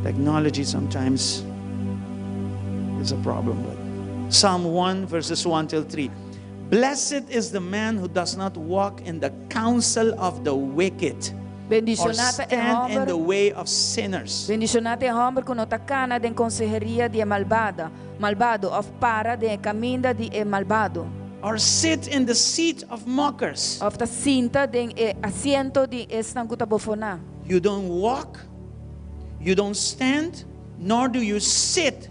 Technology sometimes is a problem. But Psalm 1, verses 1 till 3. Blessed is the man who does not walk in the counsel of the wicked, or stand in the way of sinners. Bendicionate hombre con otacana den consejería de malvado, of para de caminda de malvado. Or sit in the seat of mockers. Of the cinta den asiento de esnangutabofona. You don't walk, you don't stand, nor do you sit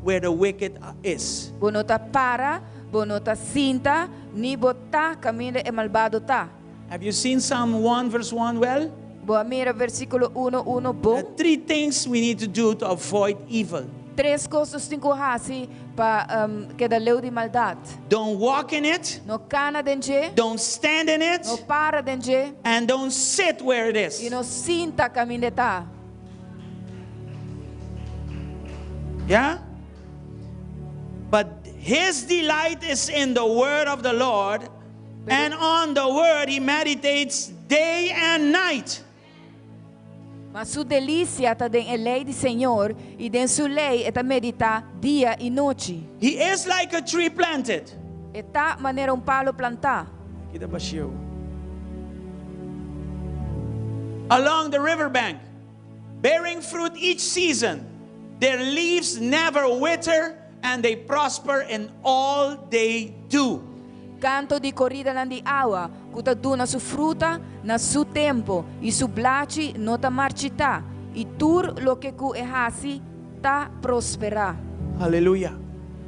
where the wicked is. Bonota para, bonota cinta, ni bota caminda e malvado ta. Have you seen Psalm 1 verse 1 well? Boa mira versículo 1:1 There are three things we need to do to avoid evil. Três coisas tem que fazer para que da leu de maldade. Don't walk in it. No cana dentro. Don't stand in it. No para dentro. And don't sit where it is. E no sinta caminheta. Yeah? But his delight is in the word of the Lord, and on the word he meditates day and night. Mas sua delícia está em lei do Senhor, e em sua lei está meditar dia e noite. He is like a tree planted. Está maneira palo plantar. Along the riverbank, bearing fruit each season. Their leaves never wither, and they prosper in all they do. Canto di corrida lang di agua, kutadu na su fruta, na su tempo, e su blaci nota marchita, e tur lo que ku ehasi ta prospera. Hallelujah.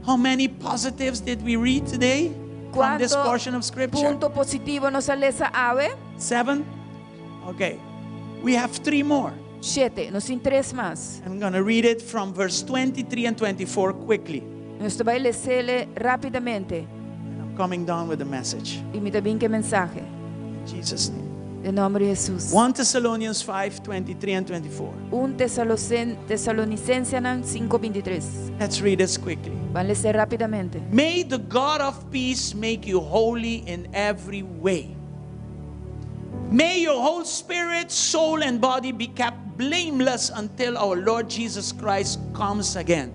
How many positives did we read today from this portion of scripture? Punto positivo nos alesa ave? 7? Okay. We have 3 more. 7, nos in 3 más. I'm going to read it from verse 23 and 24 quickly. Nos vai lesele rapidamente. Coming down with the message. E me dá bem que mensagem. In Jesus' name. Em nome de Jesus. 1 Thessalonians 5, 23 and 24. 1 Tesalonicenses 5:23. Let's read this quickly. Van leer rapidamente. May the God of peace make you holy in every way. May your whole spirit, soul, and body be kept blameless until our Lord Jesus Christ comes again.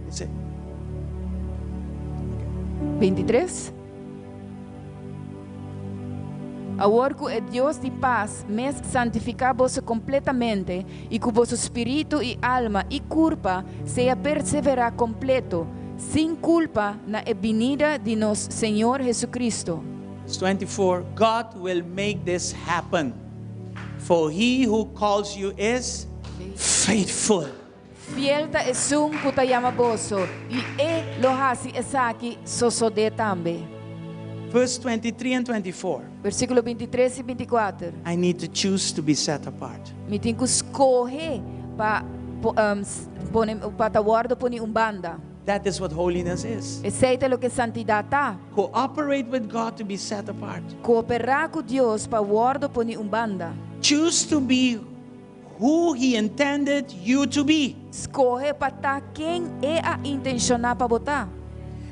That's it. 23. Agora que o Deus de paz me santifica você completamente e que vosso espírito e alma e corpo seja perseverar completo, sem culpa na venida de nosso Senhor Jesucristo. Verse 24, God will make this happen, for he who calls you is faithful. Fiel ta esum kutayama boso e lo hasi esaki sosode tambe. Verse 23 and 24. Versículo 23 e 24. I need to choose to be set apart. Me tenho que escolher para guarda poni umbanda. That is what holiness is. Aceita lo que santidade tá. Cooperate with God to be set apart. Cooperar com Deus para guarda poni umbanda. Choose to be who He intended you to be. Escolhe para estar quem é a intencionar para botar.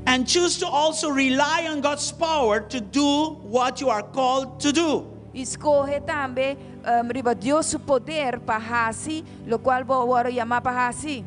And choose to also rely on God's power to do what you are called to do. Escolhe também riba Deus su poder para hasi, lo cual vou chamar para hasi.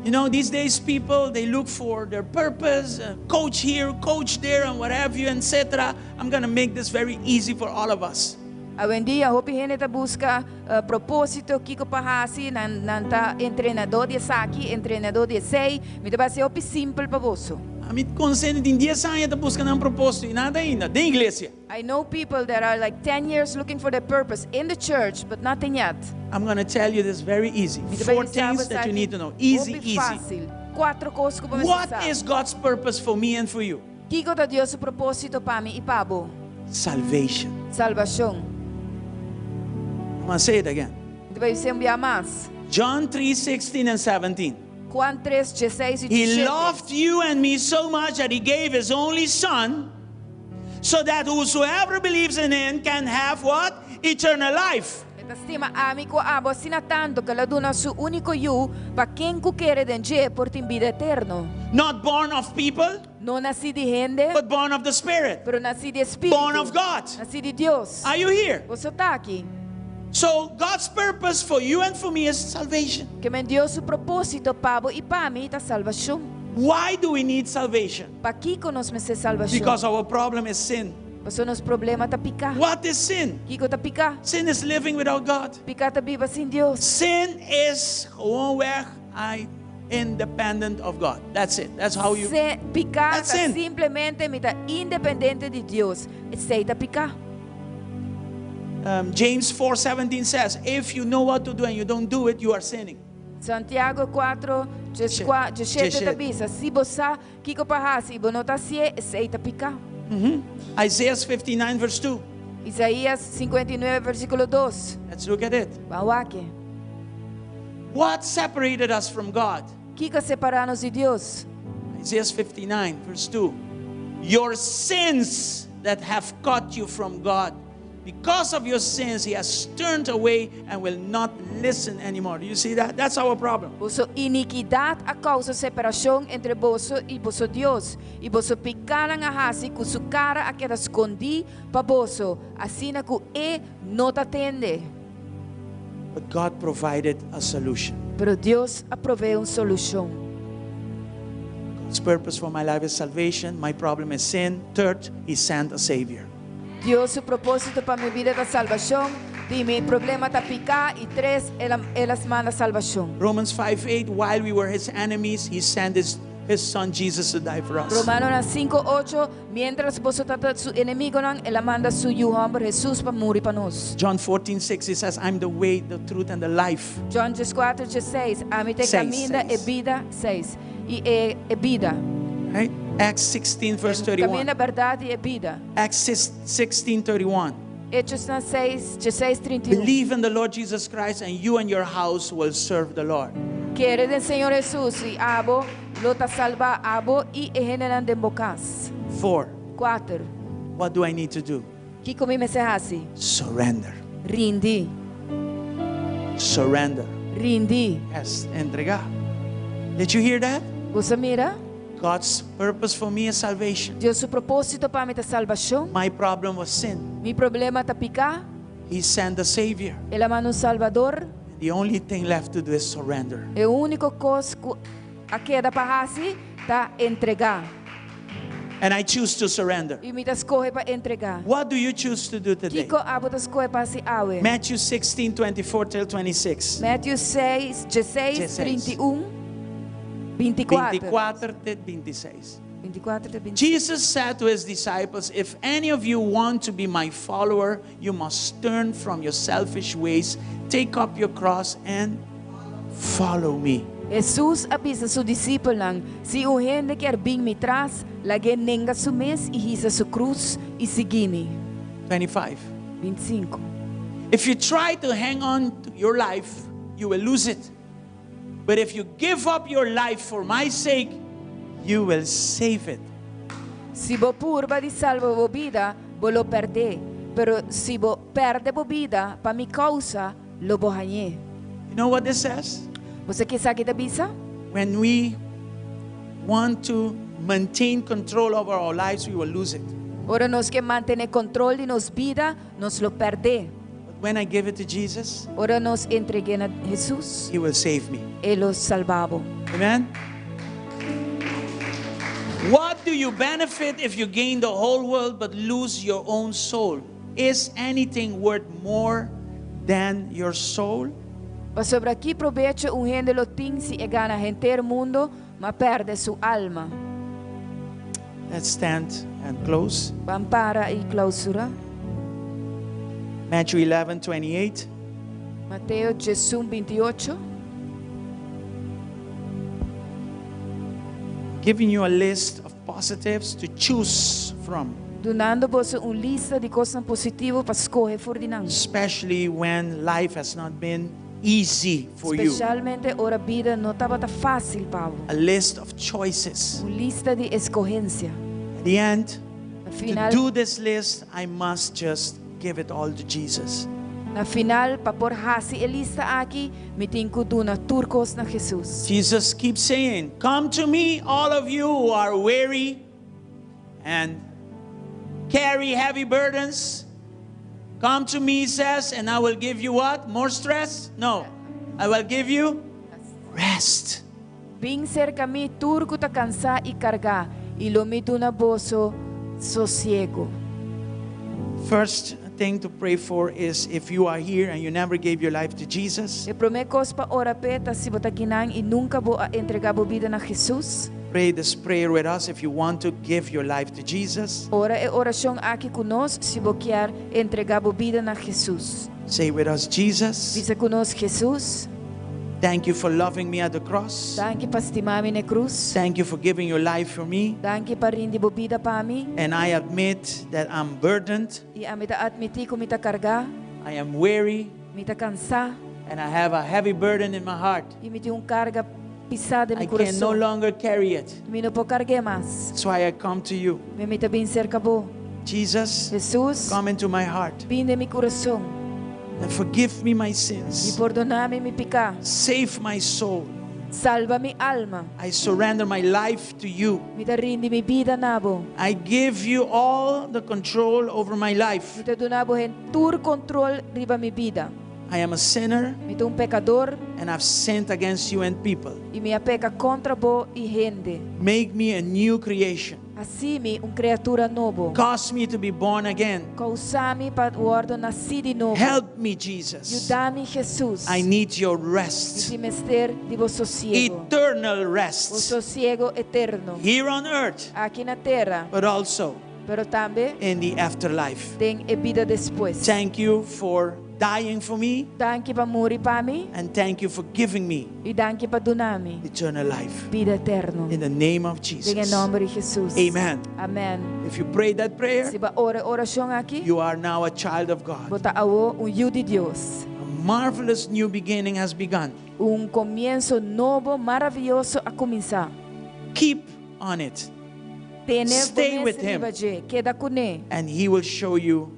You know, these days people, they look for their purpose, coach here, coach there, and what have you, etc. I'm going to make this very easy for all of us. Hoje em dia, hopi gente tá busca propósito, kiko para hasi, nanta treinador de saki, treinador de sei, me dá ser hopi simple para você. A mim consente em 10 anos tá buscando um propósito e nada ainda, da igreja. I know people that are like 10 years looking for their purpose in the church, but nothing yet. I'm going to tell you this very easy. 4 things that you need to know. Easy, easy. Fácil. 4 coisas que vamos What is God's purpose for me and for you? Kiko da Deus su propósito para mim e para você? Salvation. Salvação. I'm going to say it again. Vai ser mais. John 3:16 and 17. Juan 3:16 e 17. He loved you and me so much that He gave His only Son, so that whosoever believes in Him can have what? Eternal life. Esta stima amico abo sina tanto que la dona su unico yu pa quien ku quiere denje por tin vida eterno. Not born of people, No nací de gente, but born of the Spirit. pero nací de espíritu. Born of God. Nací de Dios. Are you here? Você tá aqui. So God's purpose for you and for me is salvation. Que me dio su propósito pabo e pa mim ta salvação. Why do we need salvation? Pa que conosme se salvação? Because our problem is sin. Paso nos problema ta pica. What is sin? Kiko ta pica. Sin is living without God. Pica ta viva sin Dios. Sin is gewoon weg, independent of God. That's it. That's how you. Se pica That's ta sin. simplemente mita independente de Dios. Sei ta pica. James 4:17 says, if you know what to do and you don't do it, you are sinning. Santiago 4, 17 tabisa. Si bosa, kiko pahasi, bonota sie, sei tapika. Isaiah 59 verse 2. Isaías 59, versículo 2. Let's look at it. Bawake. What separated us from God? Kiko separanos de Dios. Isaiah 59 verse 2. Your sins that have cut you from God. Because of your sins, He has turned away and will not listen anymore. Do you see that? That's our problem. Boso iniquidad a causa separação entre boso e boso Dios. E boso picaran a hasi ku su cara a queda escondi pa boso. Asina ku no te atende. But God provided a solution. Pero Dios provee una solución. God's purpose for my life is salvation. My problem is sin. Third, He sent a Savior. Dios su propósito para mi vida da salvación. De mi problema ta picar. Y 3, Él manda salvación. Romans 5:8. While we were His enemies, He sent His Son Jesus to die for us. Romanos 5:8. Mientras vosotros su enemigo nan, Él manda su hombre Jesús para morir para nos. John 14:6. He says, I'm the way, the truth, and the life. John 4:6. A mí te camina e vida 6. Y e vida. Right? Acts 16 verse 31. Camina verdade e vida. Acts 16:31. Hechos 16:31. Believe in the Lord Jesus Christ, and you and your house will serve the Lord. Quiere del Señor Jesús y abo lo ta salva abo y generan de bocas. 4. 4. What do I need to do? Que comi me se hasi? Surrender. Rindi. Surrender. Rindi. Yes, entregar. Did you hear that? Você mira? God's purpose for me is salvation. Deus su propósito para mim é salvação. My problem was sin. Mi problema tá picar. He sent a Savior. Ele manda Salvador. The only thing left to do is surrender. É a única coisa que a queda para hasi tá entregar. And I choose to surrender. E me escolhe para entregar. What do you choose to do today? Kiko abo ta escolhe para si awe. Matthew 16:24 till 26. Mateus 6, 16, 31. 24 till 26. 24 till 26. Jesus said to His disciples, if any of you want to be my follower, you must turn from your selfish ways, take up your cross and follow me. Jesus avisa su discípulo lang, si o gente quer vir me tras, lagay nenga su mes e hisa su cruz e seguini. 25. 25. If you try to hang on to your life, you will lose it. But if you give up your life for my sake, you will save it. Si bo purba di salvo vo vida, bo lo perde. Pero si bo perde bo vida, pa mi causa, lo bo hanye. You know what this says? Você que sabe da bisa? When we want to maintain control over our lives, we will lose it. Ora nós que manter controle de nos vida, nós lo perder. But when I give it to Jesus, Ora nós entreguei a Jesus, He will save me. Ele os salvava. Amen? What do you benefit if you gain the whole world but lose your own soul? Is anything worth more than your soul? Mas sobre aqui provecho gente lo tem se gana inteiro mundo, mas perde sua alma. Let's stand and close. Vamos para e clausura. Matthew 11:28. Mateo 28. Giving you a list of positives to choose from, Donando você lista de coisas positivas para escolher for de nós. especially when life has not been easy for you. Especialmente ora vida não estava tão fácil para você. A list of choices. Lista de escolhência. At the end, Na to final, do this list, I must just give it all to Jesus. na final para por hasi a lista aqui, me tenho que donar turcos na Jesus. Jesus keeps saying, "Come to me, all of you who are weary and carry heavy burdens. Come to me," he says, "and I will give you what? More stress? No. I will give you rest." Vem cerca mim turco ta cansar e cargar, e lo me dona boso sossego. First thing to pray for is if you are here and you never gave your life to Jesus, E primeira coisa para orar peta se você quinan e nunca vou entregar a vida na Jesus. pray this prayer with us if you want to give your life to Jesus. Ora é oração aqui conosco se você quer entregar a vida na Jesus. Say with us, Jesus, Dice conosco Jesus, thank you for loving me at the cross. danke para estimar-me na cruz. Thank you for giving your life for me. Danke para rindi a vida para mim. And I admit that I'm burdened, E a mita admitir que me ta cargar, I am weary, me ta cansar, and I have a heavy burden in my heart. e me tem carga pisada I no can no coração. longer carry it. Me não pode carregar mais. That's why I come to you. Me ta bem cerca bo. Jesus, Jesus, come into my heart vem de meu coração and forgive me my e sins. perdonar-me meu pecado. Save my soul. Salva minha alma. I surrender my life to you. Me ta rindi minha vida nabo. I give you all the control over my Me life. ta donabo en tur control riba minha vida. I am a sinner Me ta pecador and I've sinned against you and people. e me peca contra bo e gente. Make me a new creation. Assim me criatura novo. Cause me to be born again. Causami para guardo nascido novo. Help me, Jesus. Ajuda-me, Jesus. I need your E rest. se mester de vo sossego. Eternal O rest sossego eterno. here on earth, Aqui na terra, but also pero também in the afterlife. tem a vida depois. Thank you for dying for me, Danke para morrer para mim and thank you for giving me e danke para donar-me eternal life. vida eterna. In the name of Em Jesus. nome de Jesus. Amen. Amém. If you prayed that prayer, Se ba oração aqui, you are now a child of God. bota awo filho de Deus. A marvelous new beginning has begun. Começo novo, maravilhoso a começar. Keep on it, Stay with him. Queda com ele. and He will show you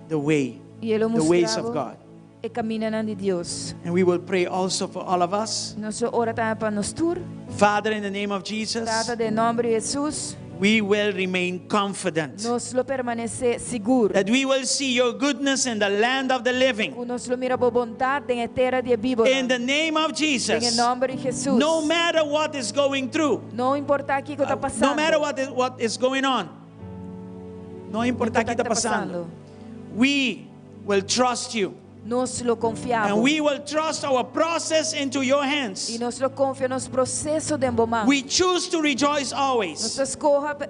the way, E ele the ways of mostrava God. e caminhando de Deus. And we will pray also for all of us. Nós ora também para nós tur. Father, in the name of Jesus, Trata de nome de Jesus. we will remain confident Nós lo permanecer seguro. that we will see your goodness in the land of the living. Nós lo mira por bondade em terra de vivo. In the name of Em Jesus, nome de Jesus. no matter what is going through, Não importa o que está passando. no matter what is going on, no importa o que está passando, we will trust you. Nós lo confiamos. And we will trust our process into your hands. E nós lo confiamos no processo de embomar. We choose to rejoice always. Nós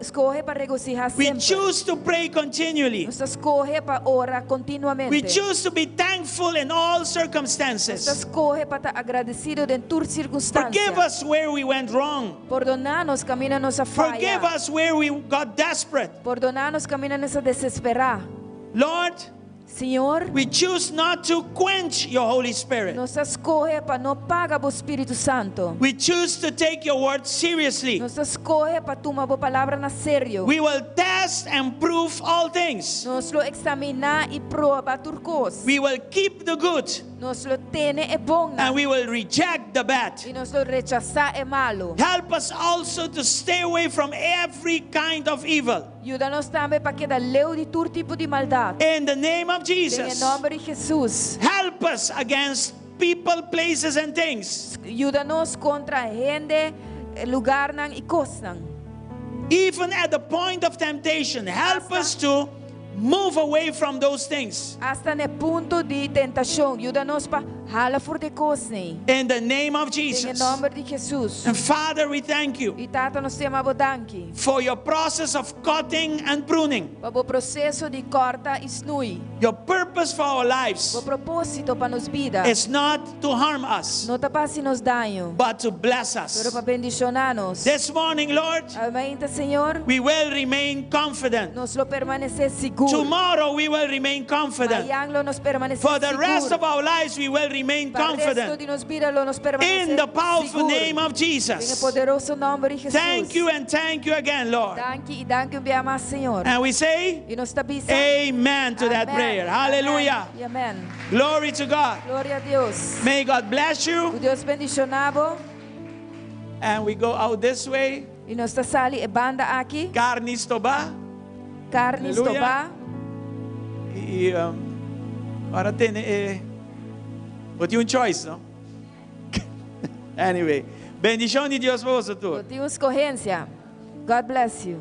escorre para regocijar We sempre. choose to pray continually. Nós escorre para orar continuamente. We choose to be thankful in all Nós circumstances. escorre para estar agradecido em todas circunstâncias. Forgive us where we went wrong. Perdonar-nos caminha nossa Forgive falha. us where we got desperate. Perdonar-nos caminha nossa desesperar. Lord, Senhor, we choose not to quench your Holy Spirit. nós escorre para não pagar o Espírito Santo. We choose to take your word seriously. Nós escorre para tomar a palavra na sério. We will test and prove all things. Nós lo examinar e provar turcos. We will keep the good. Nos lo tiene é bom na. and we will reject the bad. E nos lo rechazar é malo. Help us also to stay away from every kind of evil. Ajuda-nos também para que da leu de todo tipo de maldade. In the name of Em Jesus, nome de Jesus. help us against people, places, and things. Ajuda-nos contra gente, lugar e coisas. Even at the point of temptation, help us to move away from those things. Hasta no ponto de tentação, ajuda-nos para hala fora de coisas. In the name of Em Jesus. nome de Jesus. And Father, we thank you E tata nos chama bodanki. for your process of cutting and pruning. Para o processo de corta e snui. Your purpose for our lives O propósito para nos vida. is not to harm us, Não para se nos danho, but to bless pero us. para bendicionar-nos. This morning, Lord, Amém, Senhor. we will remain confident. Nos lo permanecer seguro. Tomorrow we will remain confident. Amanhã nos permanecer For the rest seguro. of our lives we will remain Para o resto confident. de nos vida nos permanecer In the powerful seguro. name of Em Jesus. poderoso nome de Jesus. Thank you and thank you again, Lord. Danke e danke bem mais, Senhor. And we say E nos tabisa. amen to that Amém. prayer. Hallelujah. Amém. Amém. Glory to God. Glória a Deus. May God bless O you. Deus bendicionado. And we go out this way. E nos sali e banda aqui. Carnes to ba? Carnes Aleluia. toba. E ora tem but yung choice, no? Anyway, bendición de Dios para vosotros. Tem escorrência. God bless you.